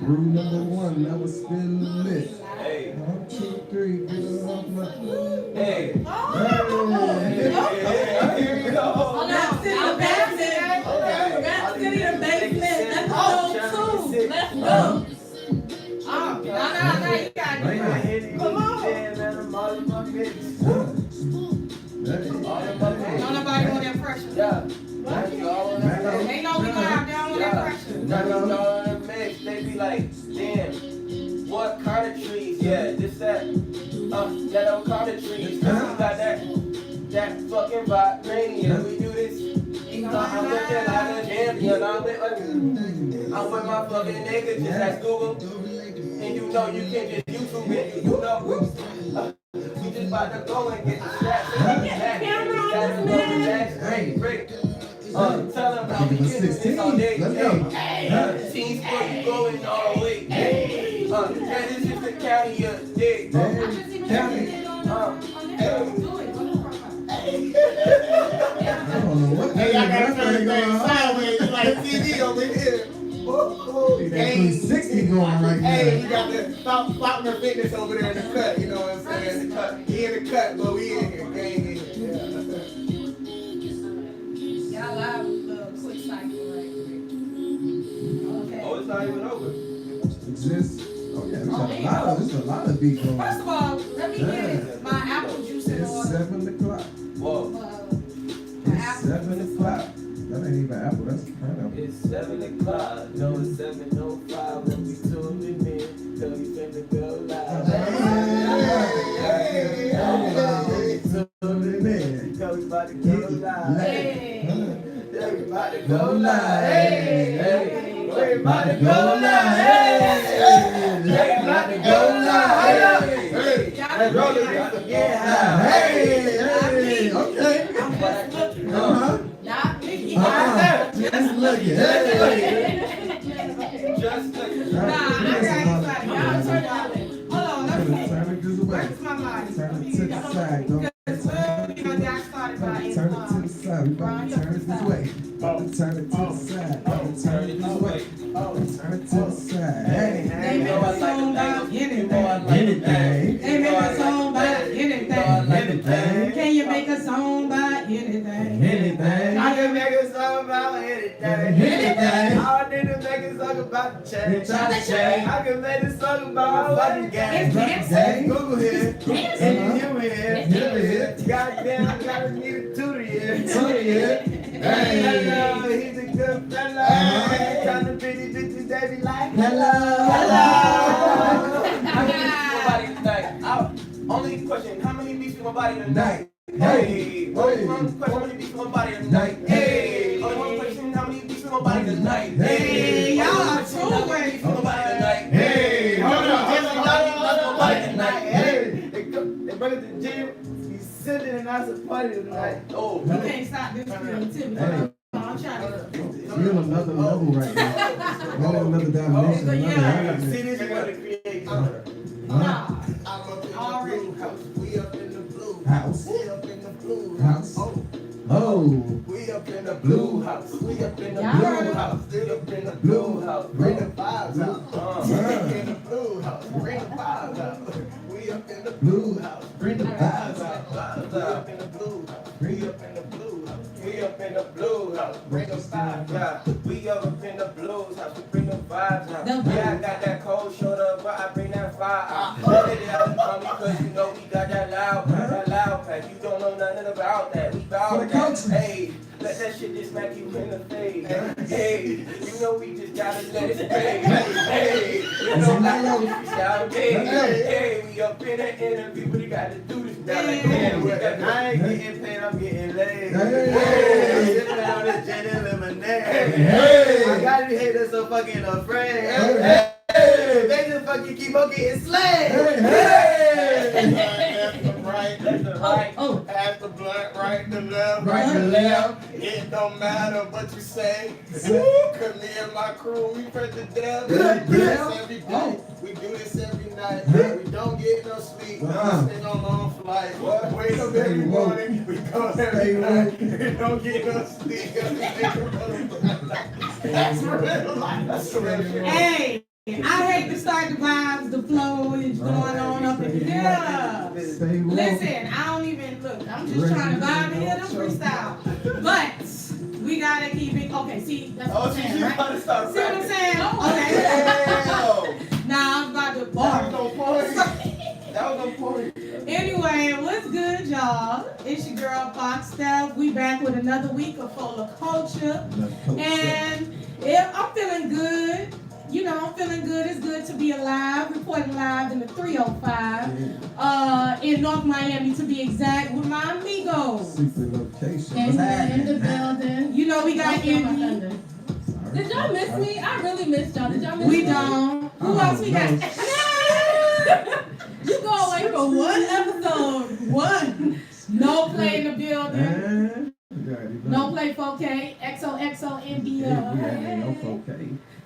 Rule number one, never spill the lit. Hey. 1, 2, 3, get it off my. Hey. Here we go. Hold on. Now basement. Rap City the basement. Let's go too. Let's go. No, you got it. Come on. Don't nobody want that pressure. Yeah. Ain't no we gonna have down on that pressure. They be like, damn, what kind of trees? Yeah, this that old kind of trees. We got that fucking vibranium. We do this. I'm with the line of champion. I'm with my fucking nigga. Just ask Google, and you know you can just YouTube it. You know, we just about to go and get the straps. Tell them how we get this all day. Teams where you going all the way. Yeah, this is the county of dick. County. Hey, I got to turn the thing sideways. It's like TV over here. Hey, 60 going right now. Hey, you got the Faulkner Fitness over there in the cut. You know what I'm saying? He in the cut, but we in here. Gang in here. Y'all live with a quick cycle right quick. Okay. Oh, it's not even over. Exists. Oh yeah, there's a lot of beat going. First of all, let me get my apple juice in It's order. 7 o'clock. Whoa. It's 7 o'clock. That ain't even apple. That's pineapple. It's 7 o'clock. No, it's 7:05 when we tuning in. Cause we finna go live. Tuning in. Cause we about to go live. Hey. We about to go live. Hey. We about to go Go live. live. We about to go live. Hey. Y'all Roll it know up. Yeah. Hey, okay. I'm just looking. Not me. Just looking. Hey. Just like Nah, I got excited. Y'all turn that way. Hold on, let me see. Turn it this way. Where's my line? Turn it to the side. Don't Y'all started by turn it to the side. We about to turn it this way. About to turn it to the side. About to turn it this way. Turn it to the side. Hey. They make a song about anything. Anything. They make a song about anything. Anything. Can you make a song about anything? Anything. I can make a song about anything. Anything. I need to make a song about the change. Change. I can make a song about fucking game. Day. Google here. And you here. Here it is. Goddamn, I gotta need a tutor here. Tutor here. Hey. Hello, he's a good fella. Trying to pretty bitches, they be like, Hello. How many beats in my body tonight? Only question, how many beats in my body tonight? Hey. Only one question, how many beats in my body tonight? Hey. Only one question, how many beats in my body tonight? Hey. Y'all are too ready Beats in my body tonight? Hey. Hold on, beats in my body tonight? Hey. They bring it to the gym, he's sitting and I said party tonight. Oh. You can't stop this creativity. Hey. I'm trying to. You're on another level right now. You're on another dimension. So, yeah. See this, you gotta create. Nah. I'm up in the blue house. We up in the blue House. We up in the blue House. Oh, Oh. we up in the Blue house. We up in the Y'all blue heard it? house. We up in the Blue house. Bring the vibes out. We Uh. up in the blue house. Bring the vibes out. We up in the Blue. blue house. Bring the vibes out. We up in the blue house. We up in the blue house. We up in the blue house, Bring the vibes out. yeah. We up in the blues house, we bring the vibes out. The Yeah, I got that cold shoulder, but I bring that fire out. Let it out from me, cause you know we got that loud pack. You don't know nothing about that. We bout For the that. culture. Hey, let that shit just smack you in the face. Hey, you know we just gotta let it fade. Hey, you know like we freestyle. Hey, we up in the interview, but we gotta do this now. Like, man, I ain't getting paid, I'm getting laid. Hey. Sipping on this gin and lemonade. Hey. I got these haters so fucking afraid. Hey. They just fucking keep on getting slayed. Left to right. Left to right. Oh, Pass the blunt right to left. Right to left. It don't matter what you say. Cause me and my crew, we friends to death. We do this every day. We do this every night. We don't get no sleep. Stay on long flight. Wake up every morning. We go every night. We don't get no sleep. That's real life. That's real life. hey. I hate to start the vibes, the flow is going on up in here. Listen, I don't even look. I'm just trying to vibe in here, them freestyle. But we gotta keep it. Okay, see, that's what I'm saying, right? About to start See what I'm saying? Okay. Nah, I'm about to bar. That was no point. Anyway, what's good, y'all? It's your girl Fox Steph. We back with another week of Full of Culture. And I'm feeling good. You know, I'm feeling good. It's good to be alive. Reporting live in the 305 in North Miami, to be exact, with my amigos. Secret location. In the building. You know, we got Andy. Did y'all miss me? I really missed y'all. Did y'all miss me? We don't. Who else we got? You go away for one episode. One. No play in the building. No play 4K. XOXO India.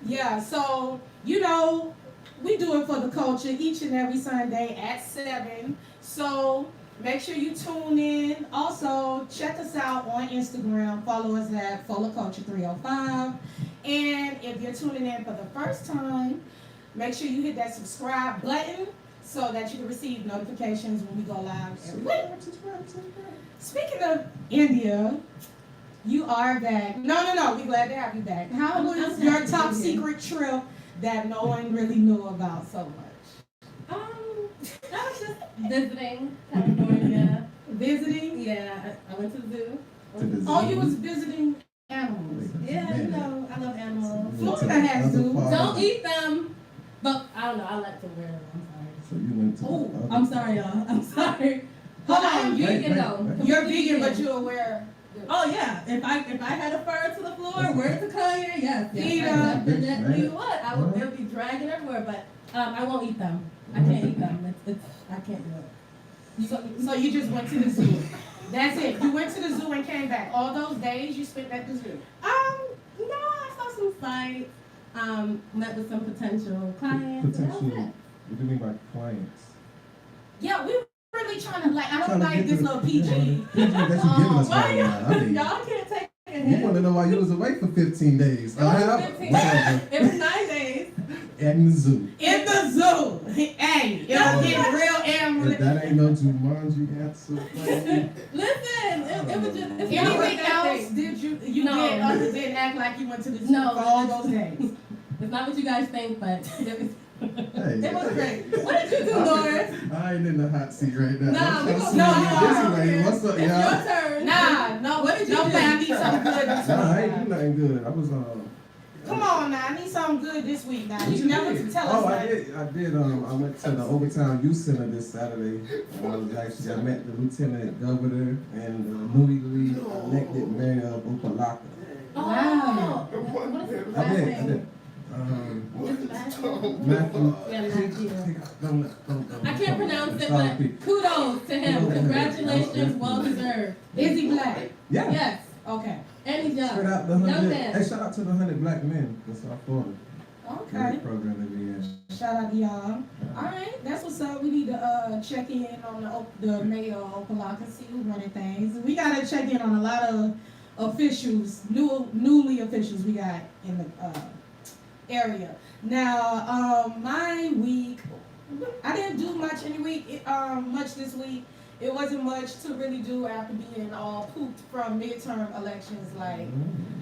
Yeah, so, you know, we do it for the culture each and every Sunday at 7. So make sure you tune in. Also, check us out on Instagram. Follow us at Full of Culture 305. And if you're tuning in for the first time, make sure you hit that subscribe button so that you can receive notifications when we go live every week. Speaking of India, you are back. No. We're glad to have you back. How was your top secret trip that no one really knew about so much? I was just visiting California. Visiting? Yeah, I went to the zoo. Oh, you was visiting animals. Yeah, you know, I love animals. Florida has zoos. Don't eat them. But I don't know, I like to wear them. So you went to Oh, I'm sorry, y'all. I'm sorry. Hold on, you vegan though. You're vegan, but you're aware. Oh yeah, if I had a fur to the floor, word to Kanye, yes. Peter. Definitely would. I would. It would be dragging everywhere, but I won't eat them. I can't eat them. I can't do it. So you just went to the zoo. That's it. You went to the zoo and came back. All those days you spent at the zoo. No, I saw some sights. Met with some potential clients. Potential. What do you mean by clients? Yeah, we really trying to I don't like this little PG. That you giving us right now. I mean, Y'all can't take a you hint. want to know why you was away for 15 days? It was 9 days. In the zoo. In the zoo. Hey, it was getting real animal. If that ain't no Jumanji answer. Listen, it was just. It's not Anything like that else thing. did you No. did other than act like you went to the zoo No. for all those days? It's not what you guys think, but it was. Hey. It was great. What did you do, Norris? I ain't in the hot seat right now. Nah, we I'm gonna- no, swinging you this are. way. What's up, It's y'all? your turn. No. What did you do? I need something good this Nah, I ain't week. do nothing good. I was Come on now, I need something good this week now. You never tell us Oh, that. I did. I went to the Overtown Youth Center this Saturday. I met the Lieutenant Governor and the newly elected Mayor of Opalaka. Wow. What is his I last did. name? What's his last name? Matthew. Yeah, Matthew. Don't. I can't pronounce it, Sorry, but Pete. kudos to him. Congratulations, well deserved. Is he black? Yeah. Yes, Okay. and he's young. Straight out the Young 100. man. Hey, shout out to the 100 Black men in South Florida. Okay. Great program that we in. Shout out to y'all. All right, that's what's up. We need to check in on the mayor of Opalaka, see who's running things. We gotta check in on a lot of officials, newly officials we got in the area. Now, my week, I didn't do much much this week. It wasn't much to really do after being all pooped from midterm elections. Like,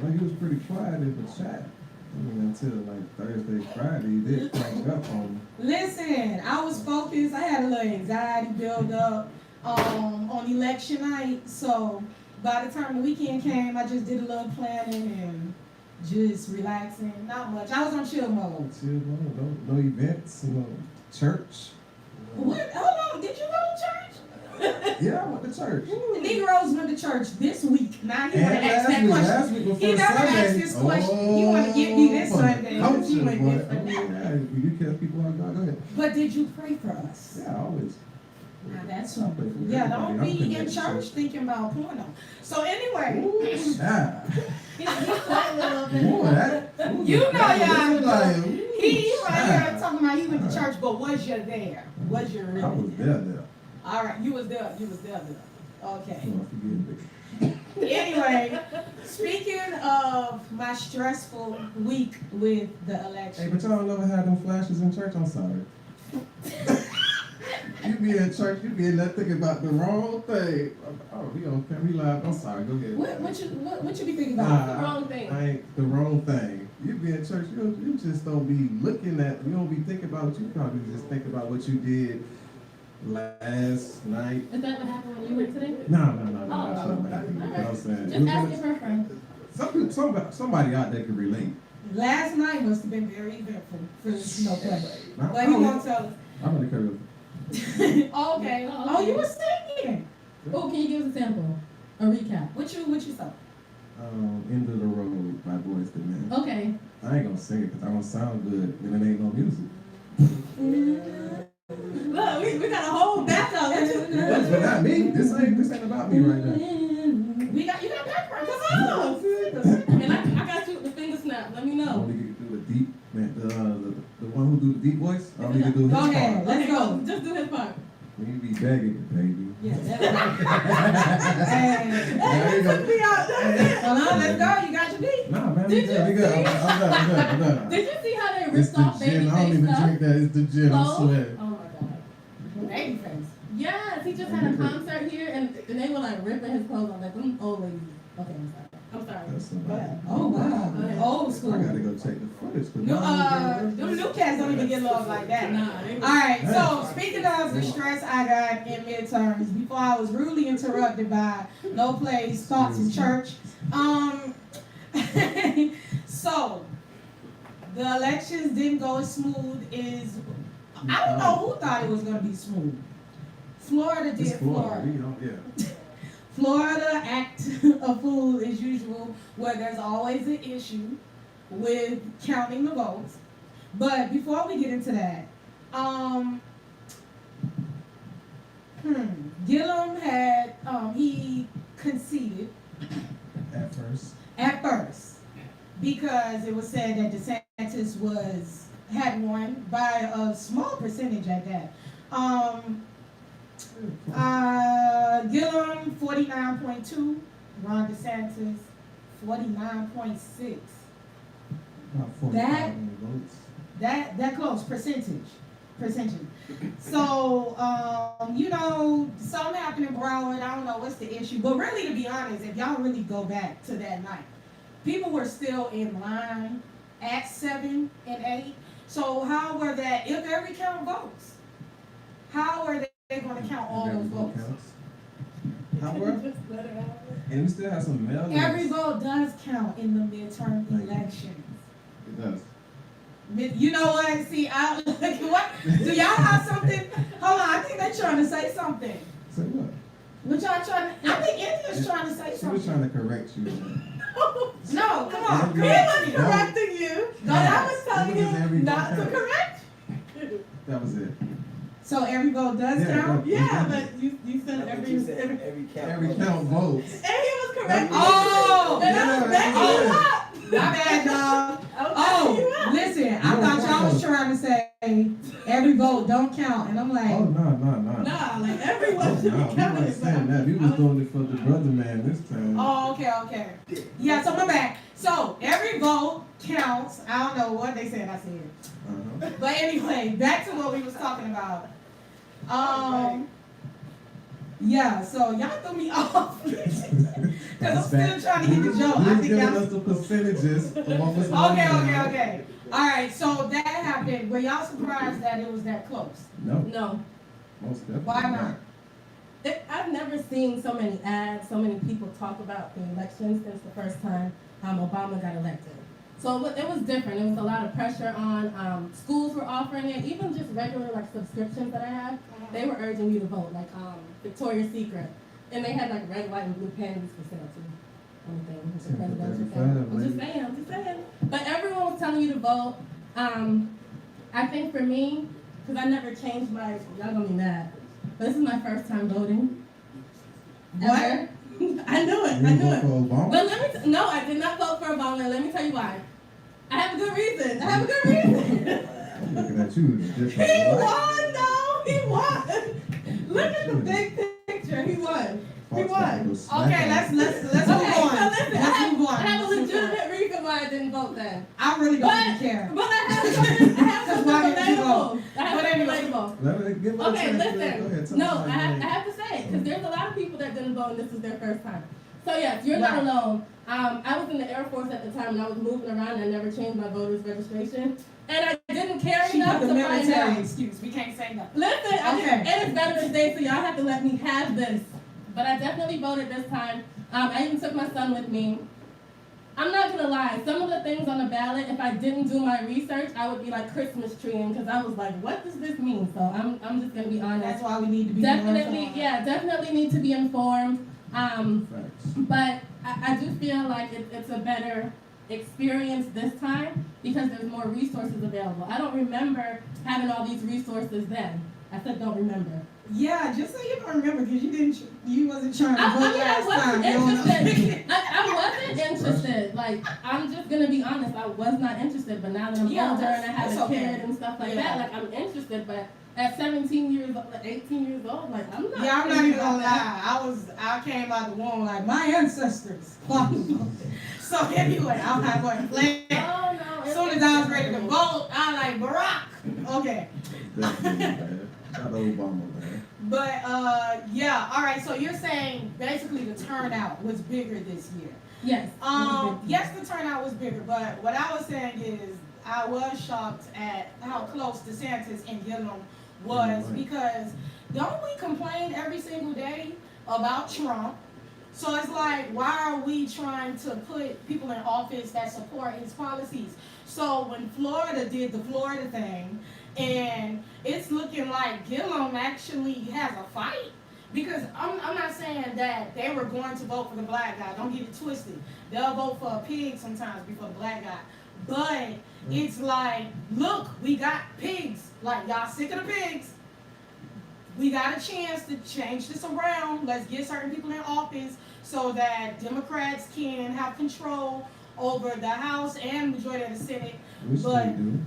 Well, he was pretty quiet in the chat. I mean, until like Thursday, Friday, he did crank up on me. listen, I was focused. I had a little anxiety build up on election night. So by the time the weekend came, I just did a little planning and just relaxing. Not much. I was on chill mode. Chill, no events, church. What? Hold on. Did you go to church? Yeah, I went to church. The Negroes went to church this week. Now he want to ask that And question. last week before He never Sunday. asked this question. He want to get me this Sunday. Culture, He went boy. different. You catch people out there, go ahead. But did you pray for us? Yeah, always. Now that's I pray for yeah. everybody. Don't I'm be in connected, church so. thinking about porno. So anyway, Ooh, child. He's sweating a little bit. Boy, that. You know y'all. Like, he right child. here talking about he went to church, but was you there? Was you really? I was there. All right, you was there. You was there. Okay. Oh, I forget. Anyway, speaking of my stressful week with the Hey, election. but y'all never had them flashes in church? I'm sorry. You be in church, you be in there thinking about the wrong thing. Oh, we on camera, we live. I'm sorry, go ahead. What you be thinking about? The wrong thing. I ain't the wrong thing. You be in church, you just don't be looking at, you don't be thinking about what you probably just think about what you did last night. Is that what happened when you went today? No, Oh, that's not what happened. You know what I'm saying? Just asking for a friend. Somebody out there can relate. Last night must have been very eventful for no play. I- But he won't tell us. I'm gonna carry Okay. Oh, you were singing. Oh, can you give us a sample? A recap. What you saw? End of the Road by Boys II Men. Okay. I ain't gonna sing it because I don't sound good and it ain't no music. Look, we got a whole backup. That's but not me. This ain't about me right now. You got background. Come on. And I got you with the finger snap. Let me I know. only get to do the deep, man, the one who do the deep voice. I only get to do his Go ahead. part. Let's go. Just do his part. When you be begging, baby. Yeah, that's right. There you go. Hold on, let's go. You got your beat. Nah, man, Did we you good. see? I'm done. Did you see how they It's ripped the off gin. I don't Babyface even stuff? drink that. It's the gin. I Clothes? swear. Oh my god. Babyface. Yes, he just had a concert here and they were like ripping his clothes off. Like, them old ladies. Okay, I'm sorry. That's somebody. Oh wow. Old school. I gotta go check the footage. No, them new cats don't even get love like that. Nah, they were. All right, so speaking of the stress I got in midterms, before I was rudely interrupted by no place, thoughts in church. So the elections didn't go as smooth as I don't know who thought it was gonna be smooth. Florida did It's Florida. Florida. We don't, yeah. Florida act a fool as usual, where there's always an issue with counting the votes. But before we get into that, Gillum had he conceded at first because it was said that DeSantis had won by a small percentage at that. Gillum 49.2, Ron DeSantis 49.6. About 40,000 votes. That close percentage. So something happened in Broward. I don't know what's the issue, but really, to be honest, if y'all really go back to that night, people were still in line at 7 and 8. So how were that? If every count votes, how are they going to count all those votes? However, and we still have some mail-ins. Every vote does count in the midterm elections. It does. You know what? See, what? Do y'all have something? Hold on, I think they're trying to say something. Say what? What y'all trying to? I think India's trying to say She was something. trying to correct you. No, come on. He was correcting you. No, I was telling It was every you not to vote correct. That was it. So every vote does count? Yeah, but you said Every count votes. And he was correct. Oh! And I was backing you up. My bad, dog. I was backing you up. Listen, I thought y'all was trying to say every vote don't count. And I'm like, Oh, no. Nah, like everyone should No, be we counting. weren't saying that. We was doing it for the brother man this time. oh, okay. Yeah, so my bad. So every vote counts. I don't know what they said. I said. Uh-huh. But anyway, back to what we was talking about. Yeah, so y'all threw me off. Because I'm still trying to get the joke. I You think giving y'all. us the percentages of what was going on. Okay. All right, so that happened. Were y'all surprised that it was that close? No, No. most definitely. Why not? I've never seen so many ads, so many people talk about the election since the first time Obama got elected. So it was different. It was a lot of pressure on schools were offering it, even just regular like subscriptions that I have. They were urging you to vote, like Victoria's Secret, and they had like red, white, and blue panties for sale too. It's a presidential thing. I'm just saying. But everyone was telling you to vote. I think for me, because I never changed my, y'all gonna be mad, but this is my first time voting. What? Ever. I knew it. You vote for Obama? But no, I did not vote for Obama. And let me tell you why. I have a good reason. I'm looking at you different. He won, though. He won. Look at the big picture. He won. Fox got to go smack Okay, on. let's move Okay, on. so listen, Let's move on. I have a Let's move on. legitimate reason why I didn't vote then. I really don't even care. But I have something Because why didn't you vote? relatable. I have But something anyway. relatable. Let me give her a Okay, chance. Go ahead, listen. tell No, us I how you have, made I it. have to say it because there's a lot of people that didn't vote and this is their first time. So yes, you're not Right. alone. I was in the Air Force at the time and I was moving around and I never changed my voter's registration. And I didn't care She enough put to the find military out. excuse. We can't say nothing. Listen, Okay. and it's Veterans Day, so y'all have to let me have this. But I definitely voted this time. I even took my son with me. I'm not gonna lie, some of the things on the ballot, if I didn't do my research, I would be like Christmas treeing because I was like, what does this mean? So I'm just gonna be honest. That's why we need to be Definitely, more informed. yeah, definitely need to be informed. Facts. But I do feel like it's a better experience this time because there's more resources available. I don't remember having all these resources then. I said don't remember. Yeah, just say you don't remember because you wasn't trying to I vote last time. wasn't You don't know. interested. I wasn't interested. Like, I'm just gonna be honest, I was not interested. But now that I'm Yeah, older and I have that's a okay. kid and stuff like Yeah. that, like I'm interested. But at 17 years old, 18 years old, like I'm not. Yeah, I'm not thinking even gonna about that. lie. I came out the womb like my ancestors. So anyway, I'm not going to play. Oh no. As soon as I was ready to vote, I like Barack. Okay. Definitely, man. Shout out Obama, man. But yeah, all right. So you're saying basically the turnout was bigger this year. Yes. Yes, the turnout was bigger, but what I was saying is I was shocked at how close DeSantis and Gillum was Right. because don't we complain every single day about Trump? So it's like, why are we trying to put people in office that support his policies? So when Florida did the Florida thing, and it's looking like Gillum actually has a fight. Because I'm not saying that they were going to vote for the black guy. Don't get it twisted. They'll vote for a pig sometimes before the black guy. But it's like, look, we got pigs. Like, y'all sick of the pigs. We got a chance to change this around. Let's get certain people in office so that Democrats can have control over the House and majority of the Senate. We still But do.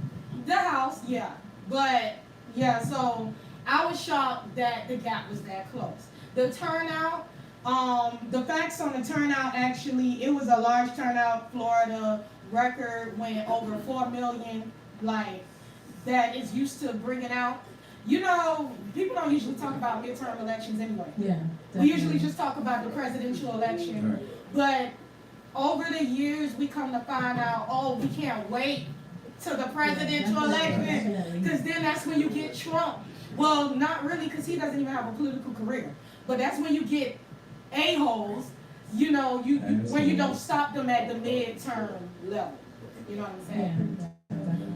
the House, yeah. But, yeah, so I was shocked that the gap was that close. The turnout, the facts on the turnout, actually, it was a large turnout. Florida record went over 4 million, like, that is used to bringing out. You know, people don't usually talk about midterm elections anyway. Yeah. We usually just talk about the presidential election. Right. But over the years, we come to find out, oh, we can't wait to the presidential election, Definitely. because then that's when you get Trump. Well, not really, because he doesn't even have a political career. But that's when you get a-holes, you know, when you don't stop them at the midterm level. You know what I'm saying? Yeah.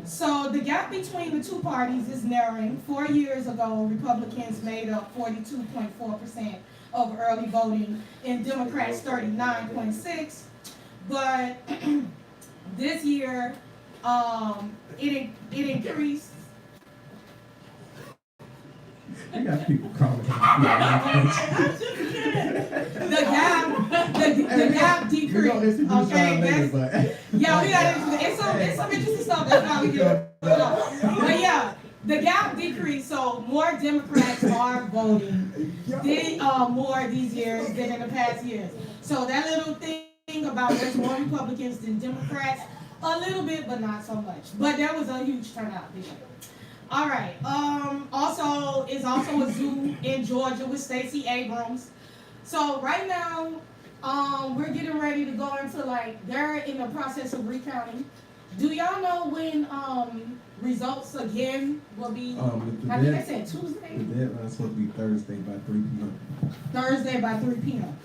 So the gap between the two parties is narrowing. 4 years ago, Republicans made up 42.4% of early voting, and Democrats 39.6%. But this year, it increased. We got people calling. The gap decreased. We're gonna introduce y'all Okay, later, that's, but yeah, we got it's some interesting stuff. That's why we do it. But yeah, the gap decreased, so more Democrats are voting more these years than in the past years. So that little thing about there's more Republicans than Democrats, a little bit, but not so much. But there was a huge turnout this year. All right. Also, it's also a zoo in Georgia with Stacey Abrams. So right now, we're getting ready to go into they're in the process of recounting. Do y'all know when results again will be? I think I said Tuesday. The deadline's supposed to be Thursday by 3 p.m. Thursday by 3 p.m.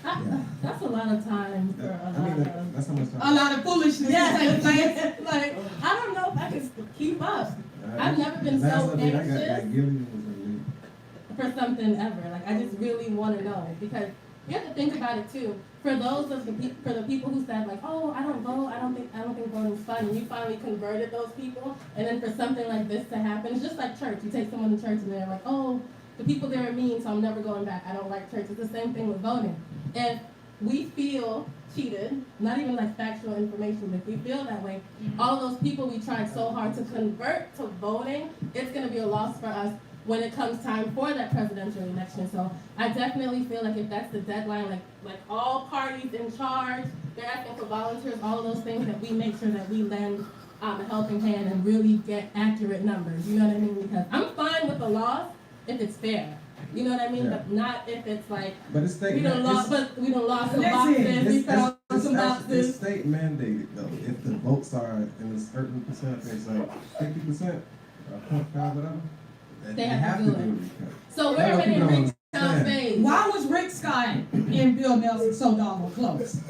That's a lot of time for a lot of. That's how much time. A lot of foolishness. Yeah, to take place. like I don't know if I can keep up I've never been Last so update I anxious. got Gillian was for something ever. Like I just really want to know because you have to think about it too. For those of for the people who said like, oh, I don't vote, I don't think voting's fun, and you finally converted those people, and then for something like this to happen, it's just like church. You take someone to church and they're like, oh, the people there are mean, so I'm never going back. I don't like church. It's the same thing with voting. If we feel cheated, not even like factual information, but if we feel that way, all of those people we tried so hard to convert to voting, it's going to be a loss for us when it comes time for that presidential election. So I definitely feel like if that's the deadline, like all parties in charge, they're asking for volunteers, all of those things, that we make sure that we lend a helping hand and really get accurate numbers. You know what I mean? Because I'm fine with the loss if it's fair. You know what I mean? Yeah. But not if it's like But it's state we don't lost some boxes, we found some It's boxes. state mandated though. If the votes are in a certain percentage, like 50%, or 0.5, whatever, They have to do it. So That's we're what in people don't Rick Scott's understand. phase. Why was Rick Scott and Bill Nelson so doggone close?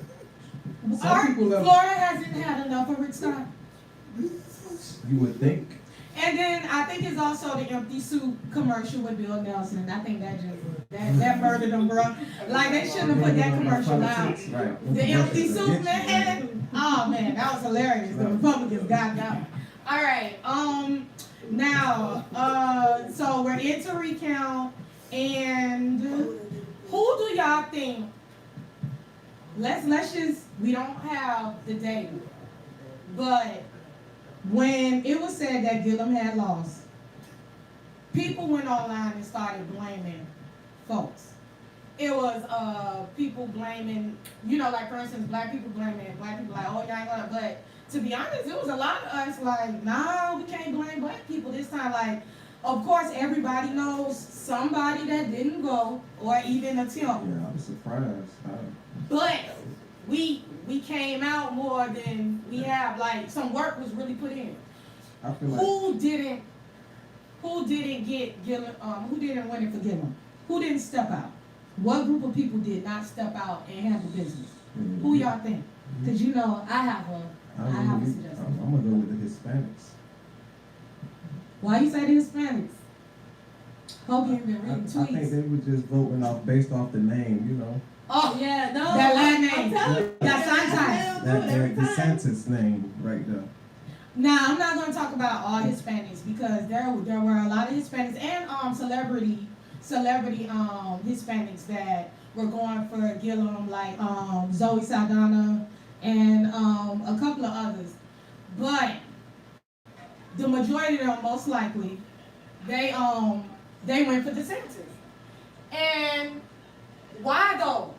Some people have- Florida hasn't had enough of Rick Scott. You would think. And then I think it's also the empty suit commercial with Bill Nelson. I think that murdered them, bro. Like they shouldn't have put that commercial out. Right. The empty suit, man. Oh man, that was hilarious. The Republicans got that. All right. Now, so we're into recount, and who do y'all think? Let's just, we don't have the data, but when it was said that Gillum had lost, people went online and started blaming folks. It was people blaming, like for instance, black people blaming black people, like, oh, y'all ain't gonna, but to be honest, it was a lot of us like, nah, we can't blame black people this time. Like, of course, everybody knows somebody that didn't go or even attempt. Yeah, I was surprised. But we came out more than we have. Like, some work was really put in. I feel like Who didn't get Gillum? Who didn't win it for Gillum? Who didn't step out? What group of people did not step out and handle business? Who y'all think? Because I have a suggestion. I'm gonna go with the Hispanics. Why you say the Hispanics? Hope you ain't been I reading think tweets. they were just voting based off the name, Oh Yeah, no. that last name. I'm telling you, That's they'll do it That every time. DeSantis name right there. Now, I'm not going to talk about all Hispanics because there were a lot of Hispanics and celebrity Hispanics that were going for Gillum, like Zoe Saldana and a couple of others. But the majority of them, most likely, they went for DeSantis. And why though?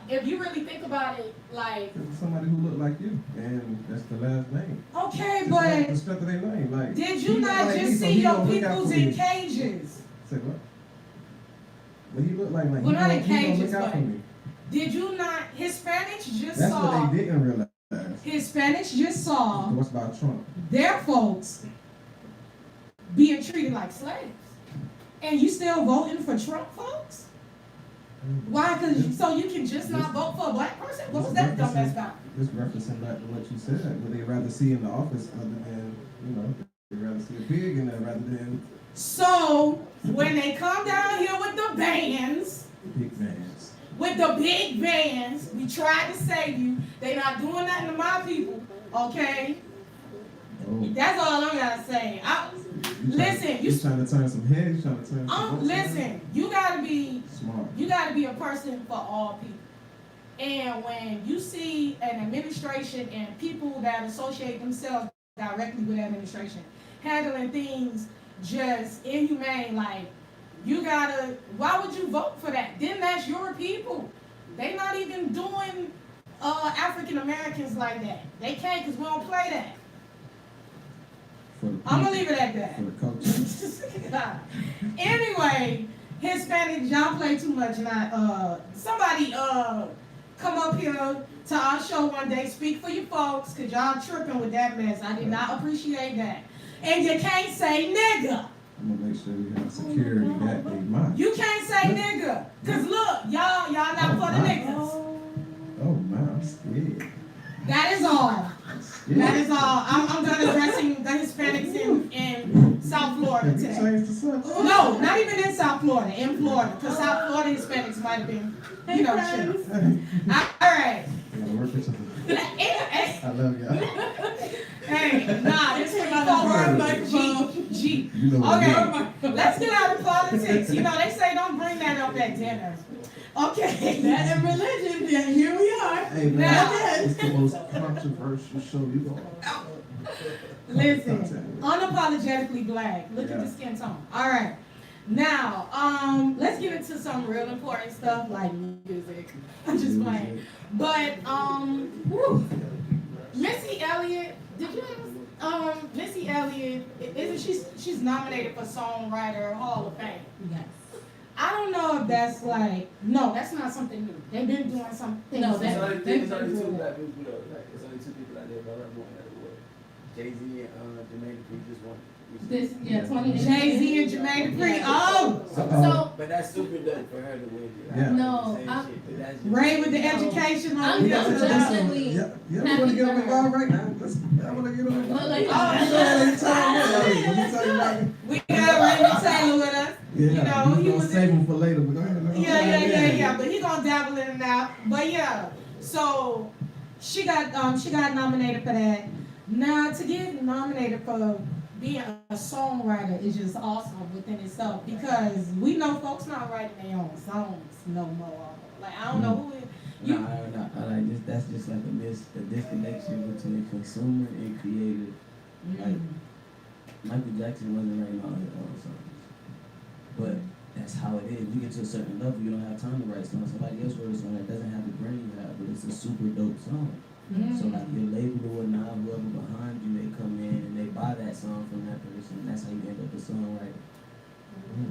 If you really think about it, like, It was somebody who looked like you, and that's the last name. okay, Just but like the strength of their name. Like, did he you looked not like me, just so see he your gonna look out peoples for me. in cages? Say what? But he looked like Well, he not in gonna cages, look out but for me. did you not? Hispanics just That's saw. what they didn't realize. Hispanics just saw What's about Trump? their folks being treated like slaves, and you still voting for Trump, folks? Why? Because so you can just not vote for a black person? What was that dumbass about? Just referencing back to what you said. Would they rather see in the office other than, they'd rather see a pig in there rather than So when they come down here with the bands, big vans. with the big bands, we tried to save you. They not doing nothing to my people, okay? Oh. That's all I'm gonna say. Listen, you trying to turn some heads, you trying to turn some votes listen, you gotta be smart. You got to be a person for all people. And when you see an administration and people that associate themselves directly with that administration handling things just inhumane, like, why would you vote for that? Then that's your people. They not even doing African Americans like that. They can't because we don't play that. I'm going to leave it at that. For the culture. Anyway, Hispanics, y'all play too much. Now, somebody come up here to our show one day, speak for you folks, because y'all tripping with that mess. I did not appreciate that. And you can't say nigga. I'm gonna make sure we have security that day. My. You can't say nigga. Because look, y'all not for the niggas. Oh my, I'm scared. That is all. Yeah. That is all. I'm done addressing the Hispanics in South Florida Have you today. changed the subject? No, not even in South Florida. In Florida. Because South Florida Hispanics might have been, chill. All right. I gotta work with you. I love y'all. Hey, nah, this is my G. You know what Okay, let's get out of politics. They say don't bring that up at dinner. Okay. That and religion, yeah, here we are. Hey man, Now- it's the most controversial show you gonna. Listen, unapologetically black. Look at the skin tone. All right. Now, let's get into some real important stuff like music. I'm just playing. But, whew. Missy Elliott, did you ever, Missy Elliott, she's nominated for Songwriter Hall of Fame. Yes. I don't know if that's like, no, that's not something new. They've been doing something. No, It's only two they've black been people doing though. that. Like, it's only two people out there, but I'm going out of the way. Jay-Z and Jermaine Dupri just won. This, yeah, 2018. Jay-Z and Jermaine Dupri. Oh! So, But that's super dope for her to win. Yeah. No, Ray with the education on I'm it. definitely Yeah, I want to get on the ball right now. I want to get on the ball. Look like We got Raymond Taylor with us. Yeah, You know, he gonna was save him for later, but go ahead. Yeah. But he gonna dabble in and out. But yeah, so she got nominated for that. Now to get nominated for being a songwriter is just awesome within itself because we know folks not writing their own songs no more. Like I don't know who it. You, Like this, that's just like a disconnection between consumer and creative. Like Michael Jackson wasn't writing all his own songs, but that's how it is. You get to a certain level, you don't have time to write songs. Somebody else wrote a song that doesn't have the brain you have, but it's a super dope song. So like your label or whatnot, whoever behind you, they come in and they buy that song from that person. That's how you end up a songwriter.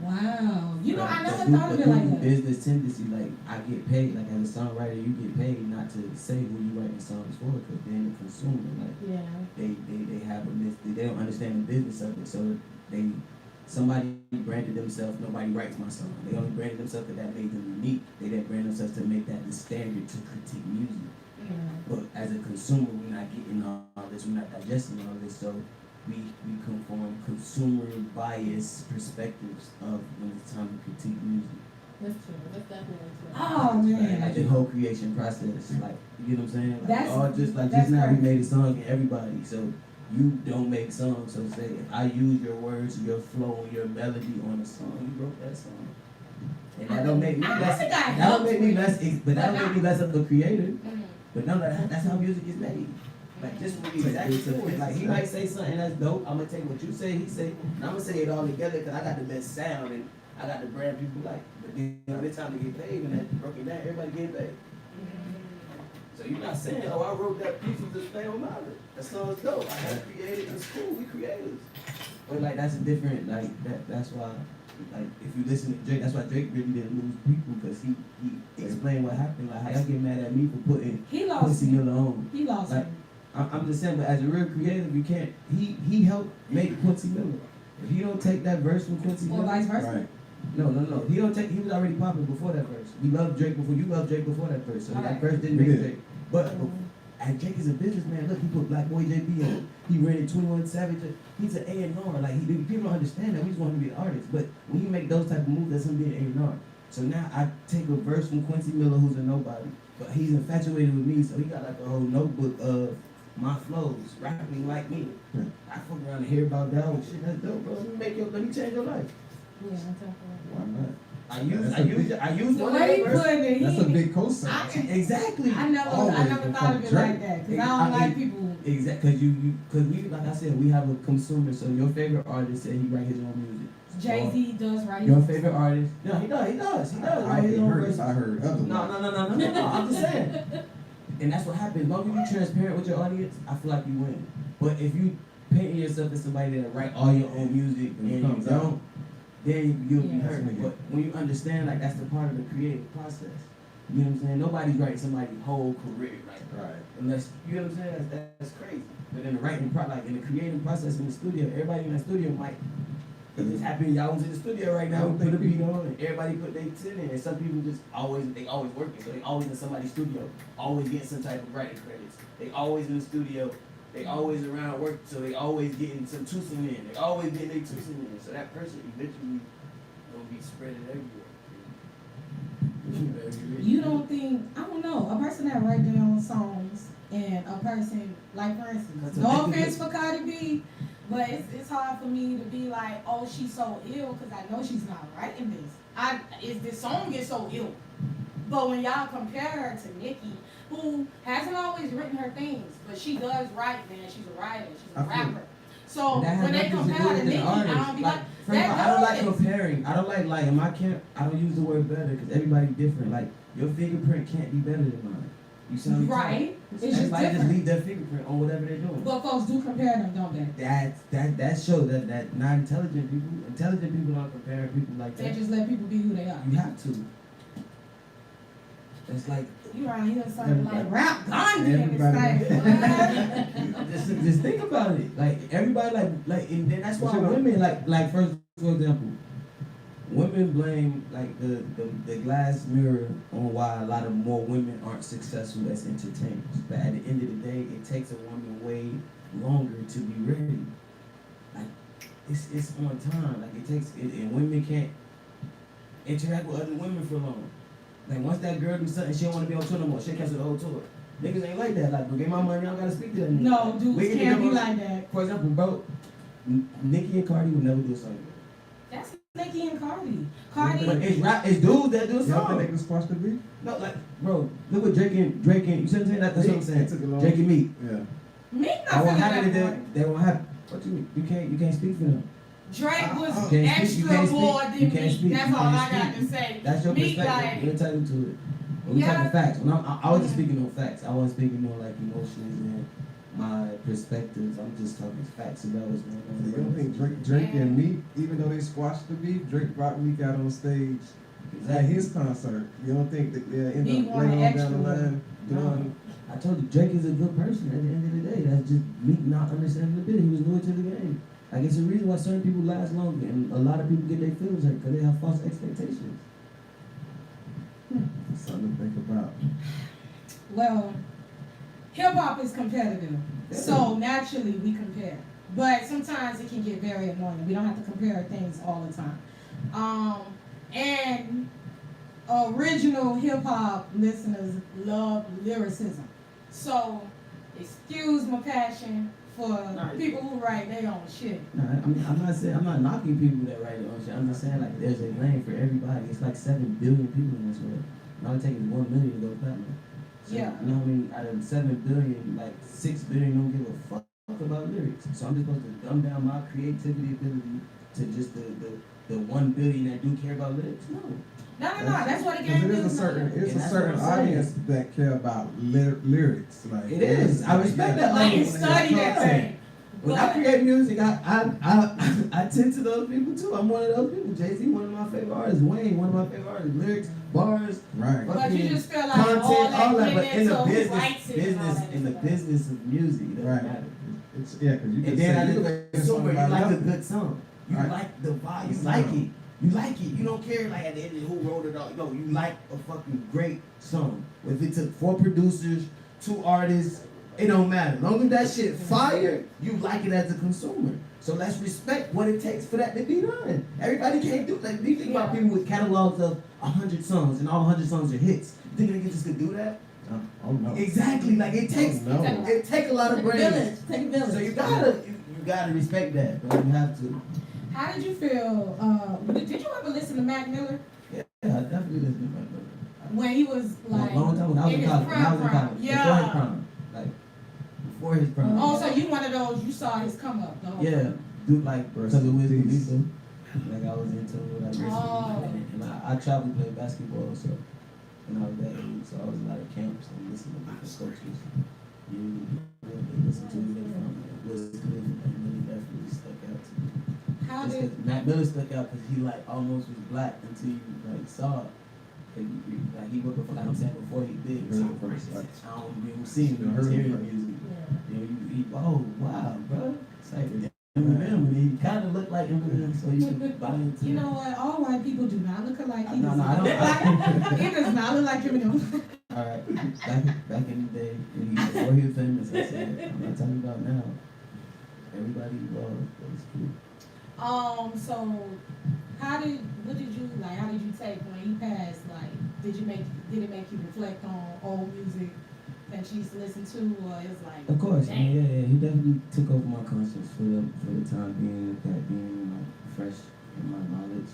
wow. You know, I never The thought of it like that. business tendency, like I get paid, like as a songwriter, you get paid not to say who you writing songs for, because then the consumer, like Yeah. they have they don't understand the business of it, so somebody branded themselves. Nobody writes my song. They only branded themselves because that made them unique. They didn't brand themselves to make that the standard to critique music. But as a consumer, we're not getting all this, we're not digesting all this, so we conform consumer bias perspectives of when it's time to critique music. That's true. That's definitely true. Oh man. Like the whole creation process, like you know what I'm saying? Like, That's- just that's now we right. made a song and everybody, so you don't make songs, so say if I use your words, your flow, your melody on a song, you wrote that song. And that don't make me less, that don't make me less, but that don't make me less of a creator. But no, that's how music is made. Like just for the exact story. Like he might say something that's dope. I'm gonna take what you say, he say, and I'm gonna say it all together because I got the best sound and I got the brand people like. But then you know, it's time to get paid and that broken down, everybody get paid. So you're not saying, oh, I wrote that piece of this thing on my list. That song's dope. I had created it. It's cool. We creators. But like that's a different that's why. Like if you listen to Drake, that's why Drake really didn't lose people because he explained what happened. Like how y'all get mad at me for putting He lost Quincy me. Miller on. He lost Like me. I'm just saying, but as a real creative, you can't. He helped make Quincy Miller. If you don't take that verse from Quincy Or Miller, vice versa. Right. no. He don't take. He was already popping before that verse. We loved Drake before you loved Drake before that verse. So that Alright. verse didn't We make did. Drake. But and Drake is a businessman. Look, he put Black Boy JB on. He rented 21 Savage. He's an A&R. Like people don't understand that. We just want him to be an artist. But when you make those type of moves, that's him being an A&R. So now I take a verse from Quincy Miller, who's a nobody, but he's infatuated with me. So he got like a whole notebook of my flows, rapping like me. I fuck around and hear about that whole shit. That's dope, bro. Let me change your life. Yeah, definitely. Why not? I use The one of way he your put verses. it, That's a big cosign. Exactly. I never Always thought of it Drake. like that because I don't like people. Exactly, because we, like I said, we have a consumer. So your favorite artist said he write his own music. Jay-Z does right. Your favorite artist? No, he does write his own verses. I heard other. No. I'm just saying. And that's what happens. As long as you're transparent with your audience, I feel like you win. But if you paint yourself as somebody that write all your own music and you comes out. don't, then you'll be Yeah. hurt. But when you understand, like that's the part of the creative process. You know what I'm saying? Nobody's writing somebody's whole career, like Right. unless you know what I'm saying. That's crazy. But in the writing like in the creative process in the studio, everybody in the studio might. It just happened. Y'all was in the studio right now. Put a beat on, and everybody put their 10 in. And some people just always working, so they always in somebody's studio, always getting some type of writing credits. They always in the studio. They always around work, so they always getting some twosome in. They always getting their twosome in. So that person eventually gonna be spread everywhere. You don't think, I don't know, a person that write their own songs and a person, like for instance, no offense for Cardi B, but it's hard for me to be like, oh, she's so ill because I know she's not writing this. This song is so ill. But when y'all compare her to Nicki, who hasn't always written her things, but she does write, man. She's a writer, she's a rapper. So And that has when they nothing to do compare to with the Nicki, I artist. don't be like, First of all, I don't like does. comparing. I don't like and I don't use the word better because everybody different. Like your fingerprint can't be better than mine. You see what I'm saying? Right. It's just Everybody just different. leave their fingerprint on whatever they're doing. But folks do compare them, don't they? That shows that not intelligent people aren't comparing people like They that. just let people be who they are. You have to. It's like You around here sounding like rap Gandhi and it's like, just think about it. Like everybody like and then that's why women like for example, women blame like the glass mirror on why a lot of more women aren't successful as entertainers. But at the end of the day, it takes a woman way longer to be ready. Like it's on time. Like it takes and women can't interact with other women for long. Like once that girl do something, she don't want to be on tour no more. She cancel the whole tour. Niggas ain't like that. Like, bro, get my money, I don't gotta speak to that nigga. no, dudes can't be like that. For example, bro, Nicki and Cardi would never do a song together. That's Nicki and Cardi. But Cardi. it's dudes that do a Y'all think song. they can squash the beef? No, like, bro, look what Drake and you see what I'm saying? That's what I'm saying. It took a long- Drake and Meek. Yeah. Me I not won't feeling happen that to part. they won't happen. What you mean? You can't speak for them. Drake was You extra can't speak. more You than can't me. speak. That's You all can't I got speak. to say. That's your Meek, perspective. like, You're entitled to it. When we Yeah. talking facts. When I wasn't speaking on facts. I wasn't speaking on like emotions and my perspectives. I'm just talking facts about what's going on. So you don't think Drake and Meek, even though they squashed the beef, Drake brought Meek out on stage at his concert. You don't think that they'll end He up wanted later on extra down the line doing? I told you Drake is a good person at the end of the day. That's just Meek not understanding the bit. He was new to the game. Like it's a reason why certain people last longer and a lot of people get their feelings hurt because they have false expectations. Something to think about. well, hip hop is competitive. So naturally we compare. But sometimes it can get very annoying. We don't have to compare things all the time. And original hip hop listeners love lyricism. So excuse my passion for people who write their own shit. No, I'm not knocking people that write their own shit. I'm just saying like there's a lane for everybody. It's like 7 billion people in this world. And all it takes is 1 million to go platinum. So, Yeah. You know what I mean? Out of 7 billion, like 6 billion don't give a fuck about lyrics. So I'm just supposed to dumb down my creativity ability to just the 1 billion that do care about lyrics? No. No. That's what the Because game it is a is. certain, it's And a that's certain what I'm saying. audience that care about lyrics. Like It is. I respect that. I can Like, study that thing. When I create music, I tend to those people too. I'm one of those people. Jay-Z, one of my favorite artists. Wayne, one of my favorite artists. Lyrics, bars, Right. But you just feel like content, all that but went in the into business, rights and all that in the stuff. business of music, it doesn't Right. matter. It's because you can And then say as you a can make consumer, something you about like a nothing. good song. You Right. like the vibe. You The like sound. it. You like it. You don't care like at the end of who wrote it all. No, you like a fucking great song. If it took 4 producers, 2 artists, it don't matter. As long as that shit fire, you like it as a consumer. So let's respect what it takes for that to be done. Everybody can't do that. You think about people with catalogs of 100 songs and all 100 songs are hits. You think niggas just could do that? Oh no. Exactly. Like it takes Oh, no. it take a lot of Take a brains. village. Take a village. So you gotta respect that, bro. You have to. How did you feel? Did you ever listen to Mac Miller Yeah, I definitely listen to my brother. when he was like A long time when I was in his college. When I was in prime? college. Before his Yeah. prime. Like before his prime. Oh, so you one of those you saw his come up though? Yeah. Dude, like because of Wiz Peace. Khalifa. Like I was into like recently. Oh. And I traveled to play basketball, so when I was that age, so I was a lot of camps and listening to different coaches. You really listen to who they from. Wiz Khalifa, Mac Miller definitely stuck out to me. How Just did 'cause Mac Miller stuck out because he like almost was black until you like saw it. Like he was before, like I'm saying, before he did. So I don't even see him, you just hear the music. You know, oh wow, bro. It's like Eminem, and he kind of looked like Eminem, so you can buy into you it. know what? All white people do not look alike. He No, does no, I not don't- look like. He does not look like Eminem. All right, back in the day, when before he was famous, I said, I'm not talking about now. Everybody evolved, but it's cool. So what did you like? How did you take when he passed? Like, did it make you reflect on old music that you used to listen to, or it's like? Of course, I mean, dang. yeah, he definitely took over my conscience for the time being, that being like fresh in my knowledge.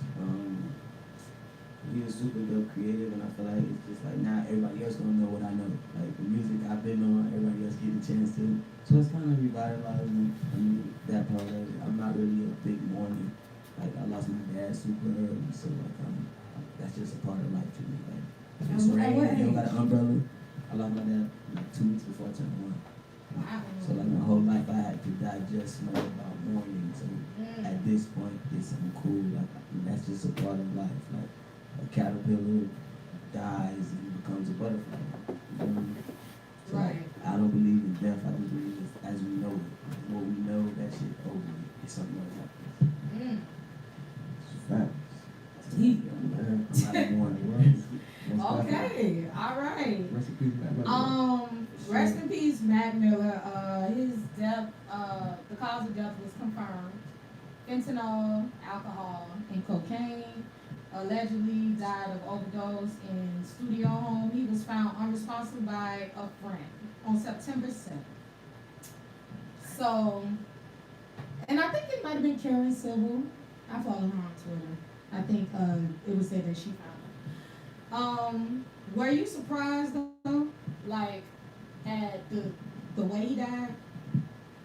he was super dope creative, and I feel like it's just like now everybody else gonna know what I know. Like the music I've been on, everybody else get a chance to. So it's kind of revitalizing. I mean, that part of it. I'm not really a big mourning. Like I lost my dad super early, so like that's just a part of life to me. Like if it's rain, you don't got an umbrella. I lost my dad like 2 weeks before I turned 1. Wow. So like my whole life I had to digest more about mourning. So at this point, it's something cool. Like that's just a part of life. Like a caterpillar dies and becomes a butterfly. You know? So, Right. I don't believe in death. I just believe it's as we know it. What we know, that shit over with. It's something else happens. It's facts. Deep. I'm not a mourning. Okay, all right. Rest in peace, Matt Miller. Rest in peace, Matt Miller. His death, the cause of death was confirmed. Fentanyl, alcohol, and cocaine. Allegedly died of overdose in studio home. He was found unresponsible by a friend on September 7th. So, and I think it might have been Karen Civil. I follow her on Twitter. I think it was said that she found him. Were you surprised though, like at the way he died?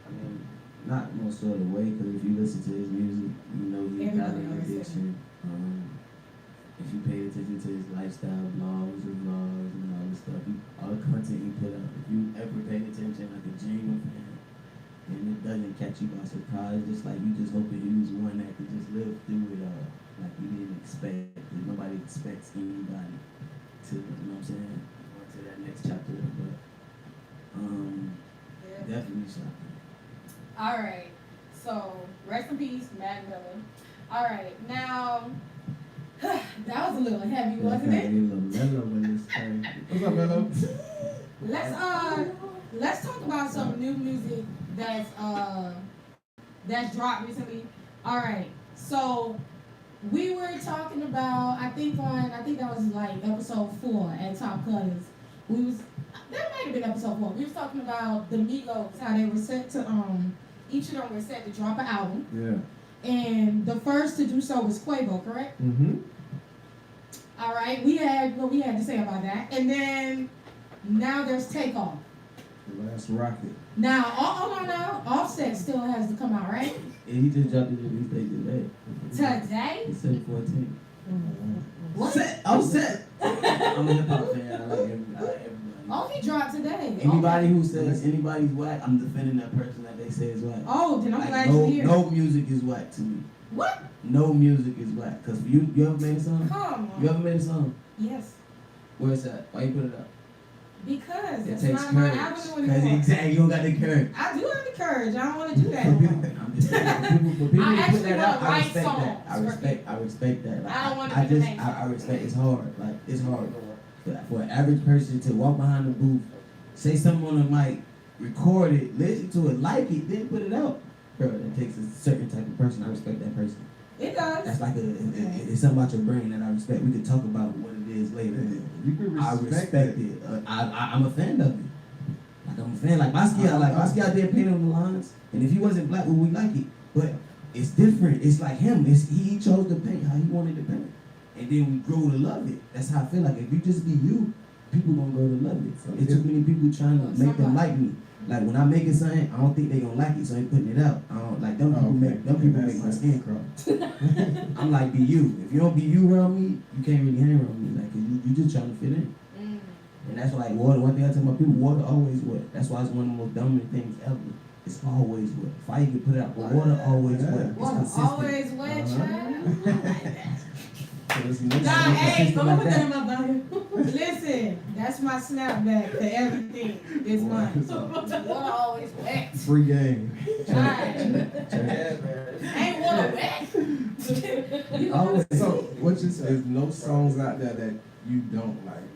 I mean, not most of the way, because if you listen to his music, you know he's got an addiction. If you pay attention to his lifestyle blogs and all this stuff, all the content he put out, if you ever paid attention like a genuine fan, and it doesn't catch you by surprise, just like you just hoping he was one that could just live through it all, like you didn't expect, because nobody expects anybody to, you know what I'm saying, go to that next chapter, but definitely shocking. All right. So rest in peace, Matt Miller. All right, now that was a little heavy, wasn't it? What's up, Mello? Let's talk about some new music that's dropped recently. All right, so we were talking about I think that was like episode 4 at Top Cutters. That might have been episode 4. We was talking about the Migos, how they were set to each of them were set to drop an album. Yeah. And the first to do so was Quavo, correct? Mm-hmm. All right, we had what we had to say about that. And then now there's Takeoff. The last rocket. Now, Offset still has to come out, right? And he just dropped his release date today. Today? It's 7/14. What? I'm set. I'm a hip hop fan. I like everybody. Oh, he dropped today. Anybody who says anybody's whack, I'm defending that person that they say is whack. Oh, then I'm like, glad you're here. No music is whack to me. What? No music is whack. Cause you ever made a song? Come on. You ever made a song? Yes. Where's that? Why you put it up? Because It it's takes not my courage. avenue Cause anymore. exactly, you don't got the courage. I do have the courage. I don't want to do that anymore. I'm just saying. For people I who actually put that wanna out, I write respect songs that. I respect that. Like, I don't wanna I be the just, main I respect. It's hard. Like it's hard for an average person to walk behind the booth, say something on the mic, record it, listen to it, like it, then put it out. Bro, that takes a certain type of person. I respect that person. It does. That's like it's something about your brain that I respect. We can talk about what it is later. You can I respect it. I'm a fan of it. Like I'm a fan. Like Basquiat out there painting on the lines. And if he wasn't black, we would like it. But it's different. It's like him. He chose to paint how he wanted to paint. And then we grow to love it. That's how I feel like if you just be you, people gonna grow to love it. It's too many people trying to make them like me. Like when I make it something, I don't think they gonna like it, so I ain't putting it out. I don't like them people make my skin crawl. I'm like, be you. If you don't be you around me, you can't really hang around me. Like, you just trying to fit in. And that's why, like, water, one thing I tell my people, water always wet. That's why it's one of the most dominant things ever. It's always wet. Fire can put it out, but water always wet. It's Water consistent. always wet, child. I like that. Nah, Hey, I'm gonna put that in my bio. Listen, that's my snapback for everything this month. Water always wet. Free game. Ain't water wet? So, what you say is no songs out there that you don't like?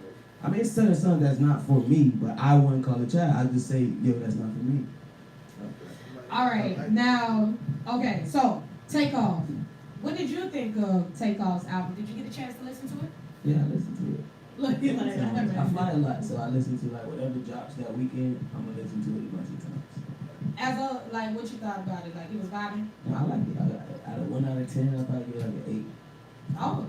I mean, it's certain songs that's not for me, but I wouldn't call it child. I just say, yo, that's not for me. All right, now, okay, so Takeoff. What did you think of Takeoff's album? Did you get a chance to listen to it? Yeah, I listen to it. Look, you're like, I fly a lot, so I listen to like whatever drops that weekend. I'm gonna listen to it a bunch of times. As a, like, what you thought about it? Like, it was vibing? I like it. Out of 1 out of 10, I'll probably give it like an 8. Oh,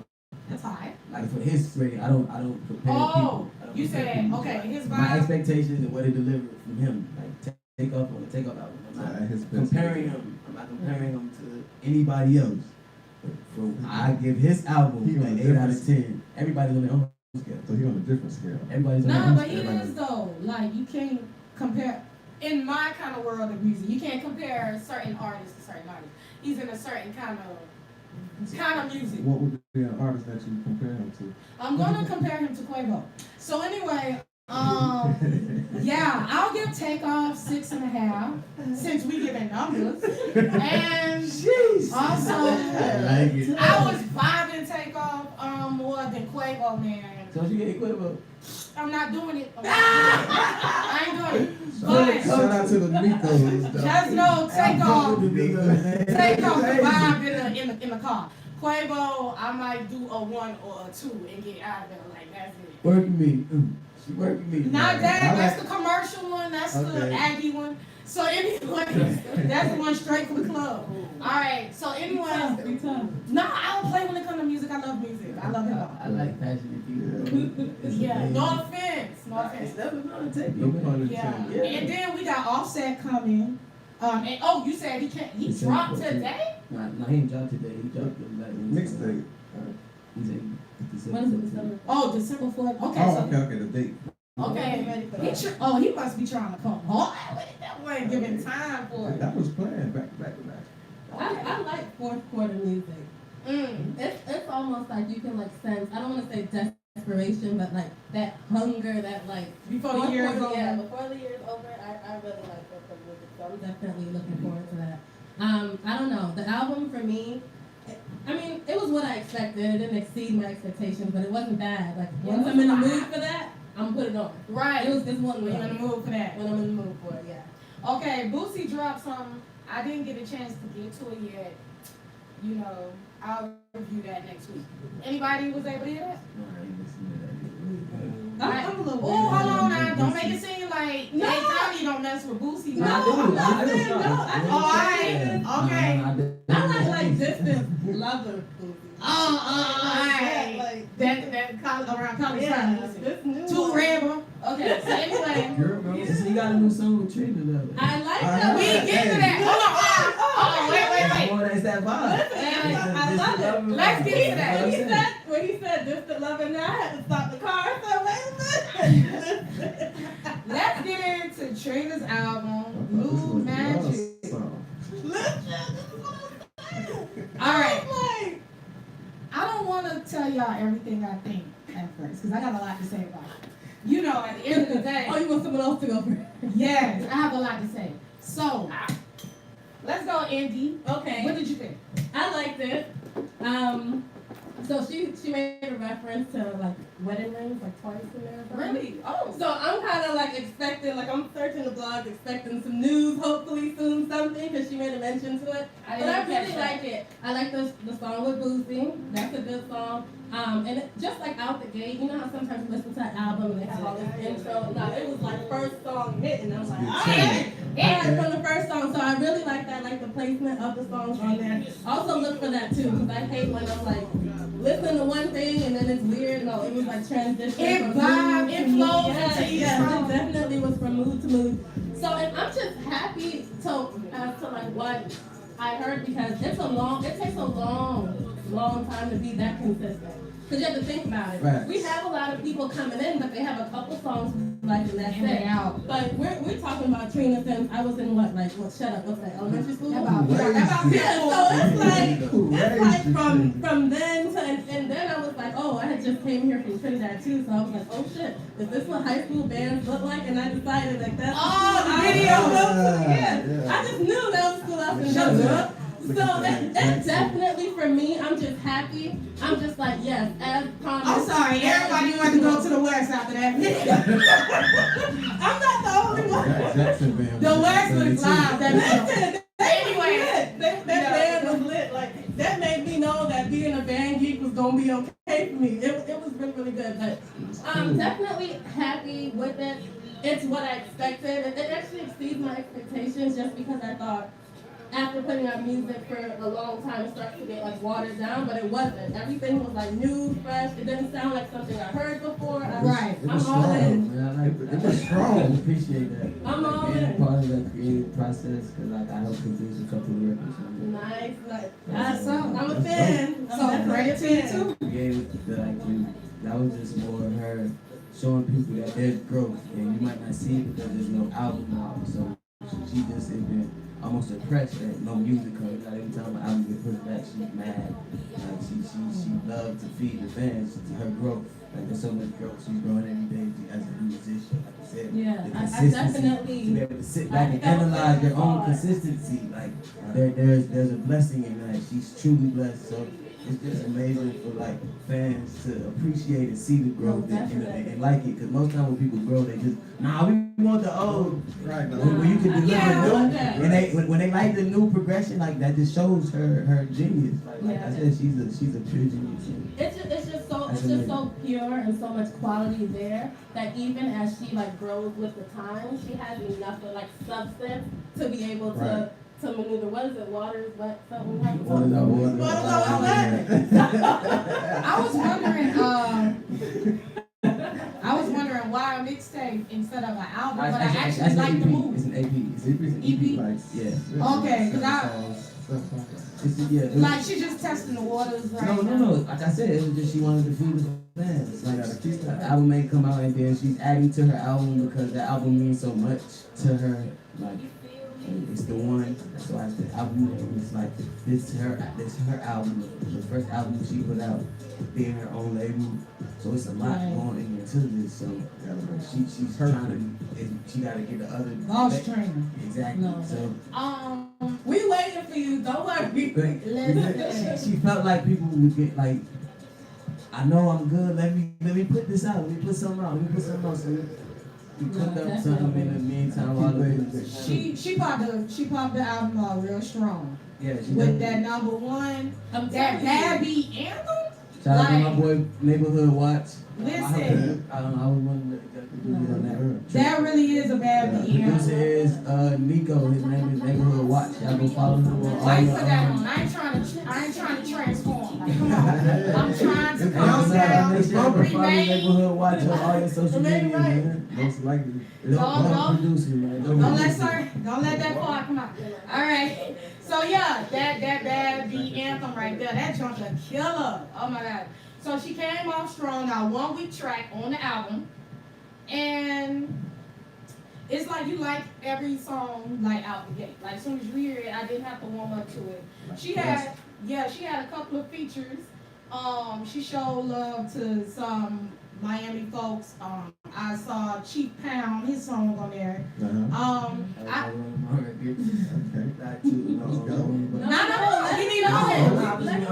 that's high. for his rating, I don't prepare people. I don't You prepare said, people. okay, his vibe. My expectations and what it delivered from him, like take off on the Take Off album. I'm not comparing him. I'm not comparing him to anybody else. I give his album an 8 out of 10. Everybody's on their own scale. So he on a different scale. Everybody's on their own No, but scale. he is though. Like you can't compare. In my kind of world of music, you can't compare certain artists to certain artists. He's in a certain kind of music. What would be an artist that you compare him to? I'm gonna compare him to Quavo. So anyway, yeah, I'll give Takeoff 6.5 since we giving numbers. And also, I was vibing Takeoff more than Quavo, man. So you get Quavo? I'm not doing it. I ain't doing it. But Shout out to the Migos. just know Takeoff the vibe in the car. Quavo, I might do a 1 or a 2 and get out of there. Like that's it. Working me. She working me. Not that. That's the commercial one. That's the Aggie one. So anyway, that's the one straight from the club. All right. So anyway, no, I don't play when it comes to music. I love music. I love hip hop. I like passionate people. Yeah. No offense. No offense. It's never gonna take No me. pun Yeah. intended. And then we got Offset coming. And you said he can't. He dropped today. Nah, he ain't dropped today. He dropped the Mixtape. He's in When is it, December? Oh, December 4th. Okay. Oh, So okay, the date. okay. He must be trying to come hard with it. That wasn't giving time for it. That was planned back to back. I like fourth quarter music. It's almost like you can like sense, I don't want to say desperation, but like that hunger, that like Before the year is over. Yeah, before the year is over, I really like fourth quarter music, so I'm definitely looking forward to that. I don't know, the album for me, I mean, it was what I expected. It didn't exceed my expectations, but it wasn't bad. Like once I'm in the mood for that, I'm gonna put it on. Right. It was this one When you're in the mood for that. when I'm in the mood for it, yeah. Okay, Boosie dropped something. I didn't get a chance to get to it yet. You know, I'll review that next week. Anybody was able to hear that? I'm a little Oh, hold on now. Don't make it seem like Tommy don't mess with Boosie. No, I'm not saying no. All right. Okay. I like distant lover. All right. That around college time. Too random. Okay. So anyway. You got a new song with Trina though. I like that. We get to that. Hold on. Wait. Oh, that's that vibe. I love it. Let's get to that. When he said distant lover, now I had to stop the car. So wait a minute. Let's get into Trina's album, Blue Magic. All right. I don't want to tell y'all everything I think at first, because I got a lot to say about it. You know, at the end of the day. Oh, you want someone else to go first? Yes, I have a lot to say. So, let's go, Indy. Okay. What did you think? I liked it. So she made a reference to like wedding rings, like twice in there. Really? Oh. So I'm kind of like expecting, like I'm searching the blog, expecting some news, hopefully soon something, because she made a mention to it. But I really like it. I like the song with Boosie. That's a good song. And it, just like out the gate, you know how sometimes you listen to an album and they have all this intro. No, it was like first song hit, and I was like, yeah, from the first song. So I really like that, like the placement of the songs on there. Also look for that too, because I hate when I'm like listening to one thing and then it's weird. No, it was like transition. It vibes, it flows into each song. It definitely was from mood to mood. So and I'm just happy as to like what I heard, because it takes a long time to be that consistent. Because you have to think about it. Right. We have a lot of people coming in, but they have a couple songs like and that's it. Out. But we're talking about Trina since I was in shut up, what's that, elementary school? About So it's like from then to and then I was like, oh, I had just came here from Trinidad too, so I was like, oh shit, is this what high school bands look like? And I decided like that's the video. Yeah. I just knew that was school out in Denver. So it's definitely for me. I'm just happy. I'm just like, yes, as promised. I'm sorry, everybody wanted to go to the West after that video. I'm not the only one. The West was live. Anyway, that band was lit. Like that made me know that being a band geek was gonna be okay for me. It was really, really good. But I'm definitely happy with it. It's what I expected. It actually exceeds my expectations just because I thought after putting out music for a long time, it starts to get like watered down, but it wasn't. Everything was like new, fresh. It didn't sound like something I heard before. Right. I'm all in. It was strong. I appreciate that. I'm all being in. part of that creative process because like I helped produce a couple of records. Nice. That's I'm a fan. So great to you too. Creative, that was just more of her showing people that there's growth and you might not see it because there's no album out. So she just has been almost depressed that no music comes out. Every time an album gets pushed back, she's mad. Like she loves to feed the fans to her growth. Like there's so much growth. She's growing every day as a musician. Like I said, yeah, the I consistency definitely. to be able to sit back and analyze your own consistency. Like there's a blessing in that. She's truly blessed. So it's just amazing for like fans to appreciate and see the growth and like it. Because most times when people grow, they just we want the old. Right. When you can deliver new, and when they like the new progression, like that just shows her genius. Like I said, she's a pure genius. It's just so pure and so much quality there that even as she like grows with the time, she has enough of like substance to be able to maneuver. What is it? Water is wet. Something like that. I was wondering why a mixtape instead of an album, but I actually like the move. It's an EP. It's an EP. Like, Okay, because like she just testing the waters right now. No. Like I said, it was just she wanted to feed the fans. Like the album may come out and then she's adding to her album because the album means so much to her. Like it's the one. That's why the album name is like this. Her album, the first album she put out, being her own label. So it's a lot going into this. So she's trying to. She got to get the other boss trainer. Exactly. No. So we waiting for you. Don't worry. She felt like people would get like, I know I'm good. Let me put this out. Let me put something out. So we cooked up something in the meantime while she popped the album out real strong. Yeah, with that number one, that bad beat anthem. Shout out to my boy Neighborhood Watch. Listen, I was wondering on that. That really is a bad beat anthem. Producer is Nico. His name is Neighborhood Watch. Y'all go follow him on all Wait your for that one. I ain't trying to transform. Like, come on. I'm trying to calm down. Follow Neighborhood Watch on all your social media, man. Most likely. Don't producer, man. Don't let that part come out. All right. So yeah, that bad beat anthem right there, that junk's a killer. Oh my God. So she came off strong, now 1 week track on the album, and it's like you like every song like out the gate. Like as soon as you hear it, I didn't have to warm up to it. She had a couple of features. She showed love to some Miami folks. I saw Chief Pound, his song on there. We need all that.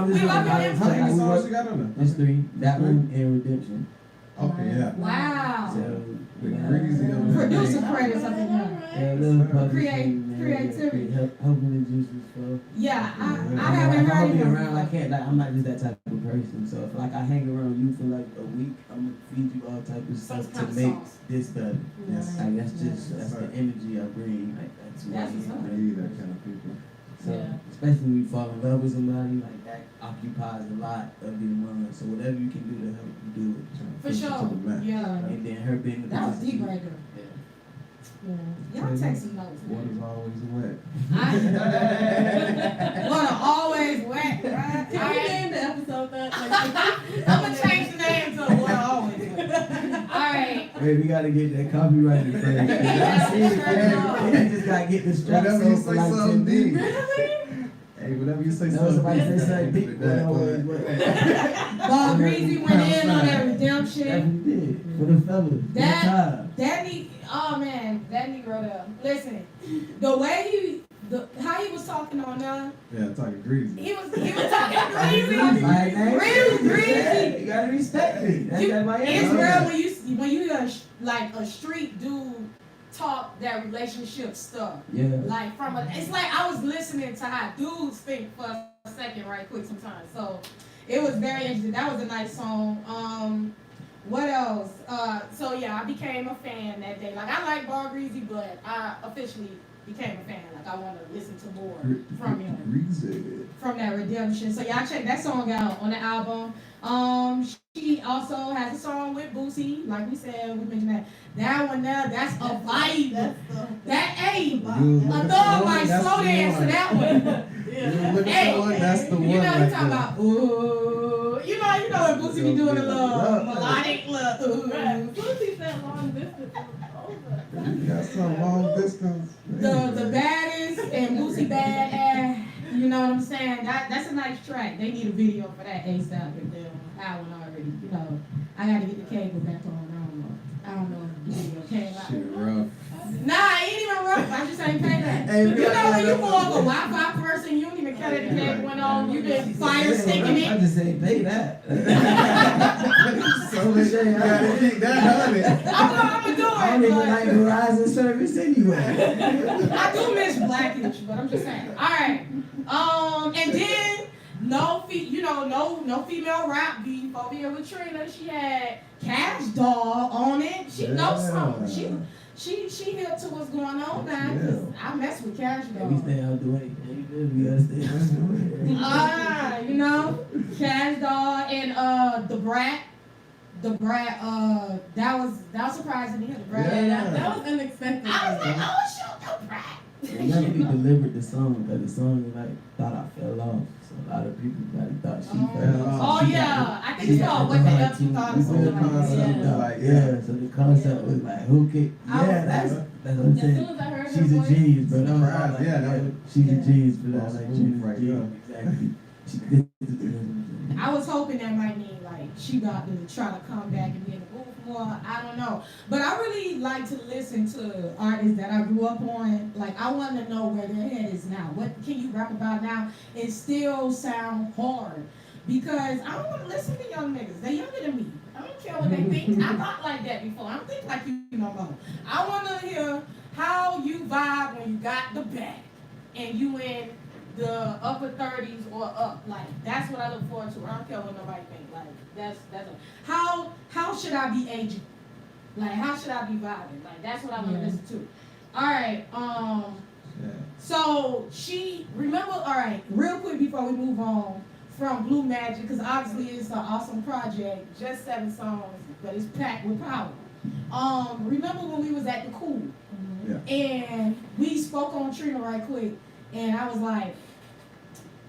We love your How many songs you got on there? There's 3. That one and Redemption. Okay, yeah. Wow. So, Producer credits up in here. Yeah, a little Creativity. Helping the juices flow. Yeah, I haven't heard him him. around. I'm not just that type of person. So if like I hang around you for like a week, I'm gonna feed you all type of stuff to make this better. Yes. Like that's the energy I bring. Like that's what I need that kind of people. So especially when you fall in love with somebody, like that occupies a lot of your mind. So whatever you can do to help you do it. For sure. Yeah. And then her being that was deep right there. Y'all take some notes. Water's always wet. Water always wet, right? Can we name the episode that? I'm gonna change the name to Water Always Wet. Alright. Wait, we gotta get that copyrighted first. I see it, man. You just gotta get the strap. Whenever you say something deep. Hey, whenever you say something deep. Ball Greasy went in on that redemption. For the fellas. That Negro there. Listen, the way how he was talking on there. Yeah, talking greasy. He was talking greasy. Real greasy. You gotta respect me. It's real when you hear like a street dude talk that relationship stuff. Yeah. Like it's like I was listening to how dudes think for a second right quick sometimes. So it was very interesting. That was a nice song. What else? So yeah, I became a fan that day. Like I like Ball Greasy, but I officially became a fan. Like I want to listen to more from him. From that redemption. So y'all check that song out on the album. She also has a song with Boosie. Like we said, we mentioned that. That one there, that's a vibe. A dog might slow dance to that one. Hey, that's the one. You know you talking about ooh. You know when Boosie be doing a little melodic little ooh. Boosie said long distance was over. You got some long distance. The baddest and Boosie bad. You know what I'm saying? That's a nice track. They need a video for that ASAP if they're on that one already. You know, I gotta get the cable back on. I don't know if the video came out. Shit rough. Nah, it ain't even rough. I just ain't pay that. Hey, you know when you more of a Wi-Fi person, you don't even care that the cable went on. You been fire sticking it. I just ain't pay that. So they gotta keep that honey. I'm gonna do it. I don't even like Verizon service anyway. I do miss Blackish, but I'm just saying. All right. And then no female rap beef over here with Trina. She had Cash Doll on it. She knows something. She hip to what's going on now. Cause I mess with Cash Doll. We stay out the way. We gotta stay out the way. You know, Cash Doll and the Brat. The Brat, that was surprising to hear the Brat. Yeah, that was unexpected. I was like, oh shoot, the Brat. They actually delivered the song, but the song thought I fell off. So a lot of people thought she fell off. Oh yeah, I think it's called What the Hell You Thought or something like that. Yeah, so the concept was like, who can? Yeah, that's what I'm saying. As soon as I heard She's a genius, bro. She's a genius for that. Like, She's a right genius. Exactly. She did it. I was hoping that might mean like she about to try to come back and be in the booth more. I don't know, but I really like to listen to artists that I grew up on. Like I want to know where their head is now. What can you rap about now and still sound hard? Because I don't want to listen to young niggas. They're younger than me. I don't care what they think. I thought like that before. I don't think like you no more. I want to hear how you vibe when you got the bag and you in the upper 30s or up. Like that's what I look forward to. I don't care what nobody think. Like that's how should I be aging? Like how should I be vibing? Like that's what I want to listen to. All right. So all right, real quick before we move on from Blue Magic, because obviously it's an awesome project, just 7 songs, but it's packed with power. Remember when we was at the Cool? And we spoke on Trina right quick, and I was like,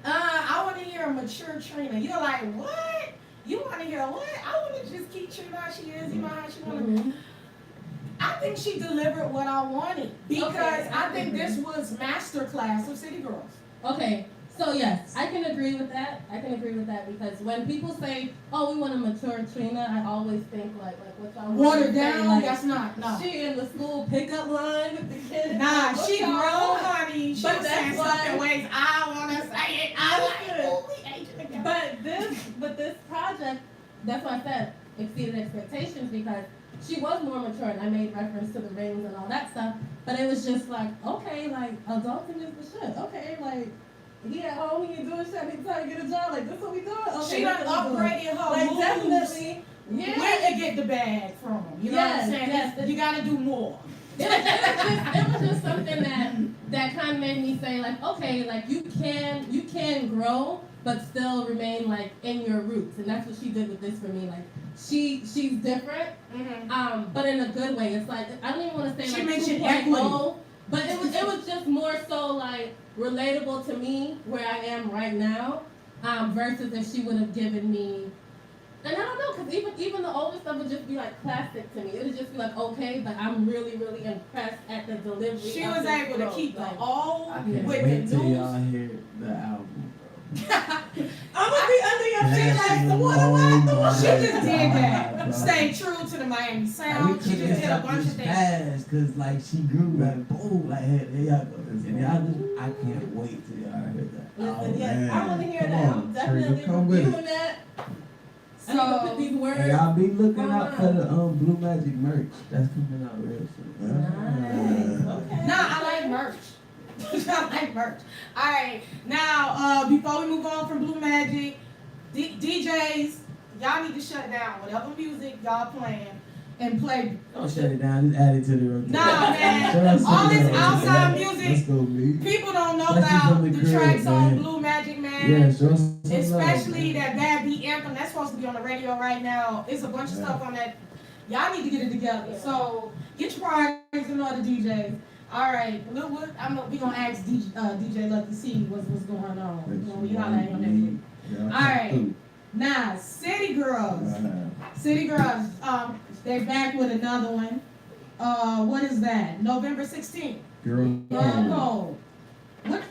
I want to hear a mature Trina. You're like, what? You want to hear what? I want to just keep Trina how she is, you know how she want to be. I think she delivered what I wanted because I think this was masterclass of City Girls. Okay, so yes, I can agree with that. Because when people say, "Oh, we want a mature Trina," I always think like what y'all watered down. Like, that's not. No. She in the school pickup line with the kids. Nah, she grown, honey. She but was saying something ways. I wanna say it. I like it. We aging together. But this project, that's why I said exceeded expectations because she was more mature, and I made reference to the rings and all that stuff. But it was just like, okay, like adulting is the shit. Okay, like. He at home, he ain't doing shit, he trying to get a job, like, this what we doing? Okay, she done upgraded her like, moves. definitely, yeah. Where to get the bag from? You know what I'm saying? Yes. You gotta do more. It was just something that kind of made me say, like, okay, like, you can grow, but still remain, like, in your roots. And that's what she did with this for me. Like, she's different, but in a good way. It's like, I don't even want to say, she like, mentioned equity. But it was just more so, like, relatable to me where I am right now, versus if she would have given me, and I don't know, because even the older stuff would just be like classic to me. It would just be like, okay, but I'm really, really impressed at the delivery. She was able to keep the old with wait the new. till y'all hear the album, bro. I'm gonna be under your feet like the what? She just did that. Stay true to the Miami sound. She just did a bunch of things. Fast, cause like she grew like boom, like hey, there y'all go. And y'all just, I can't wait till y'all hear that. Listen, yes, man. I want to hear Come that. on, I'm definitely come with reviewing that. I need to put these words. And y'all be looking out for the Blue Magic merch. That's coming out real soon. Nice. Okay. Nah, I like merch. I like merch. All right, now before we move on from Blue Magic, DJs, y'all need to shut down whatever music y'all playing. and play. Don't shut it down. Just add it to the rotation. Nah, man. All this outside music, Let's go, me. people don't know Especially about from the the tracks crib, on man. Blue Magic, man. Yeah, sure. Especially that Bad Beat Anthem. That's supposed to be on the radio right now. It's a bunch of stuff on that. Y'all need to get it together. So get your priorities in order, DJ. All right, we gonna ask DJ Lucky see what's going on when we holler at him next week. Yeah, All right, now City Girls. City Girls, they're back with another one. What is that? November 16th. Girl, Go.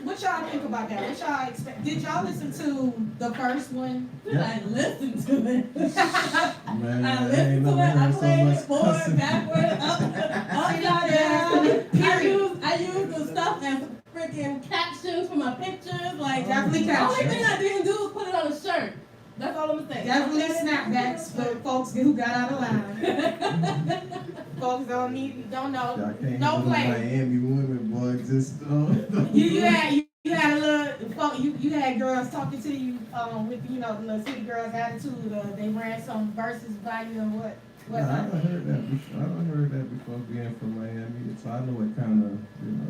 What y'all think about that? What y'all expect? Did y'all listen to the first one? I listened to it. man, I listened to it. I played it forward, backward, upside down. I used the stuff as freaking captions for my pictures. Like, Definitely the only captions. thing I didn't do was put it on a shirt. That's all I'm saying. Definitely snapbacks for folks who got out of line. Folks don't know. Y'all can't No handle play. Miami women, boy. Just You had a little, you had girls talking to you with the City Girls attitude. They ran some verses by you and what. I done heard that before. I done heard that before being from Miami, so I know it kind of,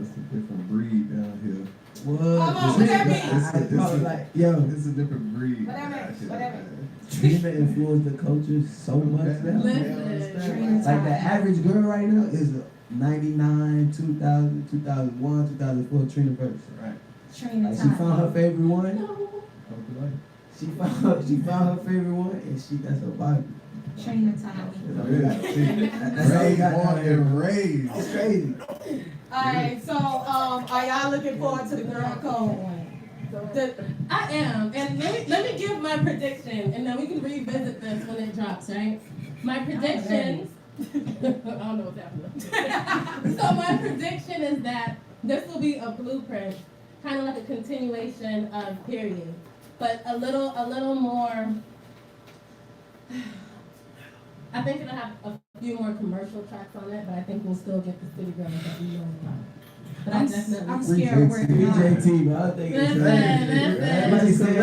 it's a different breed down here. What? Hold on, what that mean? It's a different breed. What that mean? What that mean? Trina influenced the culture so much now. Listen. Like the average girl right now is 99, 2000, 2001, 2004 Trina verse. Right. Trina Like she found her favorite one. Okay. She found her favorite one, and that's her Bible. Trina time. That's all you got Born down there. and raised. It's crazy. Alright, so are y'all looking forward to the girl code one? I am, and let me give my prediction, and then we can revisit this when it drops, right? My predictions. I don't know what's happening. So my prediction is that this will be a blueprint, kind of like a continuation of Period, but a little more. I think it'll have a few more commercial tracks on it, but I think we'll still get the City Girls that we know about. But I'm scared where BJT, but I think it's listen.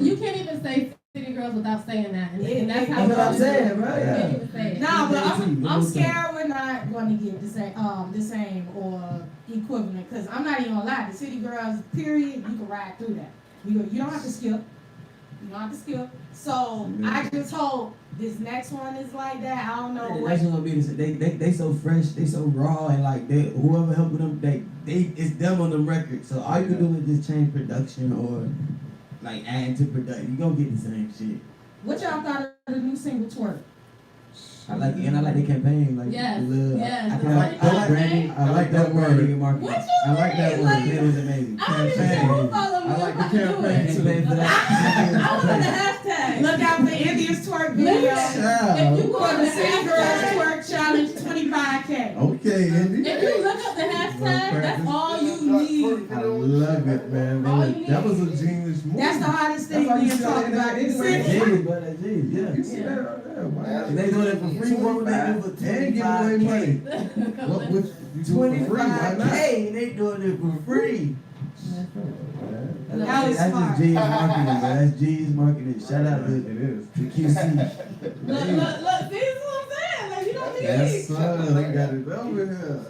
You can't even say City Girls without saying that, and that's how That's what I'm saying, bro. You can't even say it. No, but I'm scared we're not going to get the same or equivalent, because I'm not even gonna lie, the City Girls, period, you can ride through that. You don't have to skip. You don't have to skip. So I just hope this next one is like that. I don't know The what. next one gonna be they so fresh, they so raw, and like whoever helping them, it's them on the record. So all you can do is just change production or like add to production. You gonna get the same shit. What y'all thought of the new single Twerk? I like it, and I like the campaign. Like Yes, the little, yes, I the like funny branding. I like that word. What you I like that mean? word. Like, It was amazing. I don't even know who follow me. I like the I'm about to do campaign it. too. Campaign for that. I want the hashtag. Look out for India's Twerk video. Listen, Child. if you go For on the the City Girls hashtag, Twerk Challenge 25K. Okay, Indy. if you look up the hashtag, that's all you need. I love it, man. All you That was a genius move. That's the hardest thing That's why you being see talked that about in the anyway. city. Jeez, but that's jeez, yeah. You see that right there, man. If they doing it for free, what would they do for And give away money. What would you do it for free? Why not? 25K, they doing it for free. That was That's smart. just G's marketing, man. That's G's marketing. Shout out to It is. QC. Look, see, this is what I'm saying. Like, you don't need Yes, sir. They got it over here.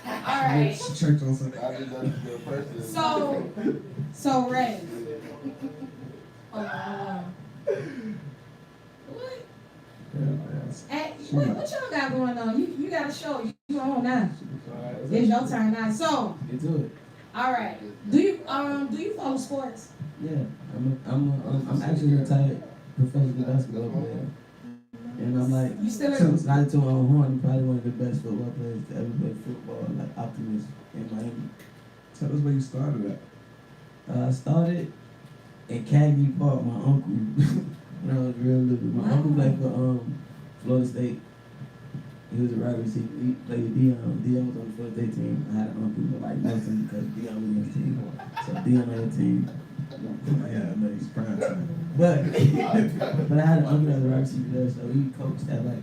Alright. Church on Sunday. I just done the person. So Ray. Hold on. What? Yeah, man. Hey, what y'all got going on? You got a show. You on now. It's your turn now. So, Get to it. all right. Do you follow sports? Yeah, I'm actually a retired professional basketball player, and I'm like, You still so in? it's not to my own horn, I'm probably one of the best football players to ever play football, like optimist in Miami. Tell us where you started at. I started in Cagney Park. My uncle, when I was real little, my uncle played for Florida State. He was a wide receiver. He played with Dion. Dion was on the Florida State team. I had an uncle who like most him because Dion was on his team. So Dion on the team. Yeah, I know he's prime time. But I had an uncle that was a wide receiver there, so he coached at like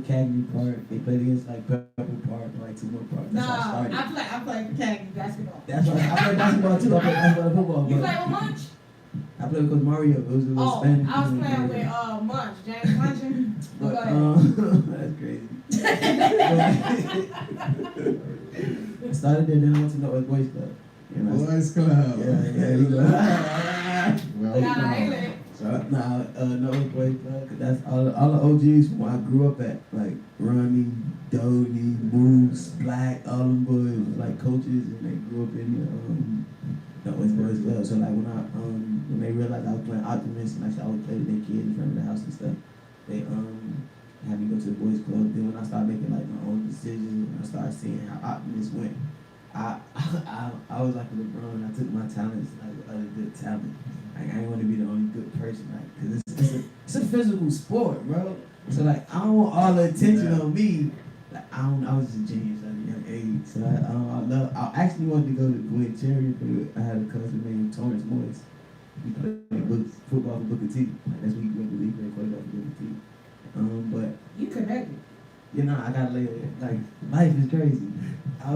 Cagney Park. They played against like Purple Park and like two more parks. That's how I started. I play for Cagney basketball. That's why I play basketball too. I play basketball and football. You But play with Munch? I played with Coach Mario. It was a little Oh, Spanish. I was playing with Munch, James Munch That's crazy. I started there, then I went to North Boys Club. Boys Club. Yeah, you go. Well, North Boys Club, cause that's all the OGs from where I grew up at, like Ronnie, Doty, Moose, Black, all them boys was like coaches, and they grew up in the North Boys Club. So like when they realized I was playing Optimist and I would play with their kids in front of the house and stuff, they had me go to the boys club. Then when I started making like my own decisions, and I started seeing how Optimist went, I was like a LeBron. I took my talents, like other good talent. Like I ain't want to be the only good person, like, cause it's a physical sport, bro. So like I don't want all the attention on me. Like I was just a genius at a young age. So I actually wanted to go to Gwinnett Cherry, but I had a cousin named Torrance Morris. He played football for Booker T. Like, that's what he went to league, played quarterback for Booker T. But you connected. You know, I gotta lay it. Like life is crazy. I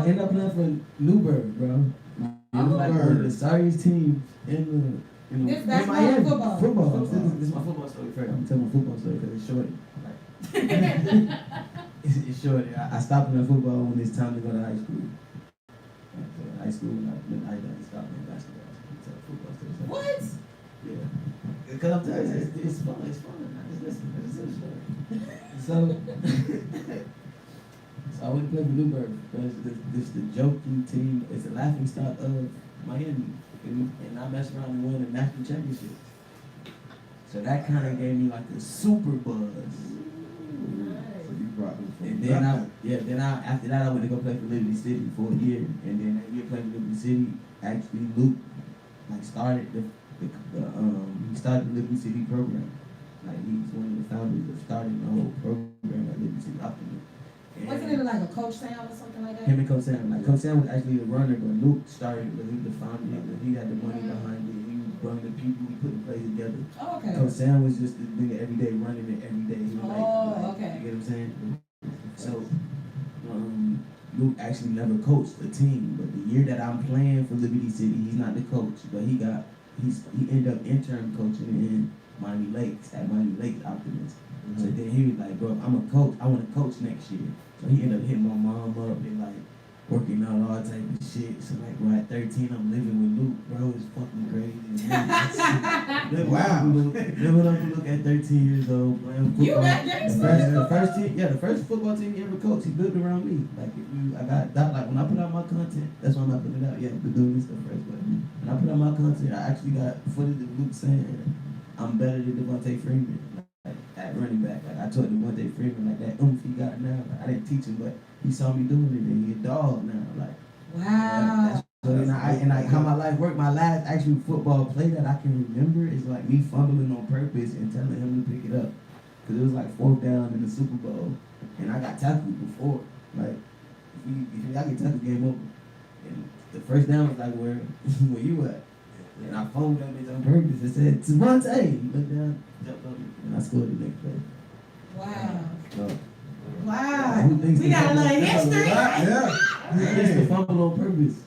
ended up playing for Newburgh, bro. Like one of the sorriest teams in That's Miami. football. This is my football story first. I'm telling my football story because it's short. Like, it's short. I stopped playing football when it's time to go to high school. High school, I stopped playing basketball. So football story. What? Yeah. Because I'm telling you, it's fun. It's fun. Just listen. So I went to play for Newburgh because this the joking team. It's a laughing stock of Miami, and I messed around and won a national championship. So that kind of gave me like a super buzz. so you brought them from And then after that I went to go play for Liberty City for a year, and then that year playing for Liberty City, actually Luke like started he started the Liberty City program. Like he's one of the founders of starting the whole program at Liberty City Optimist. Wasn't it like a Coach Sam or something like that? Him and Coach Sam. Like Coach Sam was actually the runner, but Luke started because he was the founder. He had the money behind it. He brought the people. He put the place together. Oh, okay. Coach Sam was just the nigga every day running it every day. He was okay. You get what I'm saying? So Luke actually never coached a team, but the year that I'm playing for Liberty City, he's not the coach, but he ended up intern coaching in Miami Lakes at Miami Lakes Optimist. Mm-hmm. So then he was like, bro, I'm a coach. I want to coach next year. So he ended up hitting my mom up and like working out all type of shit. So like, bro, at 13, I'm living with Luke, bro. It's fucking crazy. Wow. Living up with Luke at 13 years old, playing football. You that gangster? The first football team he ever coached, he built around me. Like I got that. Like when I put out my content, that's why I'm not putting it out yet. Been doing this stuff first, but when I put out my content, I actually got footage of Luke saying I'm better than Devontae Freeman. Like at running back, like I taught Devontae Freeman like that oomph he got now. Like, I didn't teach him, but he saw me doing it, and he a dog now. Like wow. How my life worked. My last actual football play that I can remember is like me fumbling on purpose and telling him to pick it up, cause it was like 4th down in the Super Bowl, and I got tackled before. Like if I get tackled, game over. And the first down was like where you at? And I phoned that bitch on purpose and said, Devontae! He looked down, jumped over, and I scored the next play. Wow. So, Wow. We got a little history. Yeah. it's the fumble on purpose.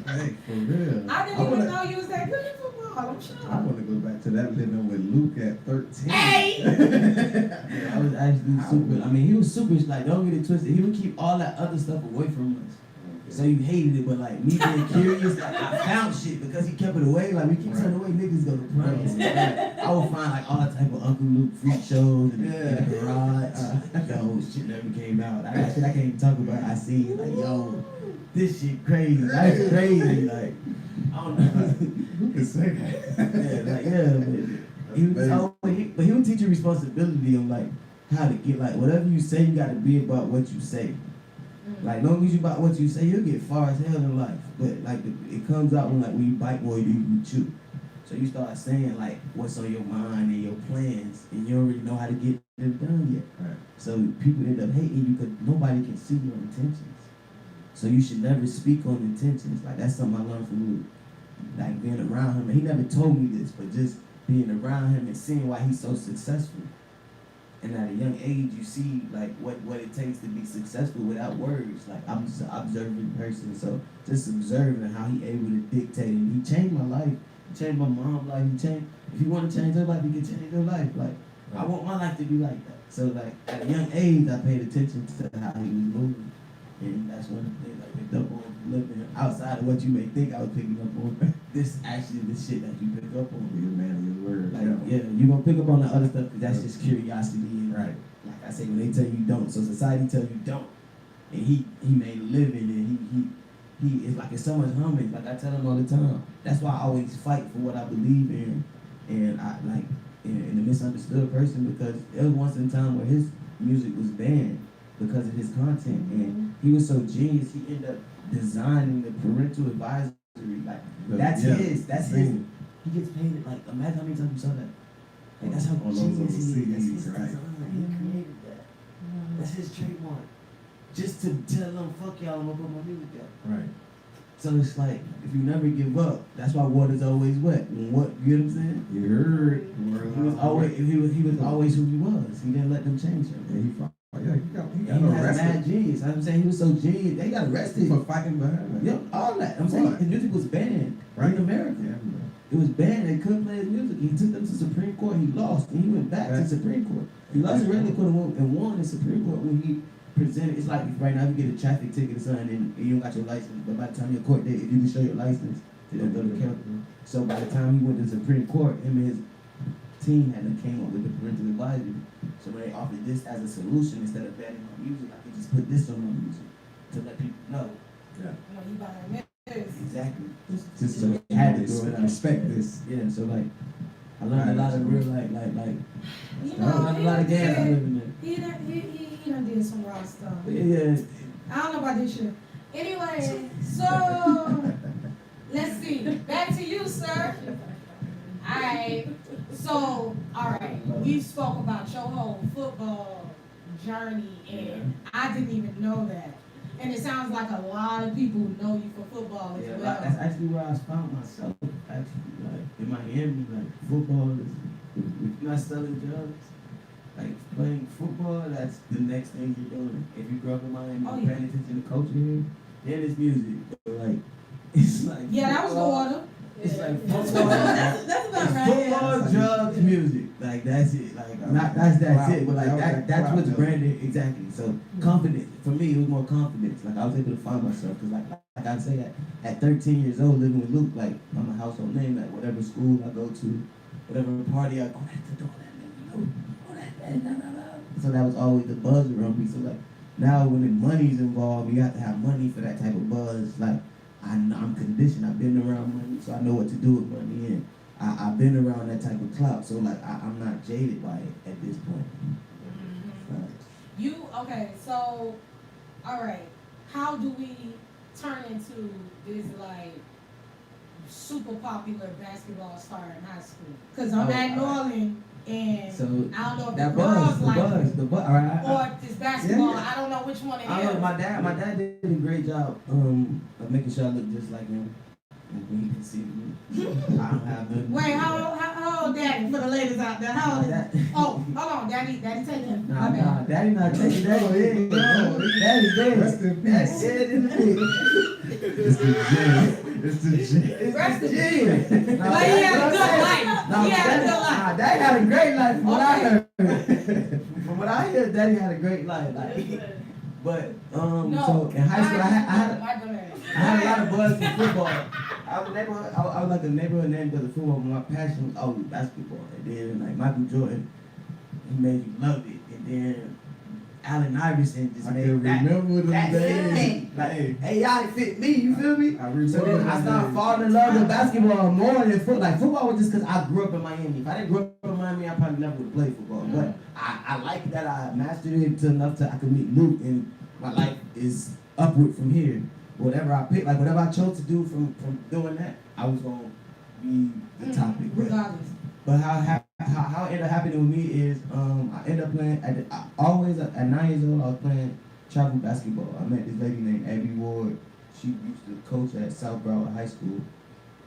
Hey, for real. I didn't even know you was that good at football. I'm sure. I want to go back to that living with Luke at 13. Hey! Yeah, I was actually super. I mean, he was super. Like, don't get it twisted. He would keep all that other stuff away from us. So you hated it, but like me being curious, like I found shit because he kept it away. Like we keep turning away, niggas go to pranks. I would find like all type of Uncle Luke freak shows in the garage. Yo, shit never came out. I got shit I can't even talk about. I see like, yo, this shit crazy. That's crazy. Like I don't know. Who can say that? But he would teach you responsibility on like how to get like whatever you say, you got to be about what you say. Like, long as you about what you say, you'll get far as hell in life. But like, it comes out when you bite more, you chew. So you start saying like what's on your mind and your plans, and you don't really know how to get it done yet. Right. So people end up hating you because nobody can see your intentions. So you should never speak on intentions. Like that's something I learned from Luke. Like being around him, and he never told me this, but just being around him and seeing why he's so successful. And at a young age, you see like what it takes to be successful without words. Like I'm just an observant person, so just observing how he able to dictate, and he changed my life You change my mom's life. You change. If you want to change your life, you can change your life. Like I want my life to be like that. So like at a young age, I paid attention to how he was moving, and that's one of the things I picked up on living outside of what you may think I was picking up on. This actually the shit that you pick up on. Be a man of your word. Like yeah, you gonna pick up on the other stuff because that's just curiosity. And, Right. Like I say, when they tell you don't, so society tell you don't, and he made a living, and he is like it's so much homage. Like I tell him all the time. That's why I always fight for what I believe in, and I like in a misunderstood person because there was once in time where his music was banned because of his content, and he was so genius. He ended up designing the parental advisory. Like that's his. He gets paid like imagine how many times you saw that. Like that's how genius he is. That's his design. He created that. That's his trademark. Just to tell them, fuck y'all, I'm gonna put my music out. Right. So it's like, if you never give up, that's why water's always wet. You know what I'm saying? You heard. He was always who he was. He didn't let them change him. Yeah, he fought. Yeah, he got has arrested. mad genius. I'm saying he was so genius. They got arrested For fighting behind that. Yep, all that. I'm saying his music was banned in America. Yeah, It was banned. They couldn't play his music. He took them to Supreme Court. He lost, and he went back to Supreme Court. He lost in regular court and won in Supreme Court when he presented. It's like right now you get a traffic ticket or something and you don't got your license, but by the time your court date, if you can show your license, they don't go to county. So by the time he went to Supreme Court, him and his team had came up with the parental advisory. So when they offered this as a solution instead of banning my music, I could just put this on my music to let people know. Yeah. You buying this. Exactly. Just So to they had to do it. respect this. Yeah. So like, I learned a lot of real like. You I learned a lot of games I'm living in. He done did some raw stuff. Yeah. I don't know about this shit. Anyway, so let's see. Back to you, sir. Alright. So, alright. We spoke about your whole football journey, and I didn't even know that. And it sounds like a lot of people know you for football as well. That's actually where I found myself. Actually, like in Miami, like football is if you're not selling drugs, like playing football, that's the next thing you're doing. If you grow up in Miami, paying attention to culture here, then it's music. So, like it's like that was the order. It's like football. That's about right. Football, drugs, music. Like that's it. Like not that's it. But like that's what's branded exactly. So confidence for me, it was more confidence. Like I was able to find myself because like I say at 13 years old, living with Luke, like I'm a household name at whatever school I go to, whatever party I go. Oh, that's the door that nigga. Oh, that. So that was always the buzz around me. So like now when the money's involved, you have to have money for that type of buzz. Like I'm conditioned. I've been around money, so I know what to do with money. And I've been around that type of clout, so like I'm not jaded by it at this point. Okay? So, all right. How do we turn into this like super popular basketball star in high school? Because I'm at Norland. And so I don't know if that the girls like the buzz, all right, or this basketball. I don't know which one it is. My dad did a great job of making sure I look just like him. When he can see me, I don't have the. Wait, how old daddy for the ladies out there? How old is that? Oh, hold on, daddy taking. Nah, daddy not taking that. Daddy dead. Rest in peace. That's it in the It's the gym. It's the gym. Rest in peace. But he had a good life. He had a good life. Daddy had a great life. From what I heard. From what I hear, Daddy had a great life. But so in high school, I had a lot of buzz for football. I was like a neighborhood name because of football, but my passion was always basketball. And then like Michael Jordan, he made you love it. And then Allen Iverson just made that fit me. Like, hey, y'all fit me, you feel me? So then I started falling in love with basketball more than football. Like football was just because I grew up in Miami. If I didn't grow up in Miami, I probably never would have played football. But I like that I mastered it to enough I could meet Luke, and my life is upward from here. Whatever I picked, like whatever I chose to do from doing that, I was gonna be the topic. Regardless. But how it ended up happening with me is I ended up playing at 9 years old I was playing travel basketball. I met this lady named Abby Ward. She used to coach at South Broward High School,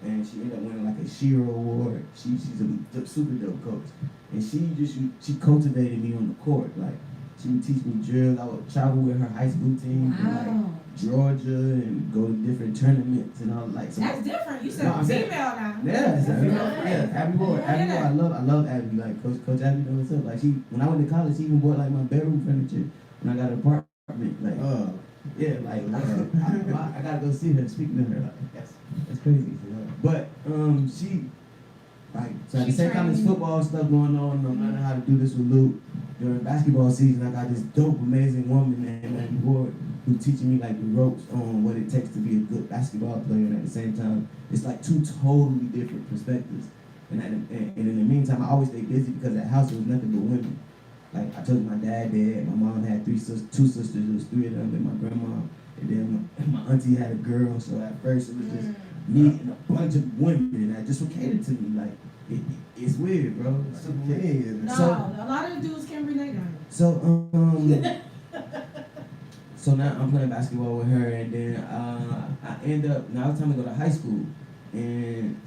and she ended up winning like a Shiro Award. She's a super dope coach, and she cultivated me on the court. Like she would teach me drills. I would travel with her high school team. Wow. And, like, Georgia and go to different tournaments and all like. So That's different. You said No, I'm female saying- now. Yeah, it's a female. Yeah, Abby Ward. Abby Ward. I love Abby. Like Coach Abby knows what's up. Like when I went to college, she even bought like my bedroom furniture when I got an apartment. Like yeah, like I gotta go see her, speak to her. Like that's crazy. But she like so at the same time as football stuff going on, I'm learning how to do this with Luke. During basketball season, I got this dope, amazing woman named Abby Ward who's teaching me like the ropes on what it takes to be a good basketball player, and at the same time, it's like two totally different perspectives. And in the meantime, I always stay busy because that house was nothing but women. Like I told you, my dad dead, my mom had two sisters, it was three of them, and my grandma, and then my auntie had a girl. So at first it was just me and a bunch of women that just were catered to me. Like it's weird, bro. It's weird. No, So, a lot of the dudes can relate on it. So so now I'm playing basketball with her, and then I end up, now it's time to go to high school, and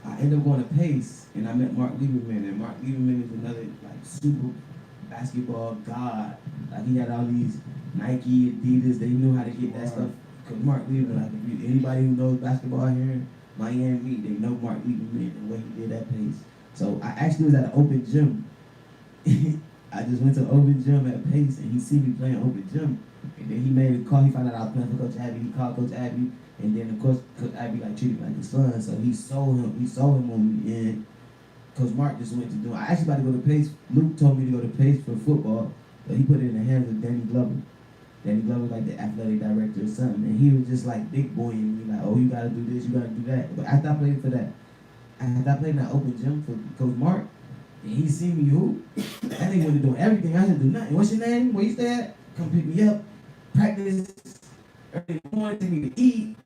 I end up going to Pace, and I met Mark Lieberman, and Mark Lieberman is another like super basketball god. Like he had all these Nike, Adidas, they knew how to get that stuff. Cause Mark Lieberman, like if anybody who knows basketball here in Miami, they know Mark Lieberman and what he did at Pace. So I actually was at an open gym. I just went to an open gym at Pace, and he see me playing open gym. And then he made a call. He found out I was playing for Coach Abby. He called Coach Abby, and then of course Coach Abby like treated me like his son. So he sold him on me. And Coach Mark just went to do. I actually about to go to Pace. Luke told me to go to Pace for football, but he put it in the hands of Danny Glover. Danny Glover was like the athletic director or something, and he was just like big boying me like, oh, you gotta do this, you gotta do that. But after I played for that, after I played in that open gym for Coach Mark, and he see me hoop, that nigga wasn't doing everything. I should do nothing. What's your name? Where you stay at? Come pick me up. Practice early in the morning, take me to eat.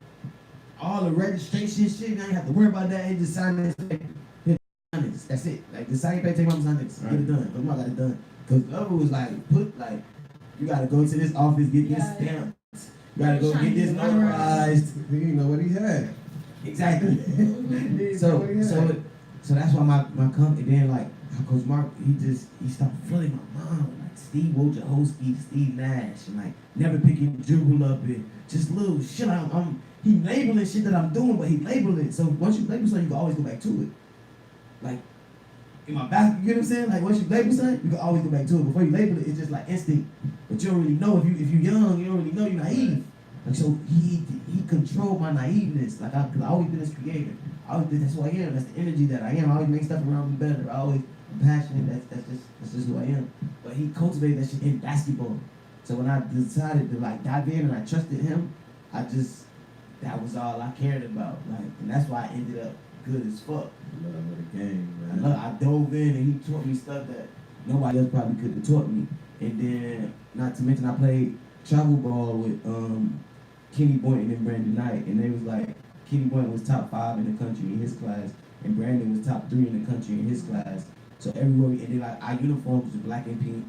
All the registration shit, I ain't have to worry about that. He just sign this. That's it. Like the sign pay, take my sign this. Get it done. But I got it done. Cause Glover was like, you gotta go to this office, get this stamp. You gotta go get this notarized. He didn't know what he had. Exactly. So that's why my company then like Coach Mark, he stopped feeling my mom like Steve Wojciechowski, Steve Nash, and like never picking the dribble up and just little shit. He labeling shit that I'm doing, but he labeling it. So once you label something, you can always go back to it. Like in my back, you get what I'm saying? Like once you label something, you can always go back to it. Before you label it, it's just like instinct. But you don't really know if you're young, you don't really know, you're naive. Like so he controlled my naiveness. Like cause I always been this creator. That's who I am. That's the energy that I am. I always make stuff around me better. I'm passionate. That's just who I am. But he cultivated that shit in basketball. So when I decided to like dive in and I trusted him, that was all I cared about. Like, and that's why I ended up good as fuck. Love of the game, man. I dove in and he taught me stuff that nobody else probably could have taught me. And then, not to mention, I played travel ball with Kenny Boynton and Brandon Knight, and they was like, Kenny Boynton was top 5 in the country in his class, and Brandon was top 3 in the country in his class. So everywhere and then like our uniforms was black and pink.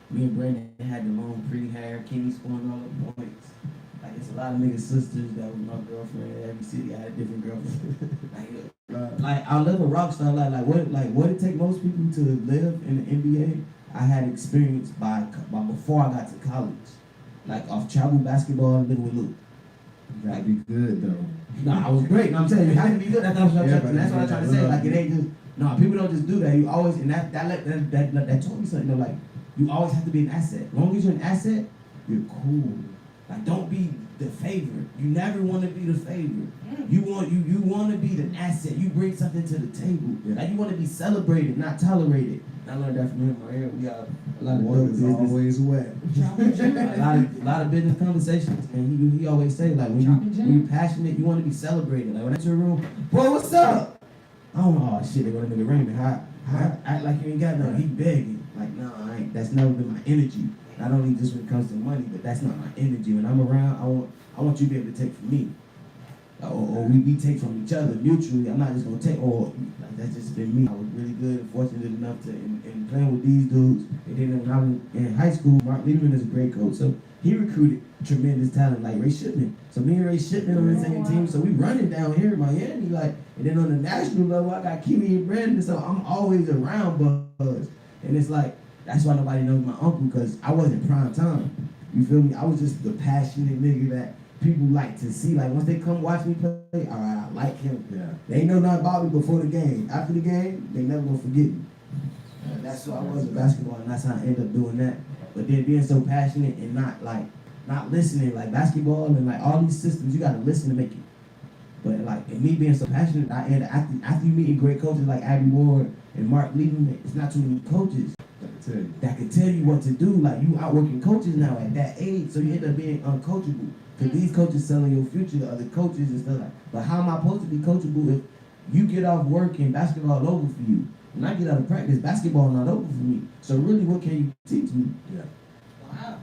Me and Brandon had the long pretty hair. Kenny scoring all the points. Like it's a lot of niggas sisters that was my girlfriend. Every city I had a different girlfriend. like I live a rock star life. What it take most people to live in the NBA, I had experience by before I got to college. Like off travel basketball and living with Luke. You gotta be good though. No, I was great. No, I'm telling you, you have to be good. That's what I'm trying to say. Like it ain't just people don't just do that. You always and that told me something. Like you always have to be an asset. As long as you're an asset, you're cool. Like don't be the favorite. You never want to be the favorite. You want to be the asset. You bring something to the table. Like you want to be celebrated, not tolerated. I learned that from him right here. We got a lot of water is always wet. a lot of business conversations, and he always say like when you passionate, you want to be celebrated. Like when I enter a room, bro, what's up? I don't know. Oh shit, they gonna nigga Raymond. Act like you ain't got nothing. He begging. Like no, I ain't. That's never been my energy. Not only just when it comes to money, but that's not my energy. When I'm around, I want you to be able to take from me. Or we take from each other mutually. I'm not just gonna take, like that's just been me. I was really good and fortunate enough to in playing with these dudes. And then when I was in high school, Mark Lieberman is a great coach. So he recruited tremendous talent like Ray Shipman. So me and Ray Shipman on the same team. So we running down here in Miami, like, and then on the national level, I got Kenny and Brandon. So I'm always around Buzz. And it's like, that's why nobody knows my uncle, because I wasn't prime time. You feel me? I was just the passionate nigga that people like to see. Like once they come watch me play, all right, I like him. Yeah. They ain't know nothing about me before the game. After the game, they never gonna forget me. That's who I was with basketball, and that's how I ended up doing that. But then being so passionate and not listening, like basketball and like all these systems, you gotta listen to make it. But like, and me being so passionate, I ended after you meeting great coaches like Abby Ward and Mark Lieberman, it's not too many coaches that can tell you what to do. Like you outworking coaches now at that age, so you end up being uncoachable. Cause these coaches selling your future to other coaches and stuff like. But how am I supposed to be coachable if you get off work and basketball over for you? When I get out of practice, basketball not over for me. So really, what can you teach me? Yeah. Wow.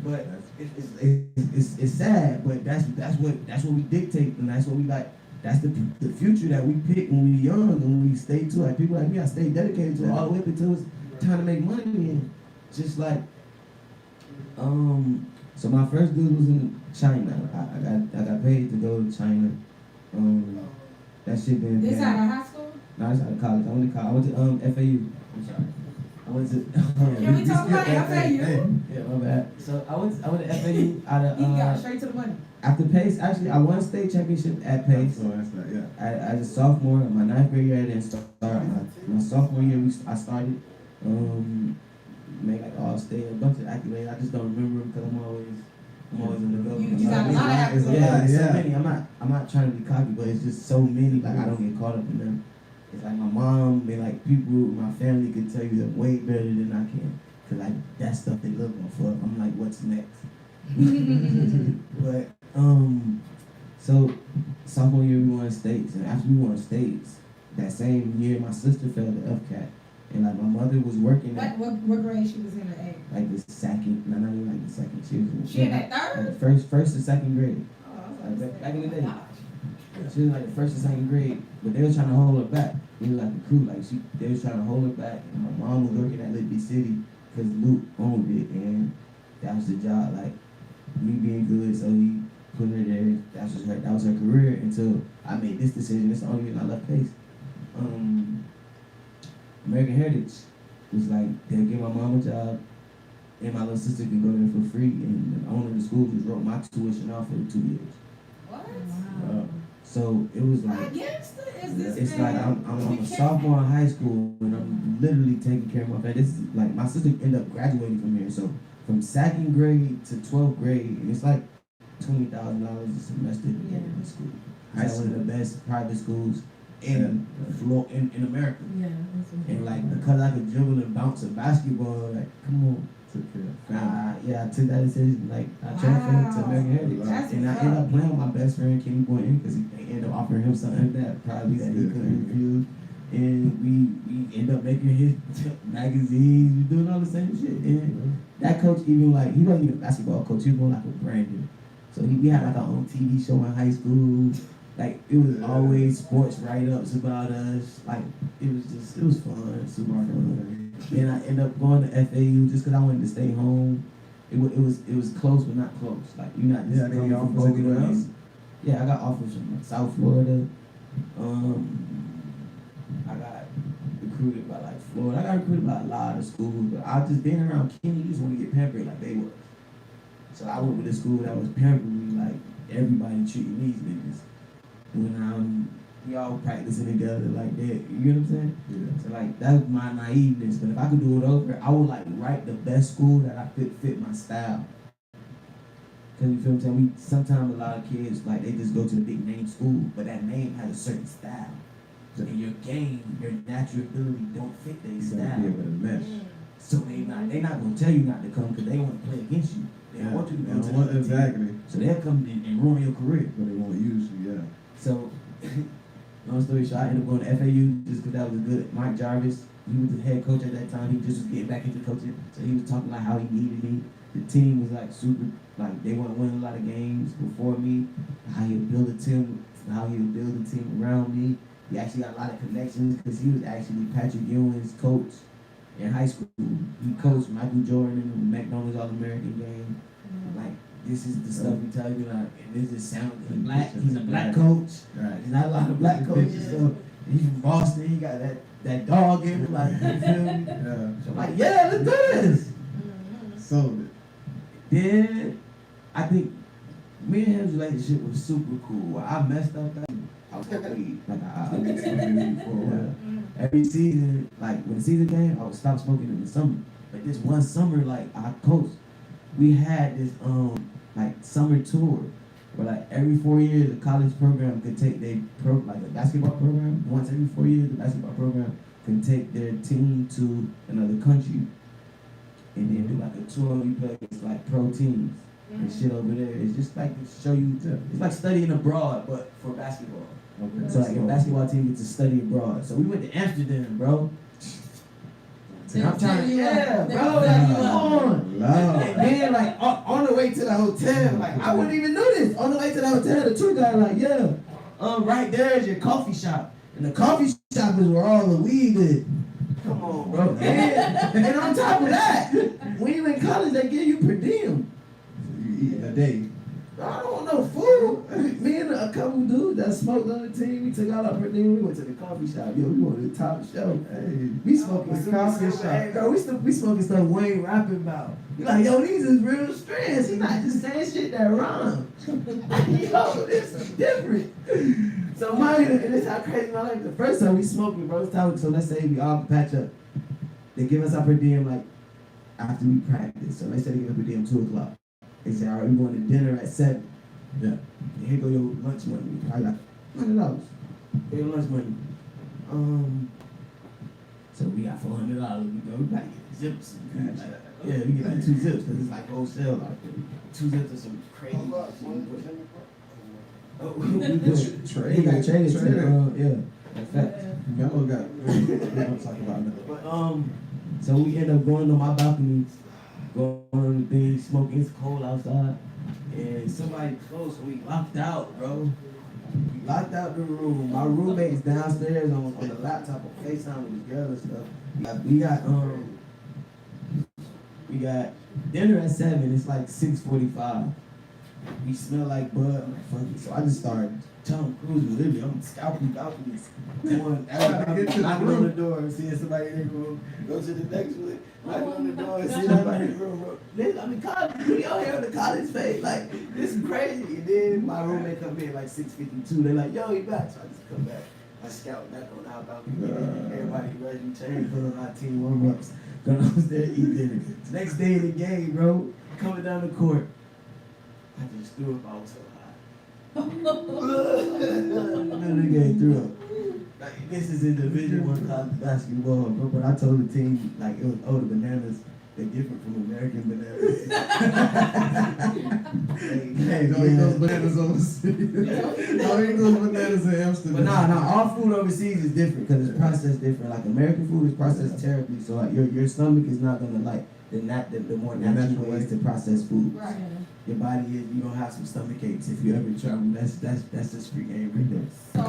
But it's sad, but that's what we dictate, and that's what we like. That's the future that we pick when we young and when we stay to. Like people like me, I stay dedicated to it all the way up until it's time to make money. And just like, so my first dude was in China. I got paid to go to China. That shit been. This out of high school? No, it's out of college. I went to college. I went to FAU. I'm sorry. I went to. Can we talk about FAU? Yeah, my bad. So I went to FAU out of. You got straight to the money. After Pace, actually, I won state championship at Pace. So that's not, yeah. As a sophomore, my 9th grade year, I didn't start. My sophomore year, I started. Made like all state, a bunch of accolades. I just don't remember them because I'm always in the government. You got a lot of accolades. Yeah, so many. I'm not trying to be cocky, but it's just so many. Like I don't get caught up in them. It's like my mom and like people, my family can tell you that way better than I can. Cause like that stuff they look for. I'm like, what's next? But so sophomore year we won states, and after we won states, that same year my sister fell to FCAT, and like my mother was working at What grade she was in at age? like the second, not even like the second. She in that third? Like the first or second grade. Like back in the day. She was like the first or second grade, but they was trying to hold her back. It was like a crew, like they was trying to hold her back, and my mom was working at Liberty City because Luke owned it, and that was the job. Like me being good, so he put her there. That was her career until I made this decision. That's the only reason I left Pace. American Heritage was like they'll give my mom a job, and my little sister could go there for free, and the owner of the school just wrote my tuition off for 2 years. What? So it was like, it's like I'm a sophomore in high school and I'm literally taking care of my family. This is like my sister ended up graduating from here. So from 2nd grade to 12th grade, and it's like $20,000 a semester to get into school. It's one of the best private schools in America. Yeah, and like because I could dribble and bounce a basketball, like come on. I took that decision. Like I transferred to American Heritage, and I ended up playing with my best friend Kenny Boynton because they ended up offering him something that probably that he couldn't refuse, and we ended up making his magazines, we doing all the same shit. And that coach even like he wasn't even a basketball coach; he was more like a brander. So we had like our own TV show in high school. Like it was always sports write-ups about us. Like it was fun, super fun. And I ended up going to FAU just because I wanted to stay home. It was close but not close. Like you're not just coming from both ways. Yeah, I got offers from South Florida. I got recruited by like Florida. I got recruited by a lot of schools, but I just being around Kenny, you just want to get pampered like they was. So I went with a school that was pampering me like everybody treating these niggas. When we all practicing together like that, you know what I'm saying? Yeah. So like that was my naiveness. But if I could do it over, I would like write the best school that I could fit my style. Cause you feel what I'm saying? Sometimes a lot of kids like they just go to the big name school, but that name has a certain style. And your game, your natural ability don't fit their style. Be able to mesh. So they not gonna tell you not to come because they want to play against you. They want you to go to the exactly. team. So they'll come and ruin your career. But they won't use you, yeah. So, long story short, I ended up going to FAU just because that was good. Mike Jarvis, he was the head coach at that time. He just was getting back into coaching. So he was talking like how he needed me. The team was like super, like they want to win a lot of games before me. How he would build a team, around me. He actually got a lot of connections because he was actually Patrick Ewing's coach in high school. He coached Michael Jordan in the McDonald's All-American game. Like, this is the stuff he tells you, like, and this just sounds black. He's a black coach. Right. There's not a lot of black coaches, so he's from Boston. He got that dog in him, like, you feel me? Yeah. So I'm like, yeah, let's do this. Sold it. then I think me and his relationship was super cool. I messed up that I was weed. Like I mixed with weed for a while. Every season, like when the season came, I would stop smoking in the summer. But this one summer, like I coached, we had this like summer tour where like every 4 years a college program could take like a basketball program. Once every 4 years, the basketball program can take their team to another country and then do like a tour. We play against like pro teams and shit over there. It's just like to show you. It's like studying abroad, but for basketball. Okay. So like a basketball team gets to study abroad. So we went to Amsterdam, bro. And I'm trying to, bro, like, come on. And then, like, on the way to the hotel, like, I wouldn't even know this. On the way to the hotel, the tour guide, like, right there is your coffee shop. And the coffee shop is where all the weed is. Come on, bro. And on top of that, when you in college, they give you per diem. You eat a day. I don't want no food. Me and a couple dudes that smoked on the team, we took all our per diem. We went to the coffee shop. Yo, we went to the top shelf. Hey, we smoking some coffee shop. Hey, bro, we smoking stuff we ain't rapping about. You like, yo, these is real strands. He not just saying shit that rhyme. Yo, this is different. So mine, and this how crazy my life. The first time we smoking, bro, so let's say we all patch up. They give us our per diem like after we practice. So let's say they give us per diem 2 o'clock. They say, all right, we're going to dinner at 7. Yeah. And here go your lunch money. I got $100. Pay your lunch money. So we got $400. We gotta get zips. Yeah, we get like 2 zips because it's like wholesale out there. 2 zips or some crazy shit. Trade. He got traded to, yeah. In fact, Mello got. We don't talk about that. But so we end up going to my balcony, going on the thing, smoking. It's cold outside, and somebody close, so we locked out, bro. We locked out the room. My roommate's downstairs on the laptop on FaceTime with his girl and stuff. We got dinner at 7. It's like 6:45. We smell like bud. I'm like, fuck it. So I just started Tom Cruise with Libby. I'm scalping balconies. Going knocking on the door and seeing somebody in the room. Go to the next one. Knocking on the door and seeing somebody in the room. Bro. I'm in college. We out here on the college phase. Like, this is crazy. And then my roommate come in like 6:52. They're like, yo, he back. So I just come back. I scout back on our balcony. Everybody rush, we change, put on our team warm-ups. Go downstairs, eat dinner. Next day in the game, bro. Coming down the court. I just threw up. I was so high. Literally getting threw up. Like, this is in Division I college basketball, bro. But I told the team, like, it was, the bananas, they're different from American bananas. Hey, don't eat those bananas overseas. Don't eat those bananas in Amsterdam. But all food overseas is different because it's processed different. Like, American food is processed terribly, so like your stomach is not gonna like the more natural ways to process food. Right. Your body is, you don't have some stomach aches if you ever travel. That's the street game right there. So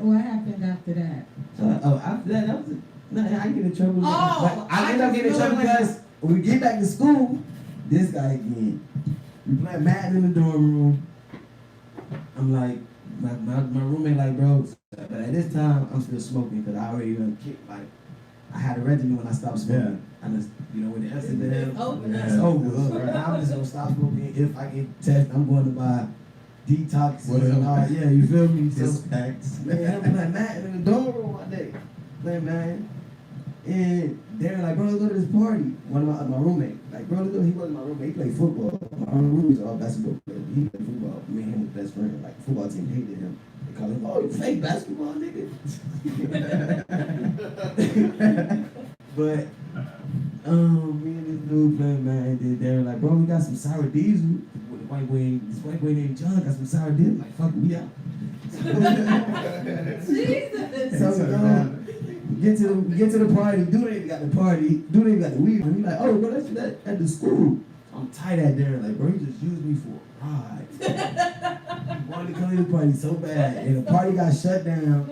what happened after that? So after that was nothing. I get in trouble. Oh, but I ended up getting in trouble because when we get back to school, this guy again. We play Madden in the dorm room. I'm like, my roommate like, bro. But at this time, I'm still smoking because I already kicked. Like, I had a regimen when I stopped smoking. I just, when the Amsterdam, it's over. Right now, I'm just gonna stop smoking. If I get tested, I'm going to buy detox and all. Yeah, you feel me? Just packs. Man, I'm playing Madden in the dorm room all day. Playing Madden. And they're like, bro, let's go to this party. One of my roommate, like, bro, let's go. He wasn't my roommate. He played football. My roommates are all basketball players. He played football. Me and him was best friend. Like, the football team hated him. They call him, oh, you play basketball, nigga. But me and this dude playing, man, and they were like, bro, we got some sour diesel. This white boy named John got some sour diesel. Like, fuck me out. Jesus. So we get to the party. Dude ain't even got the party. Dude ain't got the weed. And we like, oh, bro, that's that at the school. I'm tight at there. Like, bro, he just used me for a ride. He wanted to come to the party so bad. And the party got shut down.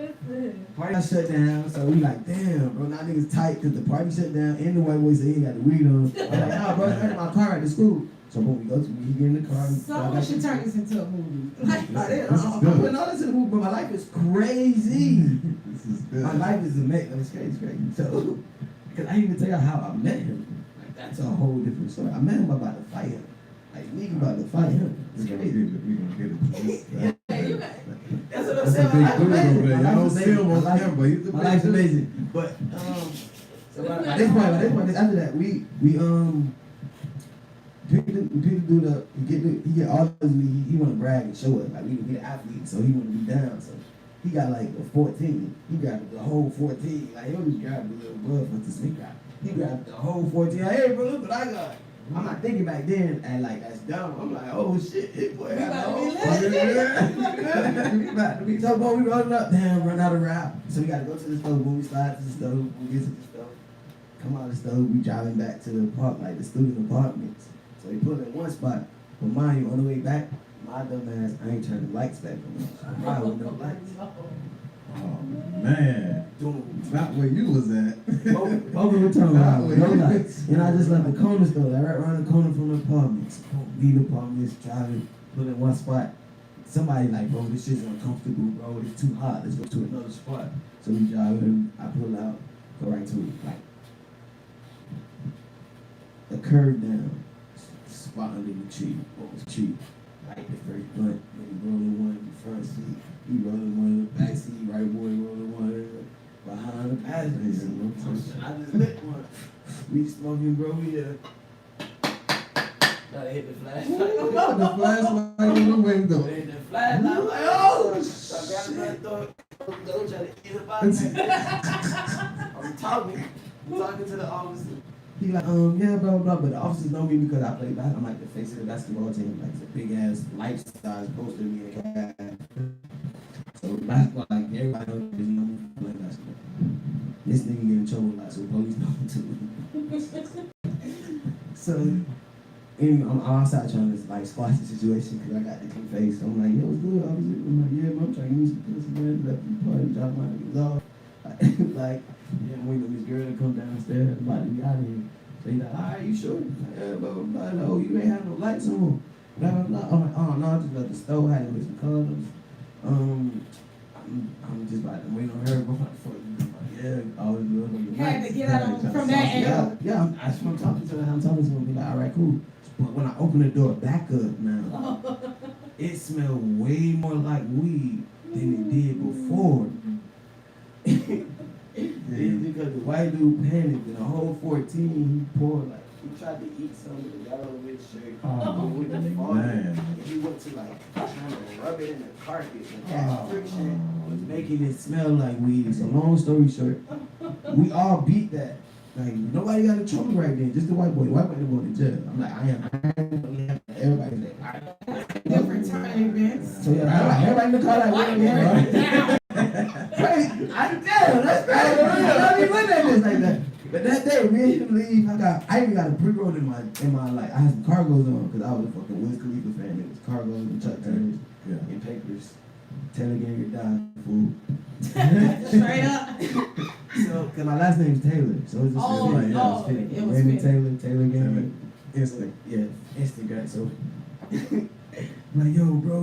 So we like, damn, bro, now niggas tight because the party shut down and the white boy said he ain't got the weed on. I'm like, nah, bro, it's right in my car at the school. So when we go to, we get in the car. So we should turn this into a movie. I'm putting all this in the movie, but my life is crazy. This is good. My life is amazing. It's crazy. So, because I didn't even tell you how I met him. Like, that's a whole different story. I met him about to fight him. Like, nigga about to fight him. It's crazy. We gonna get it. That's what I'm That's a saying. big My dude life's over there. amazing. Y'all don't see him on My life- camera, but he's a My big life's dude. amazing. But so by this point, after that, we people do he get all this. He want to brag and show us like we the athlete, so he want to be down. So he got like a 14. He grabbed the whole 14. Like he don't just grab the little bud for the sneak out. He grabbed the whole 14. Like, hey bro, look what I got. I'm not thinking back then, and like that's dumb. I'm like, oh shit, this boy got the whole 14. We about to be so boy, we rolling up. Damn, run out of route. So we got to go to the stove. When we slide to the stove, we get to the stove. Come out of the stove, we driving back to the park, like the student apartments. So we pull in one spot. But mind you, on the way back, my dumb ass, I ain't turned the lights back on. So I ride with no lights. Oh man, Boom. not where you was at. Both of the time, no lights. And I just left the corner store, like right around the corner from the apartments. Leave the apartments, driving, pull in one spot. Somebody like, bro, this shit's uncomfortable, bro. It's too hot. Let's go to another spot. So we drive in, I pull out, go right to it, like a curve down, spot under the tree. What was tree? Like the first blunt, then rolling one in the front seat, he rolling one in the back seat, right boy rolling one behind the passenger seat. I just lit one. We smoking, bro. We gotta hit the flashlight. The flashlight in the window. Hit the flashlight. I'm like, oh! So I got another door, trying to eat up out there. I'm talking to the officer. He like, yeah, blah, blah, blah, but the officers know me because I play basketball. I'm like the face of the basketball team, like it's a big ass life-size poster of me in a cab. So basketball, like everybody knows me playing basketball. This nigga get in trouble a lot, so police know him too. So, I'm outside trying to like squash the situation because I got the clean face. So I'm like, yo, what's good, officer? I'm like, yeah, man, I'm trying to give me some pussy, man. Left the party, drop my niggas off. Like, yeah, I'm waiting on this girl to come downstairs, about to be out of here. So he's like, all right, you sure? Yeah, blah, blah, blah. Like, oh, you ain't have no lights on. Blah, blah, blah. I'm like, oh, no, I just left the stove, had it with some colors. I'm just about to wait on her, but what the fuck? Yeah, always good. Had to get out from that angle. Yeah, I'm talking to her, I'm talking to her, be like, all right, cool. But when I open the door back up now, it smelled way more like weed than it did before. It's because the white dude panicked and the whole 14 he poured like he tried to eat some of the got over his shirt. With the man. And he went to like trying to rub it in the carpet and that friction was making it smell like weed. So long story short, we all beat that. Like nobody got in trouble right then, just the white boy. The white boy didn't go to jail. I'm like, I am everybody's like, Different turn events. so yeah, everybody in the car like, what yeah. Crazy. Damn, that's crazy. I don't even look at this like that. But that day, me and him leave, I even got a pre-roll in my like, I had some cargos on because I was a fucking Wiz Khalifa fan. It was cargos and Chuck Taylors and papers. Taylor Gang your die, fool. Straight up. So, cause my last name's Taylor, so it's just fitting. It was Raymond fitting. Taylor Gang. Instant, yeah, instant guy. So, I'm like, yo, bro,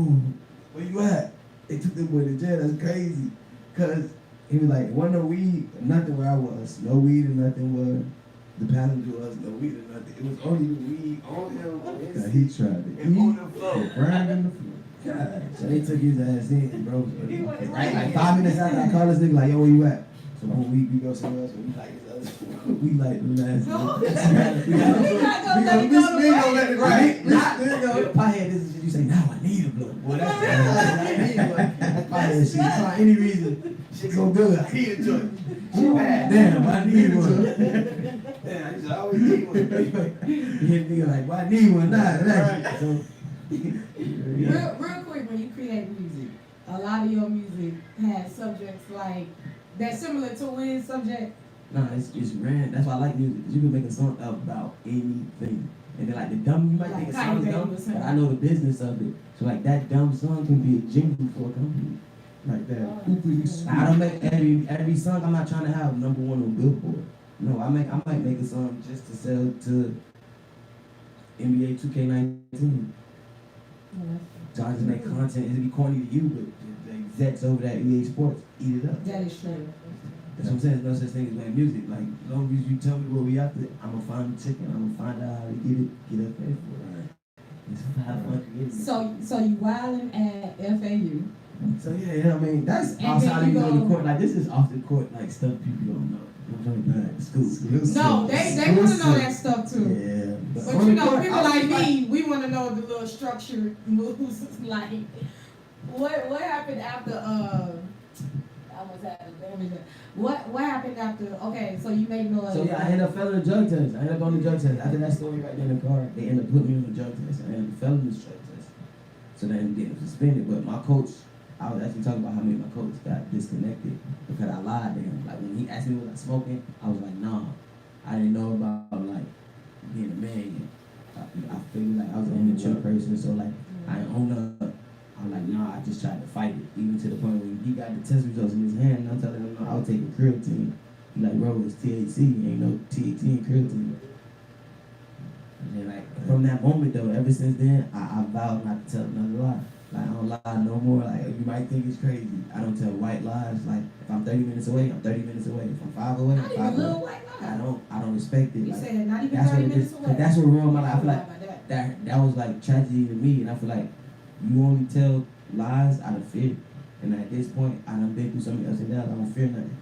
where you at? They took this boy to jail. That's crazy. Cause he was like, wasn't no weed, nothing where I was. No weed and nothing where the passenger was. No weed and nothing. It was only the weed on him. Yeah, he tried to And on eat. the floor. Grind in the floor. God. So they took his ass in, bro. Right, like 5 minutes after I called this nigga, like, yo, where you at? So one week we go somewhere else, and we like his other. We like the last. We gonna let it right. Pothead, this is shit you say, now I need a blunt. Boy, that's I need one. That's pothead shit. For any reason, shit go good. I need a joint. Shit bad. Damn, I need one. Damn, I used to always need one. You hit nigga like, well, I need one. Nah, that's so. Real quick, when you create music, a lot of your music has subjects like that's similar to Wiz subject. Nah, it's random. That's why I like music. Cause you can make a song about anything. And then like the dumb, you might think it sounds dumb, but I know the business of it. So like that dumb song can be a jingle for a company. Like that. I don't make every song. I'm not trying to have #1 on Billboard. No, I might make a song just to sell to NBA 2K19. So I just make content. It'll be corny to you, but the execs over at EA Sports eat it up. That is true. That's what I'm saying. There's no such thing as making music. Like, as long as you tell me what we after, I'm gonna find the chicken. I'm gonna find out how to get it, get up there for it. It's 500 idiots. So you wilding at FAU. So yeah, I mean that's And outside then of you the go- court. Like this is off the court, like stuff people don't know. School. No, they want to know that stuff too. Yeah, But you know, people like me, we want to know the little structured moves. Like, what happened after? I was at what happened after? Okay, so you made noise. So yeah, I ended up failing the drug test. I ended up on the drug test. After that story right there in the car, they ended up putting me on the drug test. I ended up failing the drug test. So then getting suspended. But my coach, I was actually talking about how me and my coach got disconnected because I lied to him. Like when he asked me was I smoking, I was like, nah. I didn't know about like being a man yet. I figured like I was an immature person, so like I didn't own up. I'm like, nah, I just tried to fight it. Even to the point when he got the test results in his hand, and I'm telling him, no, I was taking creatine. He like, bro, it's THC, ain't no THC in creatine. And then like, from that moment though, ever since then, I vowed not to tell another lie. Like, I don't lie no more. Like, you might think it's crazy. I don't tell white lies. Like, if I'm 30 minutes away, I'm 30 minutes away. If I'm 5 away, I'm Not 5 even away. little white lie. I don't respect it. You Like, said not even that's 30 what it minutes is. away. But that's what ruined my life. I feel Lie like about that. that was like tragedy to me, and I feel like you only tell lies out of fear. And at this point, I done been through something else and that. I don't fear nothing.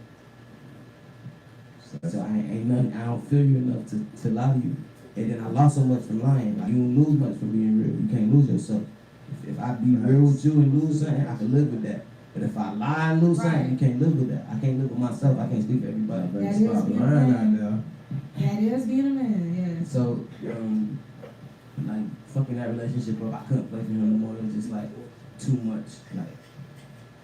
So I ain't nothing. I don't fear you enough to lie to you. And then I lost so much from lying. Like, you don't lose much from being real. You can't lose yourself. If I be real with you and lose something, I can live with that. But if I lie and lose something, you can't live with that. I can't live with myself. I can't speak for everybody. That is being a man. That is being a man, yeah. So, like, fucking that relationship up, I couldn't play for him no more. It was just like too much. Like,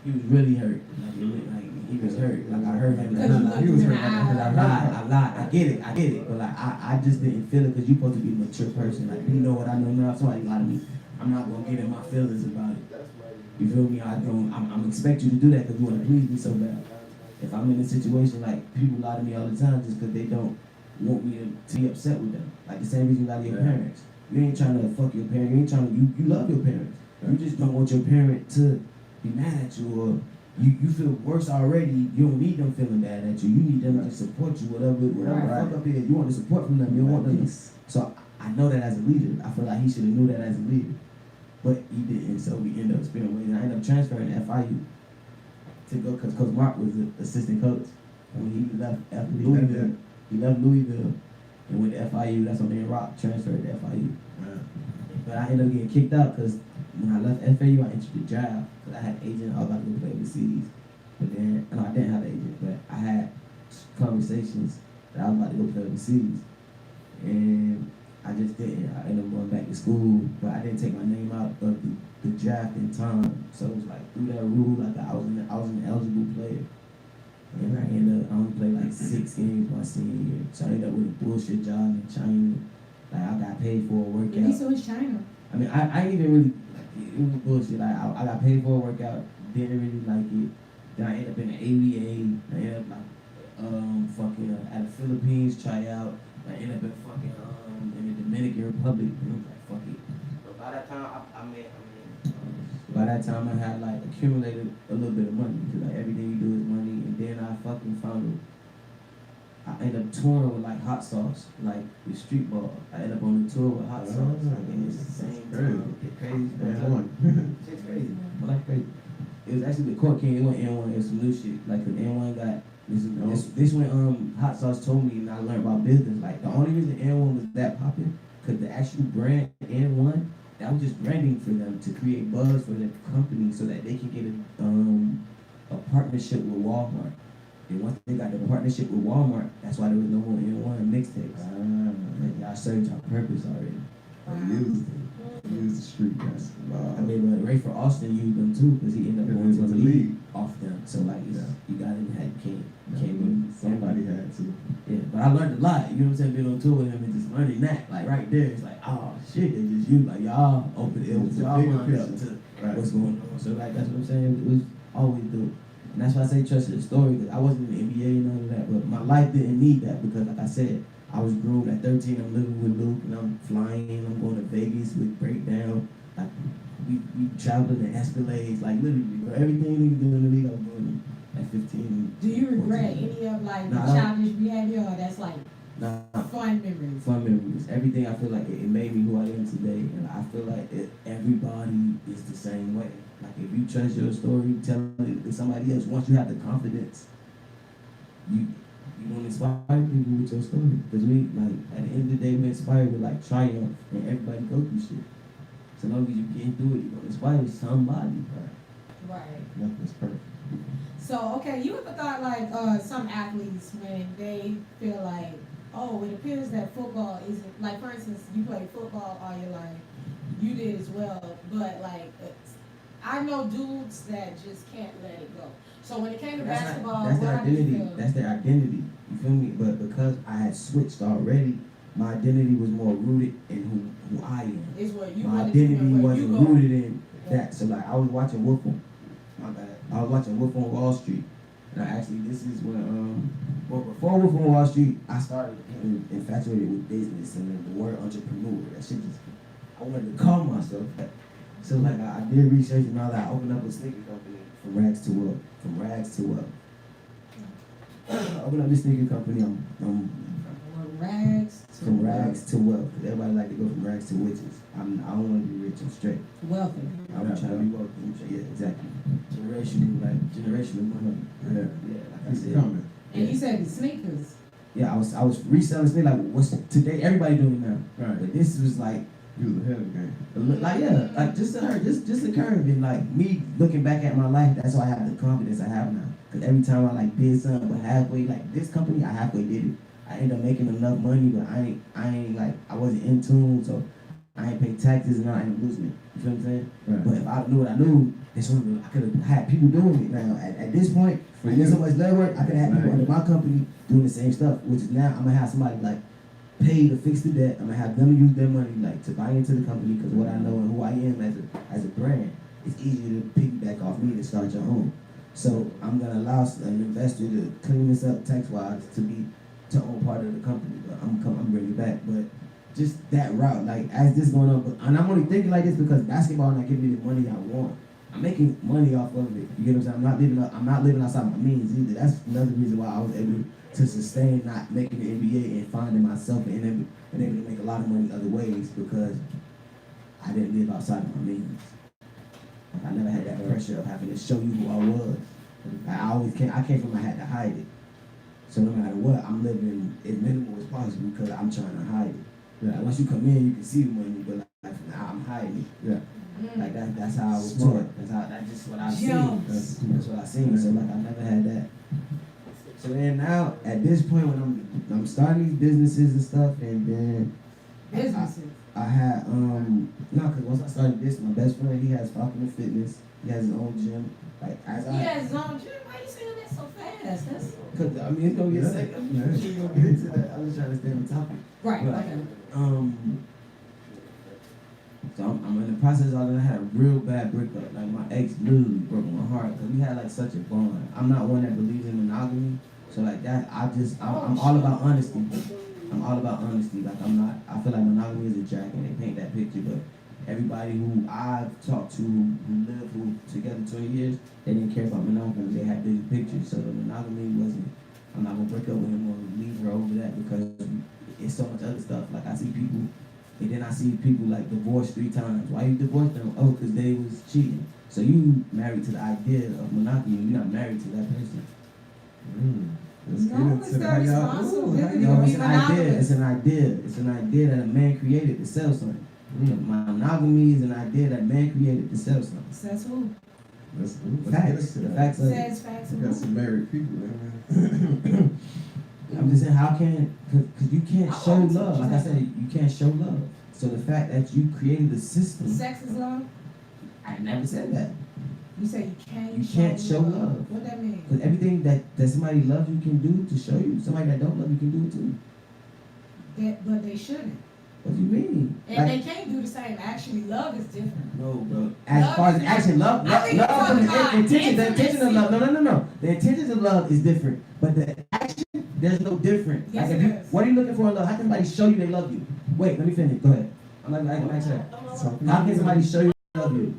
he was really hurt. Like he was hurt. Like I hurt him. He was hurt. I lied. I get it. But like I just didn't feel it because you're supposed to be a mature person. Like you know what I know now. If somebody lied to me, I'm not gonna get in my feelings about it. You feel me? I'm expect you to do that because you want to please me so bad. If I'm in a situation like people lie to me all the time just because they don't want me to be upset with them. Like the same reason you lie to your parents. You ain't trying to fuck your parents. You ain't trying to. You love your parents. You just don't want your parent to be mad at you, or you feel worse already. You don't need them feeling bad at you. You need them to support you, whatever fuck up is. You want the support from them. You don't want them. So I know that as a leader. I feel like he should have knew that as a leader, but he didn't. So we ended up spending ways. I ended up transferring to FIU to go because Coach Mark was the assistant coach. When he left Louisville, and went to FIU. That's when me and Rock transferred to FIU. But I ended up getting kicked out because when I left FAU, I entered the draft because I had an agent. I was about to go play overseas. But then, no, I didn't have an agent, but I had conversations that I was about to go play overseas. And I just didn't. I ended up going back to school, but I didn't take my name out of the draft in time. So it was like through that rule, like I was an eligible player. And I ended up, I only played like 6 games my senior year. So I ended up with a bullshit job in China. Like I got paid for a workout. At least it was China. I mean, I didn't even really, like, it was bullshit. Like, I got paid for a workout, didn't really like it. Then I ended up in the ABA. I ended up like, at the Philippines tryout. I ended up in the Dominican Republic. And I was like, fuck it. But by that time, by that time I had like accumulated a little bit of money because like everything you do is money. And then I fucking found it. I ended up touring with like Hot Sauce, like with street ball. I ended up on the tour with Hot Sauce. And it's the same time. It's crazy. It's crazy. But like crazy. It was actually the Court King. It went N1. It was some new shit. Like the N1 got this when Hot Sauce told me and I learned about business. Like the only reason N1 was that popping, because the actual brand N1, that was just branding for them to create buzz for their company so that they can get a partnership with Walmart. And once they got the partnership with Walmart, that's why there was no more N1 mixtapes. Y'all served your purpose already. Use the street guys. I mean, but Rayford Austin used them too because he ended up going to the league off them. So like, you got him, came somebody had to. Yeah, but I learned a lot. You know what I'm saying? Being on tour with him and just learning that, like right there, it's like, oh shit, they just you like y'all open it was y'all lined up to what's going on. So like that's what I'm saying. It was always dope. And that's why I say trust the story, because I wasn't in the NBA and none of that, but my life didn't need that because, like I said, I was groomed at 13. I'm living with Luke, and I'm flying. I'm going to Vegas with Breakdown. Like we traveling in Escalades, like literally, bro, everything we do in the league, I was doing at 15. Do you regret any of like the childish behavior, or that's like Nah, Fun memories. fun memories. Everything I feel like it made me who I am today, and I feel like everybody is the same way. Like if you trust your story, tell it to somebody else. Once you have the confidence, you gonna inspire people with your story. Because we like at the end of the day, we inspire with like triumph, and everybody go through shit. So long as you get through it, you gonna inspire somebody. Right. Nothing's perfect. So, okay, you ever thought like some athletes when they feel like, oh, it appears that football isn't, like for instance, you played football all your life, you did as well, but like, I know dudes that just can't let it go. So when it came to basketball, That's their how did you identity. feel? That's their identity. You feel me? But because I had switched already, my identity was more rooted in who I am. Is where you My really identity where you wasn't go. rooted in that. So like I was watching Wolf on, my bad. I was watching Wolf on Wall Street. And actually this is when well before Wolf on Wall Street, I started getting infatuated with business and then the word entrepreneur. That shit just I wanted to call myself that. So like I did research and all that. I opened up a sneaker company from rags to wealth. From rags to wealth. I opened up this sneaker company. I'm from rags to wealth. Cause everybody like to go from rags to riches. I don't want to be rich. I'm straight. Wealthy. I'm trying to be wealthy. Yeah, exactly. Generational money. Yeah. Like I It's said. coming. And you said the sneakers. Yeah, I was reselling sneakers. Like what's today? Everybody doing it now. Right. But this was like. You was ahead of the game. Like yeah, like just a curve, and like me looking back at my life, that's why I have the confidence I have now. Cause every time I like did something, but halfway, like this company, I halfway did it. I ended up making enough money, but I ain't like I wasn't in tune, so I ain't pay taxes and I ain't losing it. You feel what I'm saying? Right. But if I knew what I knew, I could have had people doing it. Now at this point, For I did you. so much legwork, I could have had people Right. under my company doing the same stuff. Which is now I'm gonna have somebody like pay to fix the debt. I'm gonna have them use their money like to buy into the company because what I know and who I am as a brand, it's easier to piggyback off me to start your own. So I'm gonna allow an investor to clean this up tax wise to own part of the company. But I'm bringing it back. But just that route, like as this going on, and I'm only thinking like this because basketball not giving me the money I want. I'm making money off of it. You get what I'm saying? I'm not living outside my means either. That's another reason why I was able to sustain not making the NBA and finding myself and able to make a lot of money other ways because I didn't live outside of my means. Like I never had that pressure of having to show you who I was. I came from I had to hide it. So no matter what, I'm living as minimal as possible because I'm trying to hide it. Yeah. Like once you come in, you can see the money, but like now I'm hiding it. Yeah. Like that's how I was Smart. taught. That's just what I've Yo. seen. That's what I've seen. So like I never had that. So then now at this point when I'm starting these businesses and stuff, and then Businesses. I had because once I started this, my best friend he has Falcon Fitness. He has his own gym. Like as He has his own gym. Why you saying that so fast? That's cause I mean it's gonna get Yeah. sick. Yeah. She's gonna get into that. I was trying to stay on topic. right. But, Okay. So I'm in the process of I had a real bad breakup. Like my ex literally broke my heart because we had like such a bond. I'm not one that believes in monogamy, so like that I'm all about honesty. I'm all about honesty. Like I feel like monogamy is a jack and they paint that picture, but everybody who I've talked to who together 20 years, they didn't care about monogamy. They had bigger pictures. So the monogamy wasn't. I'm not gonna break up with him or leave her over that because it's so much other stuff. Like I see people. And then I see people like divorced 3 times. Why you divorced them? Oh, because they was cheating. So you married to the idea of monogamy. You're not married to that person. Let's get No, into it's that. their How y'all- responsibility. ooh, No, how it's y'all- an idea. It's an idea. It's an idea that a man created to sell something. Monogamy is an idea that man created to sell something. Says who? Let's get Facts. into The that. facts of it. Says facts. We got some married people in I'm just saying, how can, because you can't show love. Like I said, you can't show love. So the fact that you created a system, Sex is love. I never said that. You say you can't. You can't show love. What that mean? Because everything that somebody loves you can do to show you. Somebody that don't love you can do it too. But they shouldn't. What do you mean? And Like, they can't do the same. Actually, love is different. no, bro. As Love far is as not- action, love, I think you're talking about the intention of intimacy. love. No. The intentions of love is different, but the action, there's no difference. Yes, like it if you, is. what are you looking for in love? How can somebody show you they love you? Wait, let me finish. Go ahead. I'm like that. Something. How can somebody show you they love you?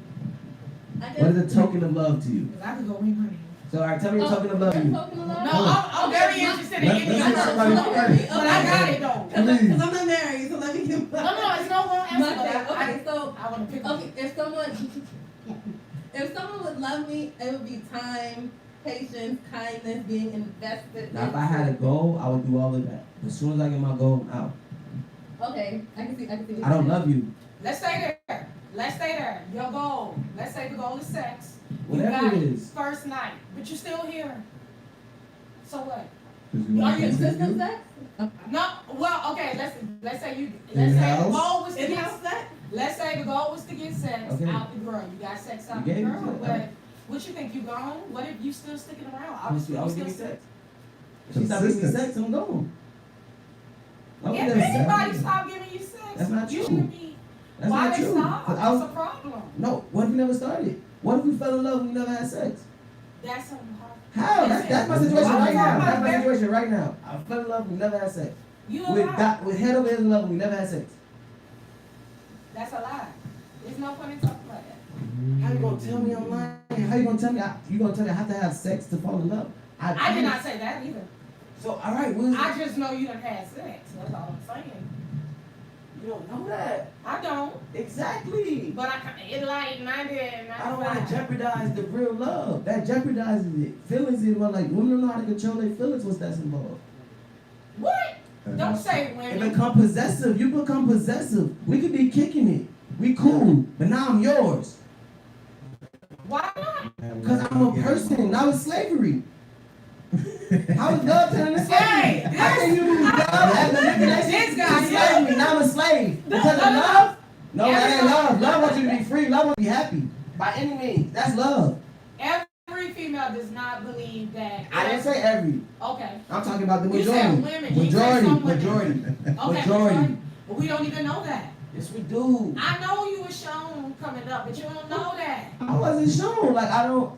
I What is guess a token of love to you? Because I could go win money. So, all right, tell me you're talking about you. No, I'm very interested in any Let's get somebody first. but I got it though. Please. Because I'm not married, so let me give No, it's no wrong answer. But Okay, so I want to pick. okay, if someone would love me, it would be time, patience, kindness, being invested. Now, if I had a goal, I would do all of that. As soon as I get my goal, I'm out. Okay, I can see. I don't love you. Let's stay there. Your goal. Let's say the goal is sex. Whatever you got it is. First night, but you're still here. So what? Are you consistent sex? No. Well, okay. Let's say the goal was to get In-house sex? Let's say the goal was to get sex Okay. out the girl. You got sex out You the gave it girl. to her. What you think you gone? What if you still sticking around? Obviously, I you would still give me sex. If she stopped giving me sex, I'm gone. I would If never- anybody stop giving you sex, That's not you true. shouldn't be. That's Why not they true. stop? 'Cause That's a problem. No, what if you never started? What if we fell in love and we never had sex? That's something hard. How? That's my situation right now. Why? That's my situation right now. I fell in love and we never had sex. You a With lie. head over heels in love and we never had sex. That's a lie. There's no point in talking about that. How you gonna tell me I'm lying? How you gonna tell me I have to have sex to fall in love? I did not say that either. So all right, what is I just know you done had sex. That's all I'm saying. You don't know that. I don't. Exactly. But it's like 90 and 95. I don't want to jeopardize the real love. That jeopardizes it. Feelings is what, like, women don't know how to control their feelings once that's involved. What? Don't say It women. become possessive. You become possessive. We could be kicking it. We cool. But now I'm yours. Why not? Because I'm a person. Now it's slavery. How is love turning to slavery? Hey, How can you use love as a manipulation This to guy, slave me? Now I'm a slave. Because of love? No, that ain't love. Love wants you to be free. Love wants you to be happy. By any means. That's love. Every female does not believe that. I didn't say every. Okay. I'm talking about the You said majority. women. You said some women. Okay, Majority. But we don't even know that. Yes, we do. I know you were shown coming up, but you don't know that. I wasn't shown. Like, I don't,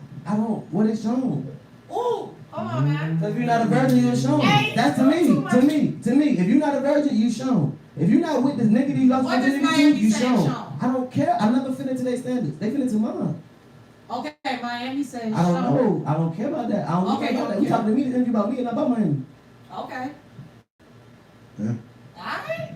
what is shown? Ooh, hold on, man. Because if you're not a virgin, you're shown. Hey, That's to me. To me. If you're not a virgin, you shown. If you're not with this nigga that you lost What does virginity to, Miami you say shown. shown? I don't care. I never fit into their standards. They fit into mine. Okay, Miami says I don't know. I don't care about that. I don't care about that. We talking to me, interview about me and not about Miami. Okay. Yeah. Alright.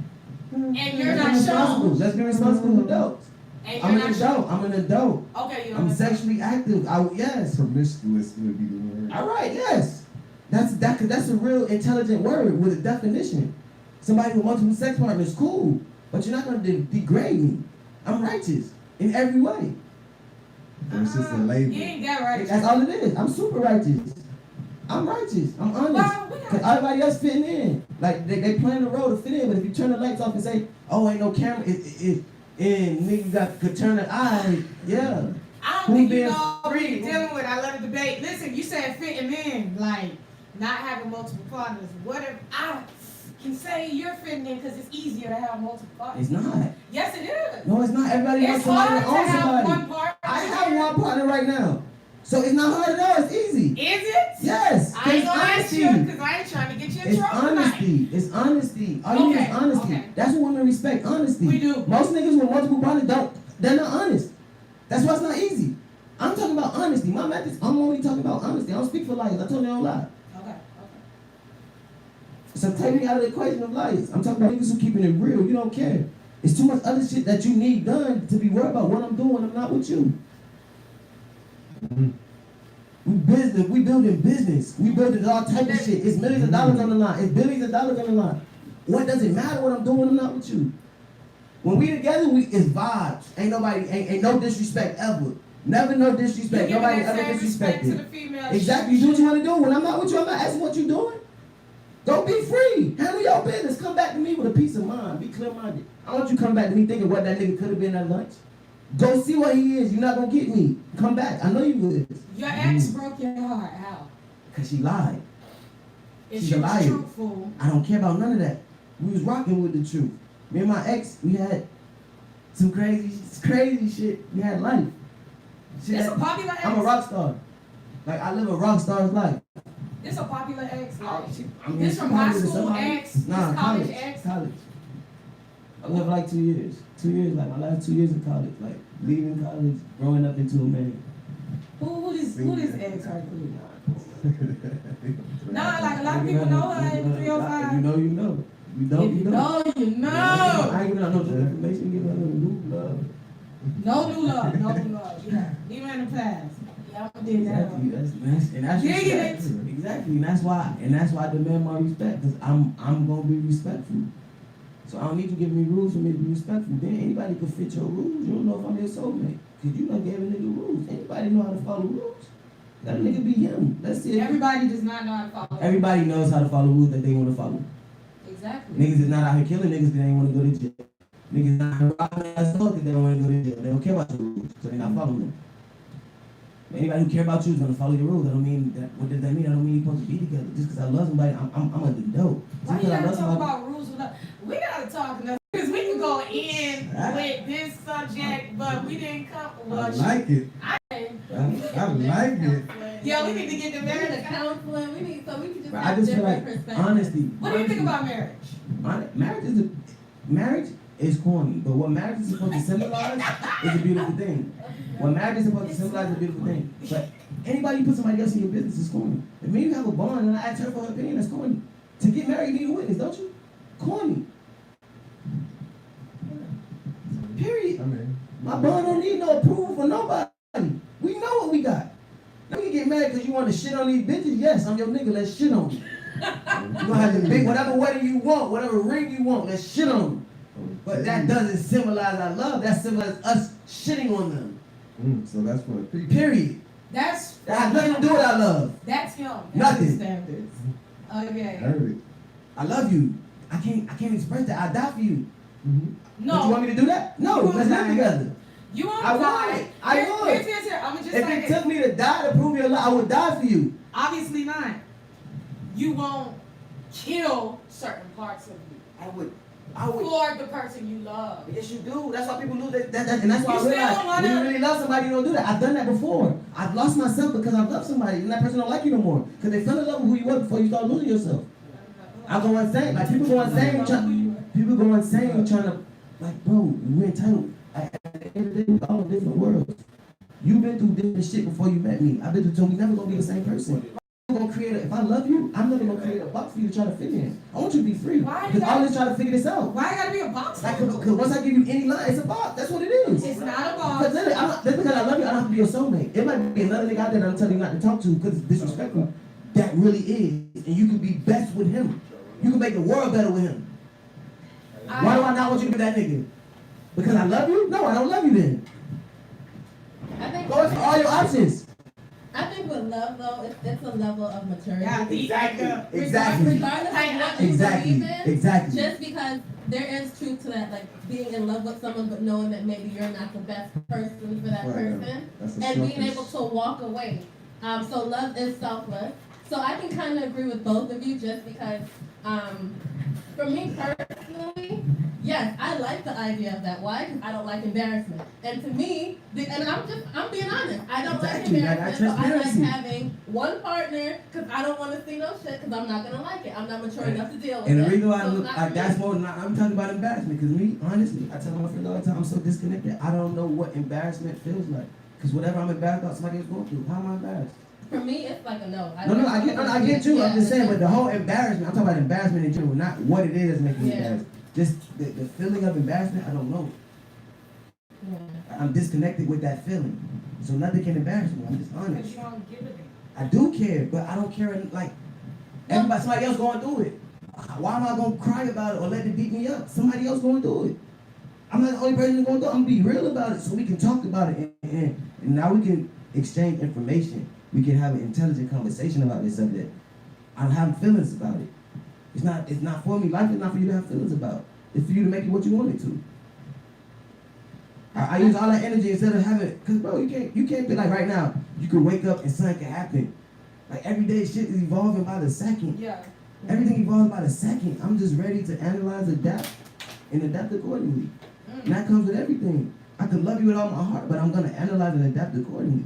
And you're Let's not be responsible. shown. Let's be responsible adults. And I'm you're an not adult. shown. I'm an adult. Okay, you're I'm not sexually active. Yes. Promiscuous would be the word. All right. Yes. That's a real intelligent word with a definition. Somebody with multiple sex partners, cool. But you're not going to degrade me. I'm righteous in every way. It's just a label. You ain't that right. That's all it is. I'm super righteous. I'm righteous. I'm honest. Well, we Because got everybody else fitting in. Like, they playing the role to fit in. But if you turn the lights off and say, oh, ain't no camera, and nigga could turn the eye, yeah. I Who don't think you being know what free? you're dealing with. I love the debate. Listen, you said fitting in, like not having multiple partners. What if I can say you're fitting in because it's easier to have multiple partners? It's not. Yes, it is. No, it's not. Everybody wants It's somebody hard to to own have somebody. one partner. I have one partner right now. So it's not hard at all. It's easy. Is it? Yes. I ain't It's gonna ask honesty. you because I ain't trying to get you in It's trouble tonight. honesty. It's honesty. All you need Okay, is honesty. okay. That's what women respect. Honesty. We do. Most niggas with multiple partners they're not honest. That's why it's not easy. I'm talking about honesty. My methods, I'm only talking about honesty. I don't speak for liars. I told you I don't lie. Okay. So take me out of the equation of liars. I'm talking about niggas who keeping it real. You don't care. It's too much other shit that you need done to be worried about what I'm doing when I'm not with you. We building business. We building all type of shit. It's millions of dollars on the line. It's billions of dollars on the line. What does it matter what I'm doing when I'm not with you? When we together, it's vibes. Ain't no disrespect ever. Never no disrespect. You Nobody giving that ever same respect to the disrespected. female. Exactly. You do what you want to do. When I'm not with you, I'm not asking what you're doing. Go be free. Handle your business. Come back to me with a peace of mind. Be clear-minded. I want you to come back to me thinking what that nigga could have been at lunch. Go see what he is. You're not going to get me. Come back. I know you would. Your ex broke your heart. How? Because she lied. If She's she a was liar. truthful. I don't care about none of that. We was rocking with the truth. Me and my ex, we had some crazy shit. We had life. It's a popular ex. I'm a rock star. Like, I live a rock star's life. It's a popular ex. Like, I mean, this she from probably high was school somebody- ex. Nah, this college ex. College. I lived like 2 years. 2 years, like my last 2 years of college. Like, leaving college, growing up into a man. Who does Who this ex Hercules? Nah, like a lot of people know her in 305. You know, you know. You don't, If you know. you know. I ain't giving out no information, giving out no new love. No new love, no new love. Yeah, leave her in the past. Y'all did that. Exactly. That's Digging respect. it. Exactly, and that's why I demand my respect, because I'm gonna be respectful. So I don't need you giving me rules for me to be respectful. Then anybody can fit your rules. You don't know if I'm your soulmate, because you done gave a nigga rules. Anybody know how to follow rules? That nigga be him. Let's see. Everybody does not know how to follow. Everybody knows how to follow rules that they want to follow. Exactly. Niggas is not out here killing niggas because they ain't want to go to jail. Niggas not out here robbing ass because they don't want to go to jail. They don't care about your rules, so they not following them. Anybody who care about you is gonna follow your rules. That don't mean that. What does that mean? I don't mean you're supposed to be together. Just because I love somebody, I'm gonna do dope. Why you gotta talk about rules with us? We gotta talk enough because we can go in with this subject, but we didn't come. I like it. I like it. Yo, we need to get the Marriage marriage. counseling. We need so we can just I have just feel different like perspectives. honesty. What do you think about marriage? Marriage is corny, but what marriage is supposed to symbolize is a beautiful thing. What marriage is supposed to symbolize is a beautiful thing. But anybody put somebody else in your business is corny. If me and you have a bond and I ask her for her opinion, that's corny. To get married, you need a witness, don't you? Corny. Period. I mean, My bond don't need no approval from nobody. We know what we got. Now we can get mad because you want to shit on these bitches. Yes, I'm your nigga. Let's shit on you. You gonna have the big whatever wedding you want, whatever ring you want. Let's shit on you. But that doesn't symbolize our love. That symbolizes us shitting on them. so that's for the people. Period. That has nothing to do with our love. That's him. That's Nothing. his standards. Okay. Heard it. I love you. I can't express that. I die for you. No. But you want me to do that? No. You Let's wanna live die. together. You want I to would. die? I would. Here. I'm just If like it took me to die to prove your love, I would die for you. Obviously not. You won't kill certain parts of you I would. for the person you love. Yes, you do. That's why people lose that and that's why You I still realize wanna- when you really love somebody, you don't do that. I've done that before. I've lost myself because I've loved somebody, and that person don't like you no more because they fell in love with who you were before you start losing yourself. I go insane. Like people go insane. People go insane trying to, like, bro, we're entitled. At the end of the day, we're all in different worlds. You've been through different shit before you met me. I've been through, so we never gonna be the same person. If I love you, I'm never gonna create a box for you to try to fit in. I want you to be free. Why Because I always try to figure this out. Why it gotta be a box? Like, cause once I give you any line, it's a box. That's what it is. It's not a Because box. literally, just because I love you, I don't have to be your soulmate. It might be another nigga out there that I'm telling you not to talk to because it's disrespectful. That really is. And you can be best with him. You can make the world better with him. Why do I not want you to be that nigga? Because I love you? No, I don't love you then. I think Go for all your options. I think with love though, it's a level of maturity. Yeah, Exactly. Regardless of what you believe in, Exactly. just because there is truth to that, like being in love with someone but knowing that maybe you're not the best person for that person, That's a and being selfish- able to walk away. So love is selfless. So I can kind of agree with both of you just because, for me personally, yes, I like the idea of that. Why? Because I don't like embarrassment. And to me, and I'm being honest, I don't Exactly, like like embarrassment. So I like transparency. having one partner because I don't want to see no shit because I'm not going to like it. I'm not mature enough to deal with And it. the reason why So it's not for that's me. more than I'm talking about embarrassment. Because me, honestly, I tell my friends all the time, I'm so disconnected. I don't know what embarrassment feels like. Because whatever I'm embarrassed about, somebody else going through. How am I embarrassed? For me, it's like a no. No, I get you. I'm just saying, but the whole embarrassment, I'm talking about embarrassment in general, not what it is making me Yeah. embarrassed. Just the feeling of embarrassment, I don't know. Yeah. I'm disconnected with that feeling. So nothing can embarrass me. I'm just Because honest. you don't give a damn. I do care, but I don't care like everybody, somebody else going through it. Why am I gonna cry about it or let it beat me up? Somebody else going through it. I'm not the only person going through it. I'm gonna be real about it so we can talk about it and now we can exchange information. We can have an intelligent conversation about this subject. I don't have feelings about it. It's not for me. Life is not for you to have feelings about. It's for you to make it what you want it to. I use all that energy instead of having, cause bro, you can't be like right now. You can wake up and something can happen. Like every day, shit is evolving by the second. Yeah. Everything evolves by the second. I'm just ready to analyze, adapt, and adapt accordingly. And that comes with everything. I could love you with all my heart, but I'm gonna analyze and adapt accordingly.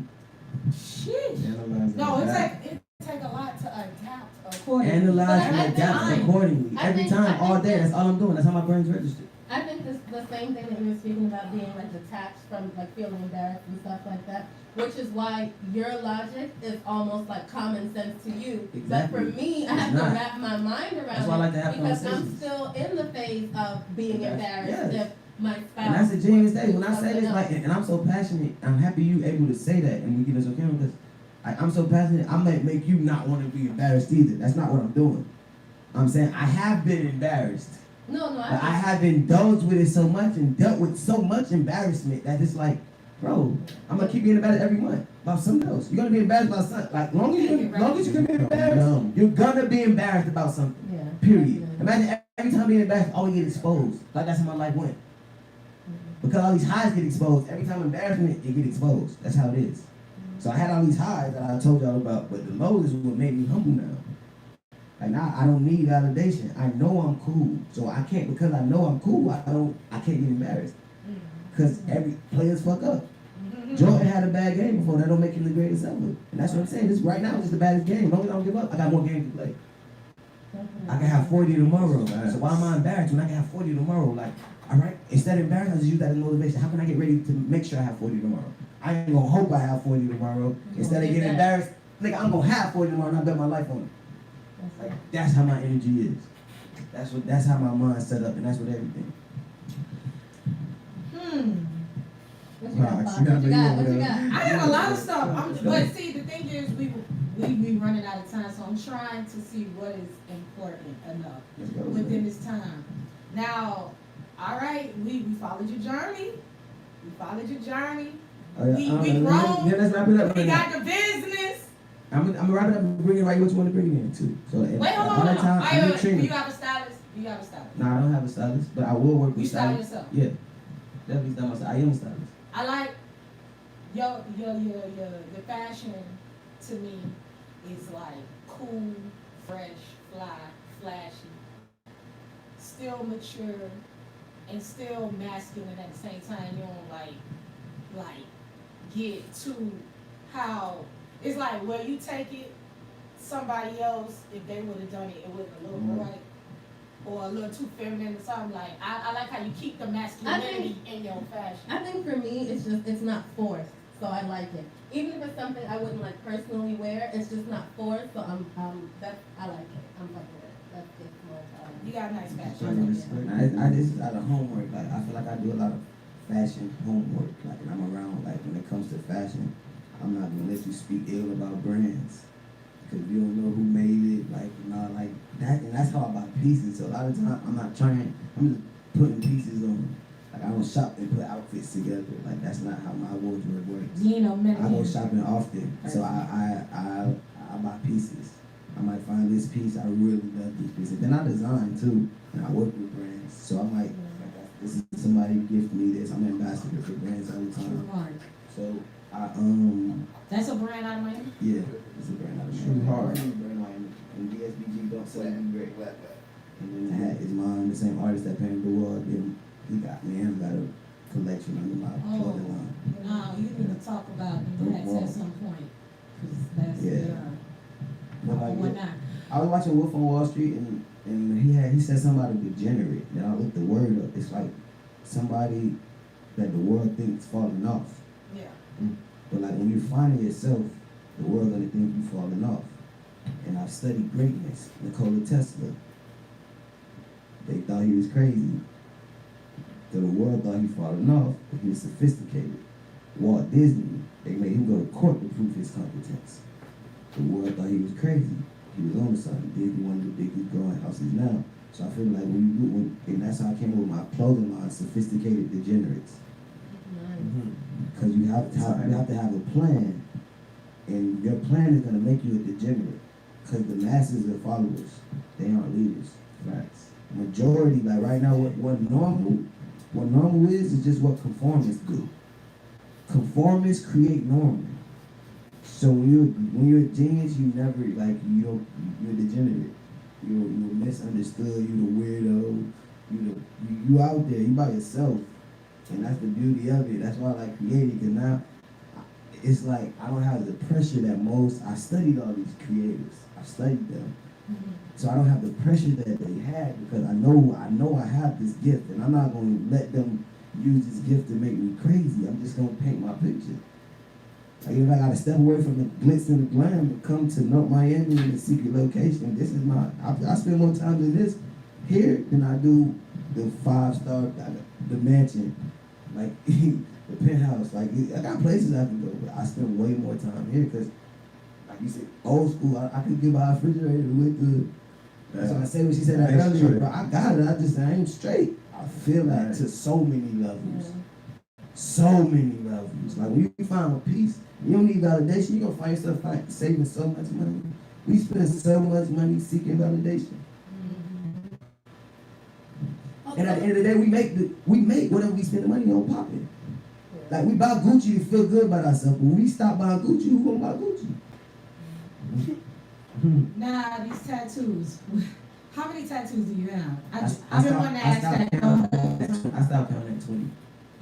Sheesh. Analyze No, it. it take a lot to adapt accordingly. Analyze But I and think adapt I- accordingly. I Every think- time, I all think day. that- That's all I'm doing. That's how my brain's registered. I think the same thing that you were speaking about, being like detached from like feeling embarrassed and stuff like that, which is why your logic is almost like common sense to you. Exactly. But for me, I have to wrap my mind around That's why I like to have because I'm conversations. still in the phase of being embarrassed if my spouse. And that's a genius thing. When I say something this, like, else. and I'm so passionate, I'm happy you able to say that, and we get this on camera because I'm so passionate. I might make you not want to be embarrassed either. That's not what I'm doing. I'm saying I have been embarrassed. No, But I have indulged with it so much and dealt with so much embarrassment that it's like, bro, I'm gonna keep being embarrassed every month about something else. You're gonna be embarrassed about something. Like, long as you can be embarrassed, you're gonna be embarrassed about something. Yeah. Period. Imagine every time being embarrassed, all you get exposed. Like that's how my life went. Because all these highs get exposed. Every time embarrassment, it get exposed. That's how it is. So I had all these highs that I told y'all about, but the lows is what made me humble now. Like now, I don't need validation. I know I'm cool, so I can't, because I know I'm cool. I can't get embarrassed, because every players fuck up. Jordan had a bad game before. That don't make him the greatest ever, and that's what I'm saying. This right now is the baddest game. As long as I don't give up, I got more games to play. I can have 40 tomorrow. So why am I embarrassed when I can have 40 tomorrow? Like, all right, instead of embarrassed, I just use that as motivation. How can I get ready to make sure I have 40 tomorrow? I ain't gonna hope I have 40 tomorrow. Instead of getting embarrassed, nigga, I'm gonna have 40 tomorrow and I bet my life on it. Like, that's how my energy is. That's how my mind's set up, and that's what everything. What you got, Bob? What you got? I got a lot of stuff. But see, the thing is, we be running out of time, so I'm trying to see what is important enough within this time. Now, all right, we followed your journey. We followed your journey. We grown. Yeah, let's wrap it up. We got the business. I'm gonna wrap it up and bring it right what you want to bring it in too. So wait, hold on. Do you have a stylist? Nah, I don't have a stylist, but I will work with you style stylists. yourself? Yeah, definitely style myself. I am a stylist. I like your fashion. To me, is like cool, fresh, fly, flashy, still mature, and still masculine at the same time. You don't like get to how. It's like where you take it, somebody else, if they would have done it, it wouldn't have looked right. Or a little too feminine or something. Like, I like how you keep the masculinity in your fashion. I think for me, it's not forced, so I like it. Even if it's something I wouldn't like personally wear, it's just not forced, so I like it. I'm fucking with it. That's it. You got nice fashion. I this is out of homework. Like I feel like I do a lot of fashion homework. Like, and I'm around. Like when it comes to fashion, I'm not gonna let you speak ill about brands, because you don't know who made it, like, you know, like that. And that's how I buy pieces. So a lot of times I'm not trying. I'm just putting pieces on. Like I don't shop and put outfits together. Like that's not how my wardrobe works. You know, I go shopping often, so I buy pieces. I might find this piece. I really love this piece, and then I design too, and I work with brands. So I'm like, this is somebody who gifted me this. I'm an ambassador for brands all the time. So that's a brand out of Miami? Yeah, it's a brand out of Miami. Hard. Brand Miami. And DSBG don't sell me great. And then the hat is mine. The same artist that painted the wall. Then he got me. I got a collection under my clothing line. No, you need to talk about the hats at some point. That's I was watching Wolf on Wall Street, and he said something about a degenerate. And I looked the word up. It's like somebody that the world thinks falling off. Yeah. But like when you're finding yourself, the world gonna think you falling off. And I've studied greatness. Nikola Tesla. They thought he was crazy. So the world thought he falling off, but he was sophisticated. Walt Disney, they made him go to court to prove his competence. The world thought he was crazy. He was on something. Disney, one of the biggest growing houses now. So I feel like and that's how I came up with my clothing line, Sophisticated Degenerates. Because you have to have a plan, and your plan is gonna make you a degenerate. Because the masses are followers, they aren't leaders. Facts. Majority, like right now, what normal is just what conformists do. Conformists create normal. So when you're a genius, you never you're degenerate. You're misunderstood. You're the weirdo. You out there. You by yourself. And that's the beauty of it. That's why I like creating, because now it's like I don't have the pressure that most. I studied all these creators. I studied them. So I don't have the pressure that they had because I know I have this gift, and I'm not going to let them use this gift to make me crazy. I'm just going to paint my picture. Like if I got to step away from the glitz and the glam and come to North Miami in a secret location, this is my. I spend more time in this here than I do the 5-star, the mansion, like the penthouse. Like I got places I can go, but I spend way more time here because, like you said, old school. I could give my refrigerator with the. So I say what she said that earlier, bro. I got it. I ain't straight. I feel that to so many levels. So many levels. Like when you find a piece, you don't need validation. You're gonna find yourself saving so much money. We spend so much money seeking validation. And at the end of the day, we make whatever we spend the money on popping. Like we buy Gucci to feel good about ourselves. But when we stop buying Gucci, who gonna buy Gucci? Now these tattoos. How many tattoos do you have? I've been wanting to ask that. I stopped counting at 20.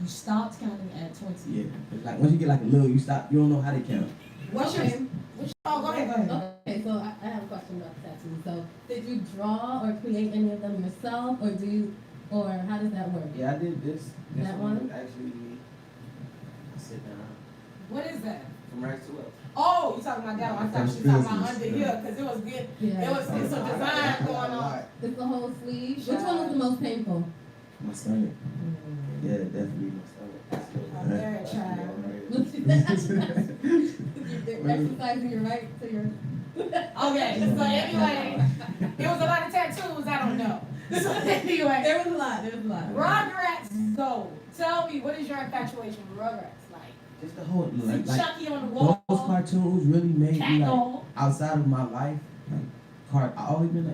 You stopped counting at 20. Yeah. Like once you get like a little, you don't know how to count. What's your name? Oh, go ahead. Okay, so I have a question about the tattoos. So did you draw or create any of them yourself, or how does that work? Yeah, I did this. That one? Actually, sit down. What is that? From right to left. Oh, you talking about that one? I thought you were talking about under here because it was good. Yeah. There was some design going on. It's the whole sleeve. Which one was the most painful? My stomach. Yeah, definitely my stomach. I'm very child. You're exercising your right to your. Okay, so anyway, there was a lot of tattoos. I don't know. So anyway, There was a lot. Rugrats Gold. Tell me, what is your infatuation with Rugrats like? Just the whole See Chucky on the wall. those cartoons really made me like Cat-Dog. outside of my life. Like I always been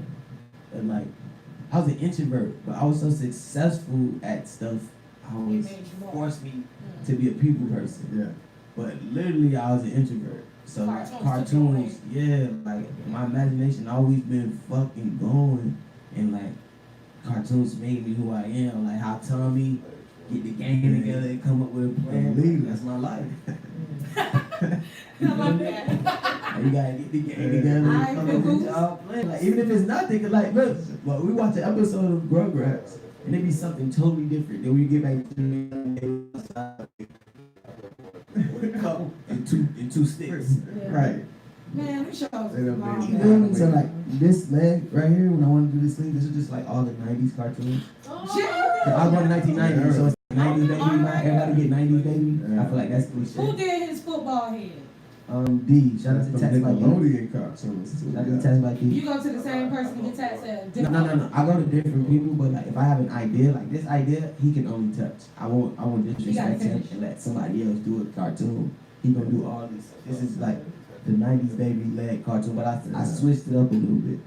like I was an introvert, but I was so successful at stuff. I always forced me to be a people person. Yeah. But literally, I was an introvert. So cartoons, yeah, like my imagination always been fucking going, and like cartoons made me who I am. Like how Tommy get the gang together and come up with a plan. That's my life. I love that. You gotta get the gang together and come up with y'all plan. Like even if it's nothing, cause like look, well, we watch an episode of Rugrats and it be something totally different. Then we get back to with a couple and two sticks. Yeah. Right. Man, we shows You feel me? So like this leg right here, when I want to do this thing, this is just like all the 90s cartoons. Oh, I was born in 1990, so it's 90s baby. Everybody get 90s baby. I feel like that's cliche. who did his football head? D. Shout out to Text by D. Nickelodeon cartoons too. Shout out to Text by D. You go to the same person to get tattooed. No. I go to different people, but like if I have an idea, like this idea, he can only touch. I won't disrespect him and let somebody else do a cartoon. He gonna do all this. This is like the 90s baby led cartoon, but I switched it up a little bit.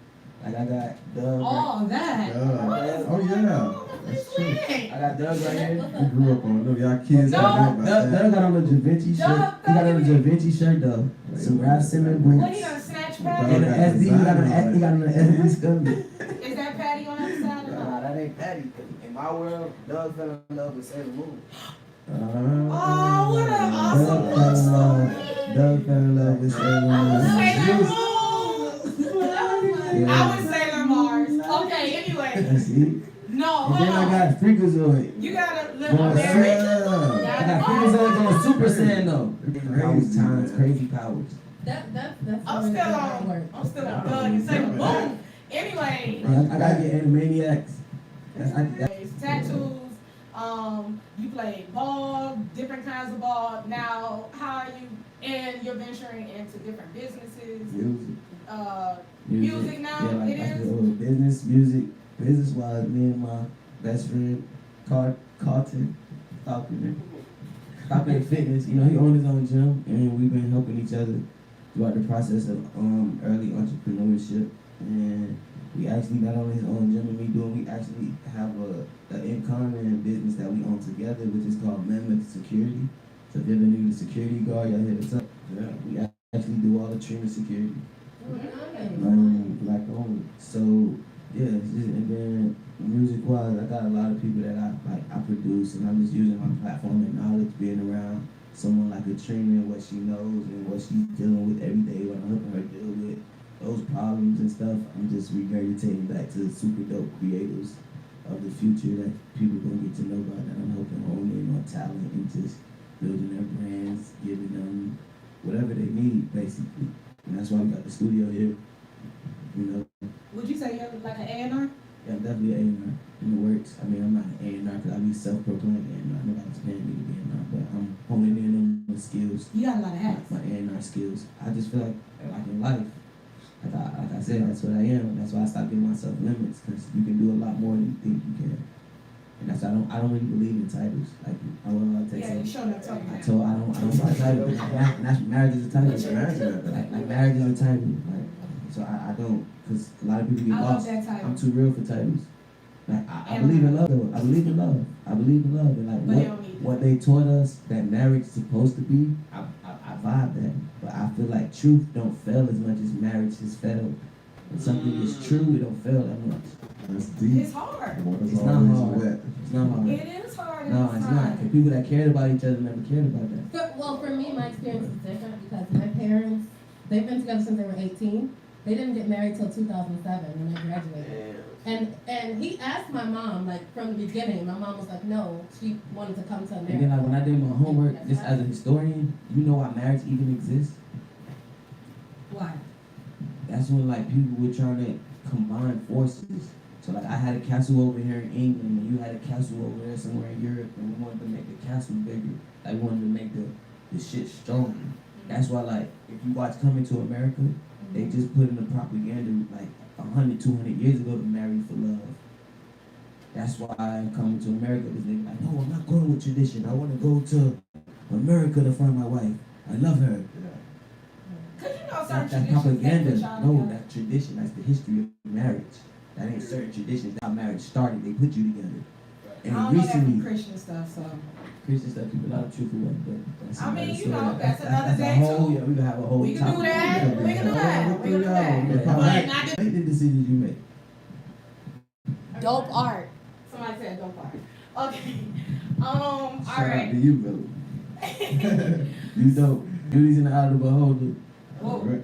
Like I got Doug. Oh, that. Oh yeah. That's true. I got Doug right here. We grew up on them. Y'all kids No. got Doug got on a Da Vinci shirt. He got on a Da Vinci shirt though. Some Ralph Simmons What, he boots. done snatch And Patty? the SD, he got on the SD Scumby. Is that Patty on the other side or Nah, not? that ain't Patty. In my world, Doug fell in love with Sailor Moon. Oh, what an awesome love Doug story. fell in love with Sailor Moon. Sailor Moon. Yeah. I was Sailor Mars. Okay, anyway. That's it. No, And then I hold on. got Freakazoid. You gotta live Going on there. I got Freakazoid going Super Saiyan though. Crazy powers. That's I'm still on Doug and Sailor Moon. Anyway, I gotta get Animaniacs. tattoos. You play ball, different kinds of ball. Now, how are you? And you're venturing into different businesses. Music now. Yeah, like It is. business, music. Business wise, me and my best friend, Carlton Falconer Fitness. You know, he owns his own gym, and we've been helping each other throughout the process of early entrepreneurship. And we actually not only his own gym and we actually have an in common business that we own together, which is called Mammoth Security. So if you ever need a security guard, y'all hit us up. Yeah, we actually do all the Trina security. Black owned. So yeah, and then music wise, I got a lot of people that I produce, and I'm just using my platform and knowledge, being around someone like a Trina and what she knows and what she's dealing with every day, what I'm helping her deal with. those problems and stuff, I'm just regurgitating back to the super dope creators of the future that people gonna get to know about, that I'm helping hone in on talent and just building their brands, giving them whatever they need, basically. And that's why we got the studio here. You know. Would you say you're like an A&R? Yeah, I'm definitely an A&R in the works. I mean, I'm not an A&R because I be self-proclaimed A&R. Nobody's paying me to be an A&R, but I'm honing in on my skills. You got a lot of hats. My A&R skills. I just feel like in life, like I said, that's what I am. That's why I stopped giving myself limits, because you can do a lot more than you think you can. And that's why I don't really believe in titles. Like I want to take you showed up talking about. So I don't buy titles. And that's marriage is a title. Like marriage is a title. Like so I don't, because a lot of people get lost. I'm too real for titles. Like I believe in love though. I believe in love. And like what they taught us that marriage is supposed to be, I vibe that. But I feel like truth don't fail as much as marriage has failed. When something is true, it don't fail that much. That's deep. It's hard. It's not hard. It's not hard. It is hard. No, it's not. The people that cared about each other never cared about that. Well, for me, my experience is different because my parents, they've been together since they were 18. They didn't get married till 2007 when I graduated. And he asked my mom, like, from the beginning. My mom was like, no, she wanted to come to America. And then like, when I did my homework, just as a historian, you know why marriage even exists? Why? That's when like people were trying to combine forces. So like I had a castle over here in England, and you had a castle over there somewhere in Europe, and we wanted to make the castle bigger. Like we wanted to make the shit stronger. That's why like if you watch Coming to America, they just put in the propaganda like 100, 200 years ago to marry for love. That's why I'm Coming to America, because they're like, no, I'm not going with tradition. I want to go to America to find my wife. I love her. Cause you know certain That's propaganda. No, that's tradition. That's the history of marriage. That ain't certain traditions. That's how marriage started. They put you together. And I don't know that recently, from Christian stuff, so. Christian stuff, people a lot of truth away, but that's I mean, another you story. know, that's another a day whole, too. yeah, we can have a whole We can do topic. that. We can do that. We can do that. But not just Make the decisions you make. dope art. Somebody said dope art. Okay. All Shout out right. to you, brother. You dope. Beauty's in the eye of the beholder. Whoa.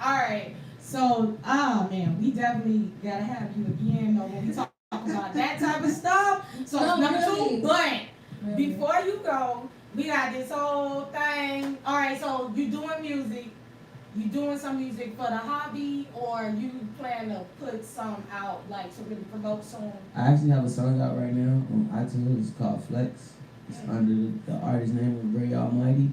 All right. So, man, we definitely gotta have you again. Though, when we talk about that type of stuff. So No, number really. 2, but before you go, we got this whole thing. All right. So you doing music? You doing some music for the hobby, or you plan to put some out, like to really promote soon? I actually have a song out right now on iTunes. It's called Flex. It's under the artist name of Ray Almighty.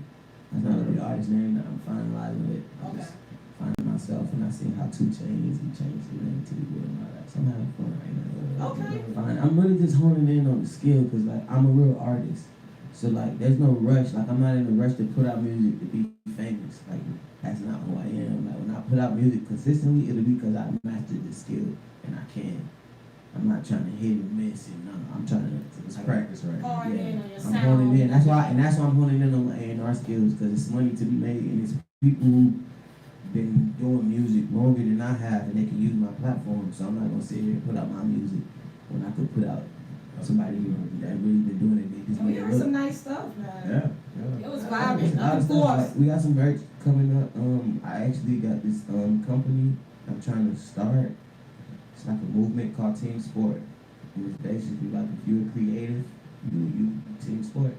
That's not the artist name that I'm finalizing it. I'm Okay. just finding myself, and I see how 2 Chainz, he changed his name to the and all that. So I'm having fun right now. Okay. I'm really just honing in on the skill, because like I'm a real artist. So like there's no rush. Like I'm not in a rush to put out music to be famous. Like that's not who I am. Like when I put out music consistently, it'll be because I mastered the skill and I can. I'm not trying to hit and miss, and I'm trying to It's practice, right? Honing in on your I'm sound. honing in. That's why I'm honing in on my A&R skills, because it's money to be made, and it's people who been doing music longer than I have, and they can use my platform. So I'm not gonna sit here and put out my music when I could put out somebody that really been doing it. They just We make it heard look. some nice stuff, man. Yeah. It was There's a lot vibing. of Of stuff, course. like, we got some merch coming up. I actually got this company I'm trying to start. It's like a movement called Team Sport. And it's basically like if you're a creative, you team sport.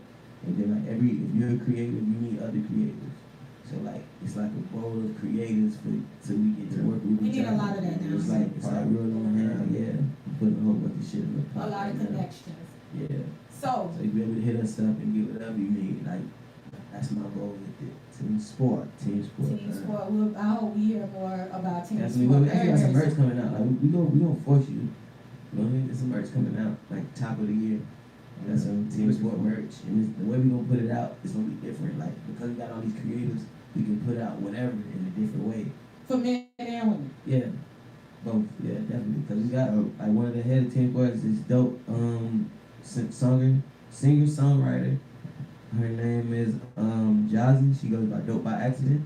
And then like if you're a creative, you need other creatives. So like it's like a bowl of creatives so we get to work with We each need a other. lot of that now. It's like real on hand, yeah. Putting a whole bunch of shit in the pot. A lot of right now. connections. Yeah. So, So you be able to hit us up and get whatever you need. Like that's my goal with it. Team sport. Team Sport. I hope we hear more about Team Definitely. Sport. We actually got some merch coming out. Like we gonna force you. You know what I mean? There's some merch coming out like top of the year. We got some Team Sport merch, and the way we gonna put it out is gonna be different. Like because we got all these creatives, we can put out whatever in a different way. For men and women. Yeah, both. Yeah, definitely. Because we got like one of the head of Team Sport is this dope singer songwriter. Her name is Jazzy. She goes by Dope by Accident.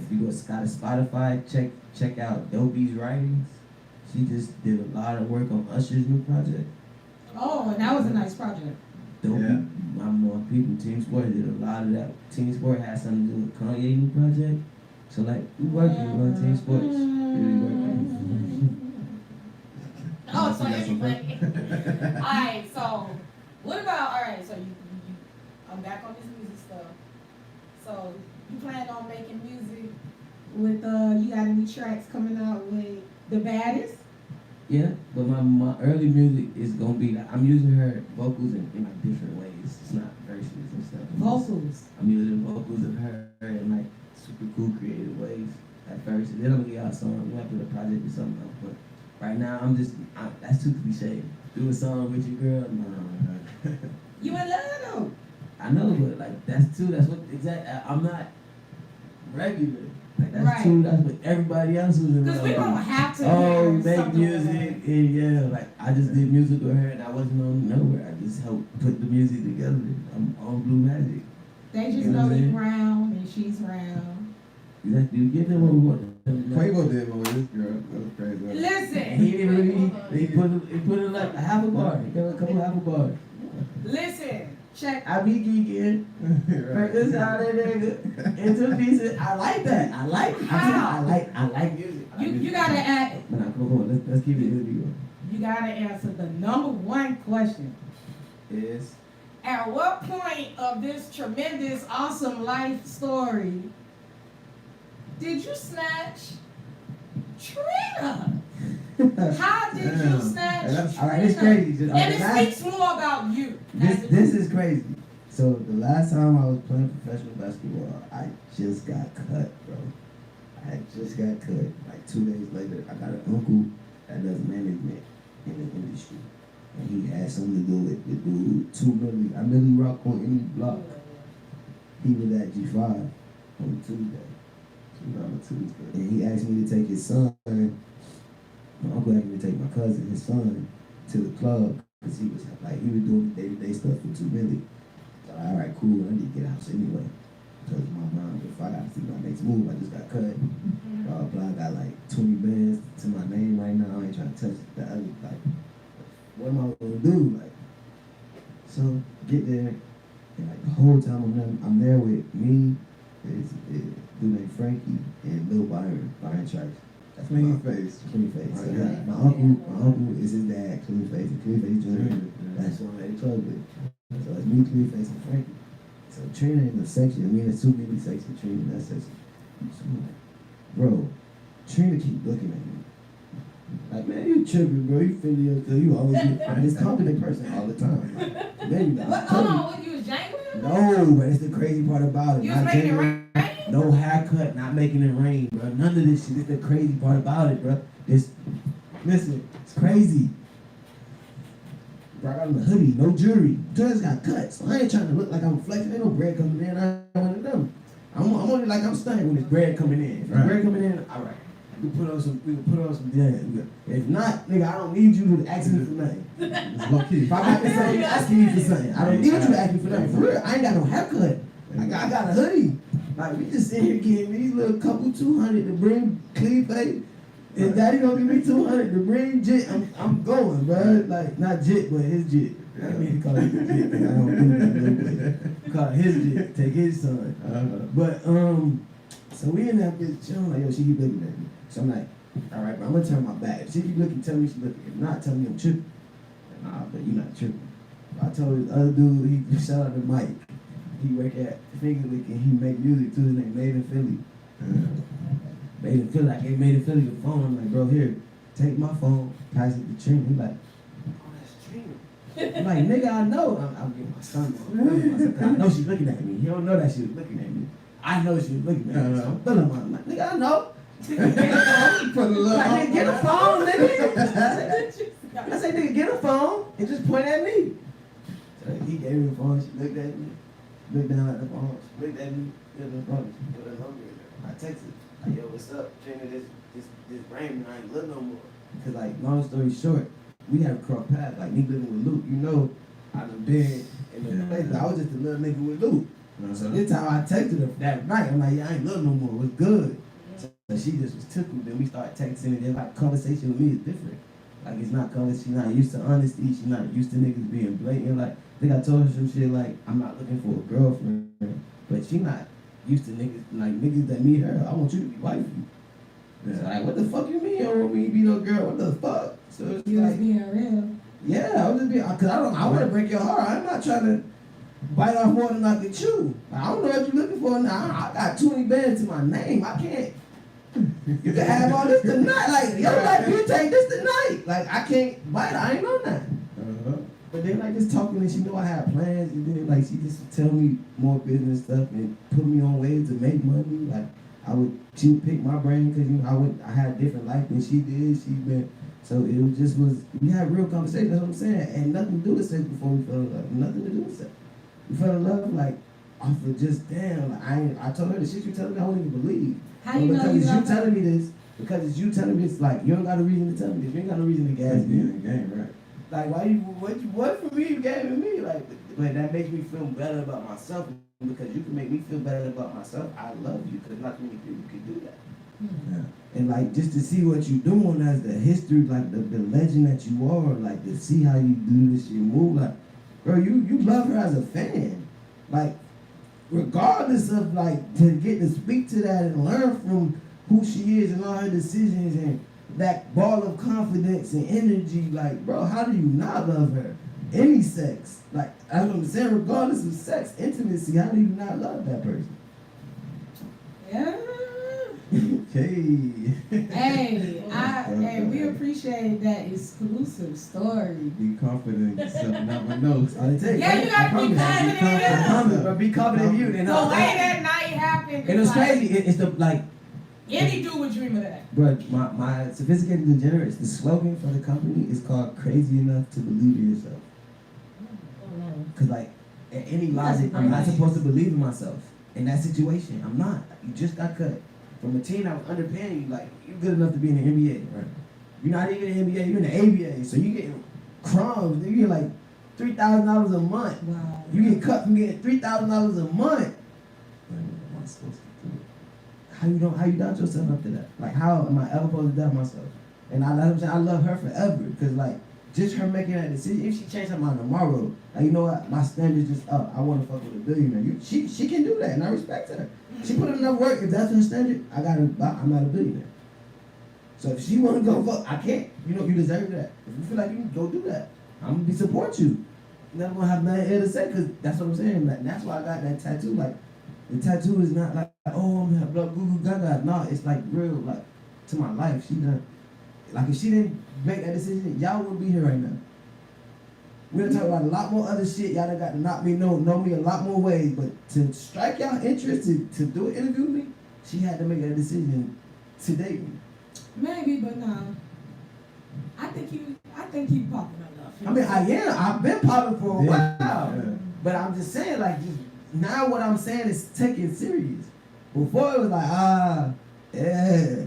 If you go to Spotify, check out Dopey's writings. She just did a lot of work on Usher's new project. Oh, and that was a nice project. Dopey, Yeah. my people, Team Sport did a lot of that. Team Sport had something to do with Kanye's new project. So like, we working on team sports. Really working. Oh, so everybody. Alright, so what about, alright, so you I'm back on this music stuff. So you plan on making music with you got any tracks coming out with the baddest? Yeah, but my early music is gonna be like, I'm using her vocals in like different ways. It's not verses and stuff. Vocals. I'm using vocals of her in like super cool creative ways at first. And then I'm gonna get out a song. We have to do a project or something else. But right now that's too cliche. Do a song with your girl? No. You in love though? I know, but like that's what I'm not regular. Like that's right. That's what everybody else was in. Because we don't have to. Make music and yeah, like I just did music with her and I wasn't on nowhere. I just helped put the music together. I'm on Blue Magic. They just know you round and she's round. Exactly. You get them what we want. Quavo did one with this girl. That was crazy. Listen. He didn't really. He put it like a half a bar. He got a couple half a bars. Listen. Check. I be geeking. Right. This how that nigga into pieces. I like that. I like music. You gotta add. Nah, come on. Let's keep it easy. You gotta answer the number one question. Is at what point of this tremendous, awesome life story did you snatch Trina? How did you snatch Trina? All right, it's crazy. And it speaks more about you. This is crazy. So the last time I was playing professional basketball, I just got cut, bro. I just got cut. Like 2 days later, I got an uncle that does management in the industry. And he had something to do with the dude, 2 million. I really rock on any block. He was at G5 on Tuesday. And he asked me to take his son. My uncle asked me to take my cousin, his son, to the club. Because he was doing day-to-day stuff for 2 million. So all right, cool, I need to get out anyway. Because my mom, if I got to see my next move, I just got cut. Blah, blah, I got like 20 bands to my name right now. I ain't trying to touch the other, like, what am I gonna do? Like, so get there, and like the whole time I'm there with me, is dude named Frankie and Lil Byron Trice. That's Clean Face. Clean Face. So, Okay. my uncle is his dad, Clean Face, and Clean Face Jr. That's who I'm at the club with. So it's me, Clean Face, and Frankie. So Trina in the section, me and the 2 million section, Trina in that section. So I'm like, bro, Trina keep looking at me. Like, man, you tripping, bro. You feel you always be this confident person all the time. Then you Hold on, what you was jangling? No, but it's the crazy part about it. You was making it rain? No haircut, not making it rain, bro. None of this shit. It's the crazy part about it, bro. Listen, it's crazy. Bro, I got on the hoodie, no jewelry. Just got cut, so I ain't trying to look like I'm flexing. Ain't no bread coming in. I don't want to know. I'm only like I'm stunning when there's bread coming in. If there's bread coming in, all right. We can put on some jams. If not, nigga, I don't need you to ask me for nothing. It's low key. If I got to say you asking me for something, I don't need you to ask me for nothing. For real, I ain't got no haircut. I got a hoodie. Like, we just sitting here getting these little couple 200 to bring Clean Face. And Daddy gonna give me 200 to bring Jit. I'm going, bro. Like, not Jit, but his Jit. I mean, call it his Jit. I don't do that little bit. Call it his Jit. Take his son. But, so we in that bitch chilling, like, yo, she keep looking at me. So I'm like, all right, bro, I'm gonna turn my back. If she keep looking, tell me she looking. If not, tell me I'm tripping. Nah, but you not tripping. I told this other dude, he shout out to Mike. He work at Finger Licking, he make music too, his name Made in Philly. Made in Philly, I gave Made in Philly the phone. I'm like, bro, here, take my phone, pass it to Trina. He like, oh, that's Trina. I'm like, nigga, I know. I'm getting my son on. I know she's looking at me. He don't know that she was looking at me. I know she was looking at me. So I'm feeling my, I'm like, nigga, I know. Put a little like, get a phone, nigga. I said, nigga, get a phone and just point at me. So he gave me the phone. She looked at me, looked down at the phone. She looked at me, looked at the phone. She put her number in there. I texted, like, yo, what's up? Trina, this Raymond, I ain't live no more. Because, like, long story short, we have crossed paths. Like, me living with Luke, you know, I done been in the place. I was just a little nigga with Luke. So this time I texted her that night. I'm like, yeah, I ain't live no more. What's good? So she just was tickled. Then we started texting, and then like conversation with me is different. Like it's not she's not used to honesty. She's not used to niggas being blatant. Like I think I told her some shit like I'm not looking for a girlfriend, but she not used to niggas that meet her, I want you to be wifey. Yeah. So like, what the fuck you mean you don't want me to be no girl? What the fuck? So it's You was like, being real. yeah, I was just being, cause I want to break your heart. I'm not trying to bite off more than I can chew. I don't know what you're looking for now. I got 20 bands to my name. I can't. You can have all this tonight. Like, yo, like, you take this tonight. Like, I can't bite. I ain't on that. But then, like, just talking, and she know I had plans, and then, like, she just tell me more business stuff and put me on ways to make money. Like, she would pick my brain because, you know, I had a different life than she did. So it we had real conversations, that's what I'm saying. And nothing to do with sex before we fell in love. Nothing to do with sex. We fell in love, like, off of just, damn, like, I told her the shit you telling me, I wouldn't even believe. How you know you love her? Telling me this, because it's you telling me this, like, you don't got a reason to tell me this. You ain't got no reason to gas me in the game, right? Like, what for me you gave me? Like, but that makes me feel better about myself, because you can make me feel better about myself. I love you, because not many people can do that. Yeah. And like, just to see what you're doing as the history, like the legend that you are, like to see how you do this, you move, like, bro, you love her as a fan. Like, regardless of, like, to get to speak to that and learn from who she is and all her decisions and that ball of confidence and energy, like, bro, how do you not love her? Any sex. Like, that's what I'm saying, regardless of sex, intimacy, how do you not love that person? Yeah. Okay. Hey, we appreciate that exclusive story. Be confident in yourself, not my nose. Yeah, you gotta be confident. But be confident in you. And the way that night happened. And it's crazy. It's the, like, any dude would dream of that. Bro, my Sophisticated Degenerates, the slogan for the company is called Crazy Enough to Believe in Yourself. Because, like, in any logic, I'm not supposed to believe in myself. In that situation, I'm not. You just got cut from a team that was underpaying you. Like, you're good enough to be in the NBA, right? You're not even in the NBA, you're in the ABA. So you getting crumbs. You get like $3,000 a month. Wow. You get cut from getting $3,000 a month. What am I supposed to do? How you doubt yourself after that? Like, how am I ever supposed to doubt myself? And I love her forever, because, like, just her making that decision, if she changed her mind tomorrow, like, you know what, my standard's just up. I want to fuck with a billionaire. She can do that, and I respect her. She put in enough work. If that's her standard, I'm not a billionaire. So if she want to go fuck, I can't. You know, you deserve that. If you feel like you can go do that, I'm going to support you. You're not going to have nothing here to say, because that's what I'm saying. Like, that's why I got that tattoo. Like, the tattoo is not like, oh, I'm blah, goo goo gaga. No, it's like real, like, to my life. She done. Like, if she didn't make that decision, y'all wouldn't be here right now. We're gonna talk about a lot more other shit. Y'all done got to know me a lot more ways. But to strike y'all interest, to do an interview with me, she had to make that decision to date me. Maybe, but no. I think you popping enough. I mean, I've been popping for a while. Yeah. But I'm just saying, like, just now what I'm saying is take it serious. Before it was like, yeah.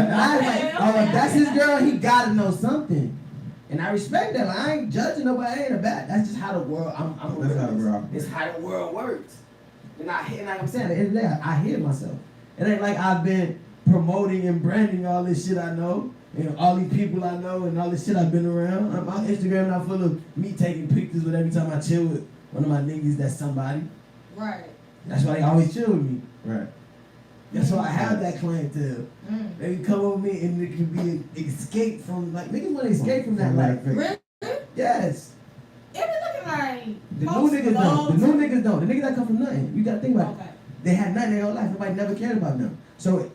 I was like, oh, if that's his girl, he gotta know something. And I respect that. Like, I ain't judging nobody. I ain't a bad. That's just how the world. It's how the world works. And like I'm saying, at the end of the day, I hear myself. It ain't like I've been promoting and branding all this shit I know, and all these people I know, and all this shit I've been around. My Instagram now full of me taking pictures with every time I chill with one of my niggas that's somebody. Right. That's why they always chill with me. Right. That's why I have that clientele. They come over me and it can be an escape from, like, niggas want to escape from that life. Really? Yes. It be looking like The new niggas don't. The new niggas don't. The niggas that come from nothing. You gotta think about it. Okay. They had nothing in their whole life. Nobody never cared about them. So,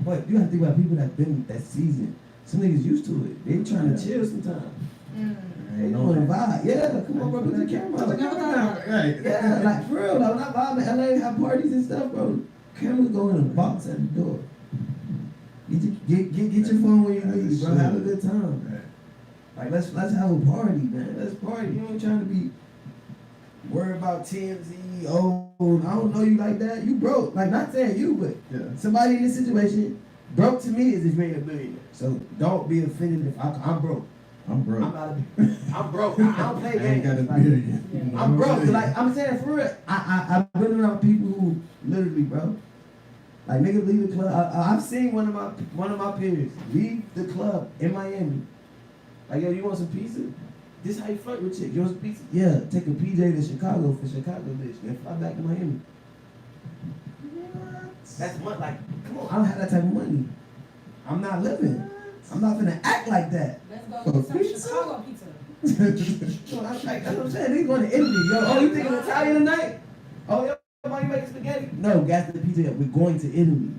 but you gotta think about people that been that season. Some niggas used to it. They trying to chill sometimes. They don't want to vibe. Yeah, come on, bro. Put the camera on. Right. Yeah, like, for real. Like, when I vibe in LA, have parties and stuff, bro. Cameras go in a box at the door. Get your phone when you leave, bro. Have a good time. Like, let's have a party, man. Let's party. You ain't trying to be worried about TMZ. Oh, I don't know you like that. You broke. Like, not saying you, but somebody in this situation, broke to me is if you ain't a billionaire. So don't be offended if I'm broke. I'm broke. I'm broke. I don't play games. I ain't got a billion. I'm broke. Like, I'm saying, for real, I've been around people who literally, bro. Like, niggas leave the club. I've seen one of my peers leave the club in Miami. Like, yo, you want some pizza? This how you flirt with chicks. You want some pizza? Yeah, take a PJ to Chicago for Chicago bitch. Then fly back to Miami. That's money. Like, come on, I don't have that type of money. I'm not living. I'm not gonna act like that. Let's go get some Pizza? Chicago pizza. That's what I'm saying. They going to Italy. Yo, oh, you thinking Italian tonight? Oh, yo, somebody making spaghetti? No, gas the pizza. We're going to Italy.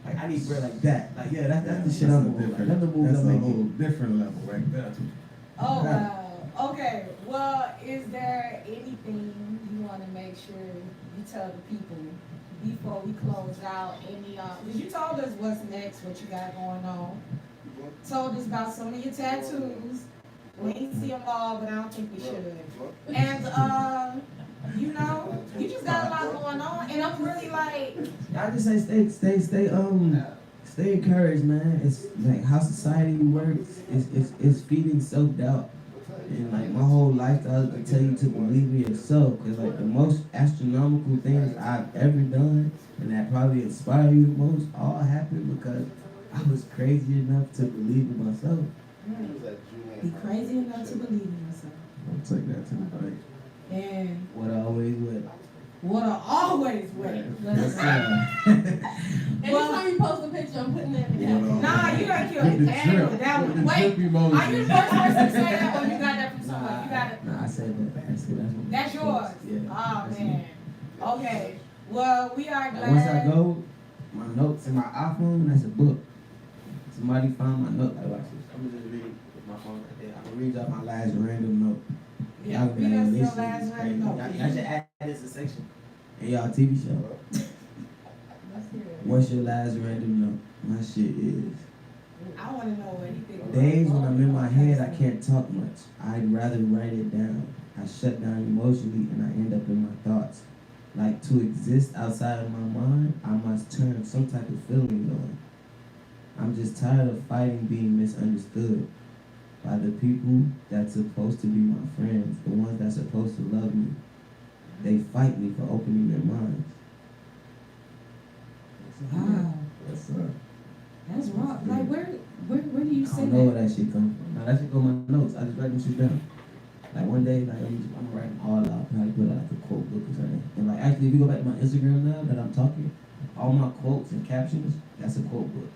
Like, I need bread like that. Like, yeah, that's the shit I'm on. Like, that's the moves I'm making. That's a whole different level right there. Oh, wow. Okay. Well, is there anything you want to make sure you tell the people before we close out? Any, because you told us what's next, what you got going on. Told us about some of your tattoos. We ain't see them all, but I don't think we should. And, you know, you just got a lot going on, and I'm really like. I just say stay encouraged, man. It's like how society works. It's feeding self-doubt. And like my whole lifestyle is to tell you to believe in yourself. Cause like the most astronomical things I've ever done and that probably inspire you the most all happened because I was crazy enough to believe in myself. Be crazy enough to believe in yourself. I'll take that to the bank. And What I always would. what I always wear. Yes, sir. Anytime you post a picture, I'm putting that in the caption. Nah, you gotta kill With the the damn drip, with that with one. the Wait, drip emoji. are you the first person to say that, or you got that from somewhere? You got it. Nah, I said that. That's yours. Yeah. Oh that's man. me. Okay. Well, we are glad. Once I go, my notes in my iPhone, that's a book. Somebody found my note. Like, watch this. I'm gonna just read it with my phone right there. I'm gonna read out my last random note. Yeah, Y'all be read like, us your listen, last it's crazy. random note. Y'all should add this a section. And y'all TV show. Let's hear it. What's your last random note? My shit is. I want to know what he thinks. Days when I'm in my head, I can't talk much. I'd rather write it down. I shut down emotionally and I end up in my thoughts. Like to exist outside of my mind, I must turn some type of feeling on. I'm just tired of fighting being misunderstood by the people that's supposed to be my friends, the ones that's supposed to love me. They fight me for opening their minds. Wow, Yes, sir. that's rough. Like where do you I say don't know where that? that shit come from. Now that shit go in my notes. I just write them shit down. Like one day, like I'm gonna write them all out. Probably put out like a quote book or something. And like actually, if you go back to my Instagram now that I'm talking, all my quotes and captions, that's a quote book.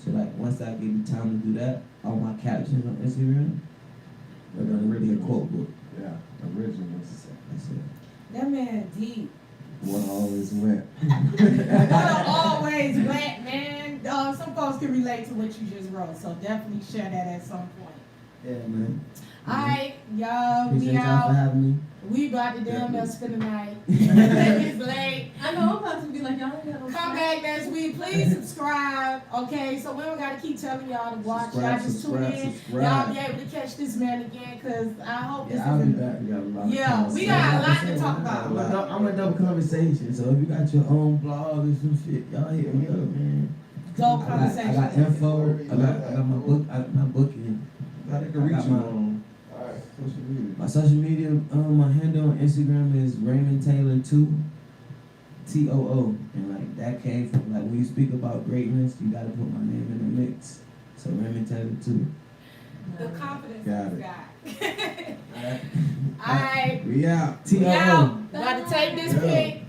So like once I give you time to do that, all my captions on Instagram, they're gonna really a quote book. Yeah, originals. That's it. That man deep. What always went. What always wet, man. Some folks can relate to what you just wrote, so definitely share that at some point. Yeah, man. Alright, y'all, Appreciate we y'all for out. having me. We about to damn near spend the night. It's late. I know I'm about to be like, y'all ain't got no Come back next week. Please subscribe. Okay, so we don't gotta keep telling y'all to watch. Y'all just tune in. Y'all be able to catch this man again, cause I hope this Yeah, I'll be is. back. We got a lot of Yeah, we got a lot to talk about. I'm a double conversation, so if you got your own blog or some shit, y'all hit me up, man. Dope I conversation. got info. I got my book. I got my booking. How they can reach you on Alright. social media? My social media, my handle on Instagram is Raymond Taylor 2, TOO, and like that came from like when you speak about greatness, you gotta put my name in the mix. So Raymond Taylor 2. The confidence Got of it. this guy. Alright, We out. we TOO. out. About to take this pic.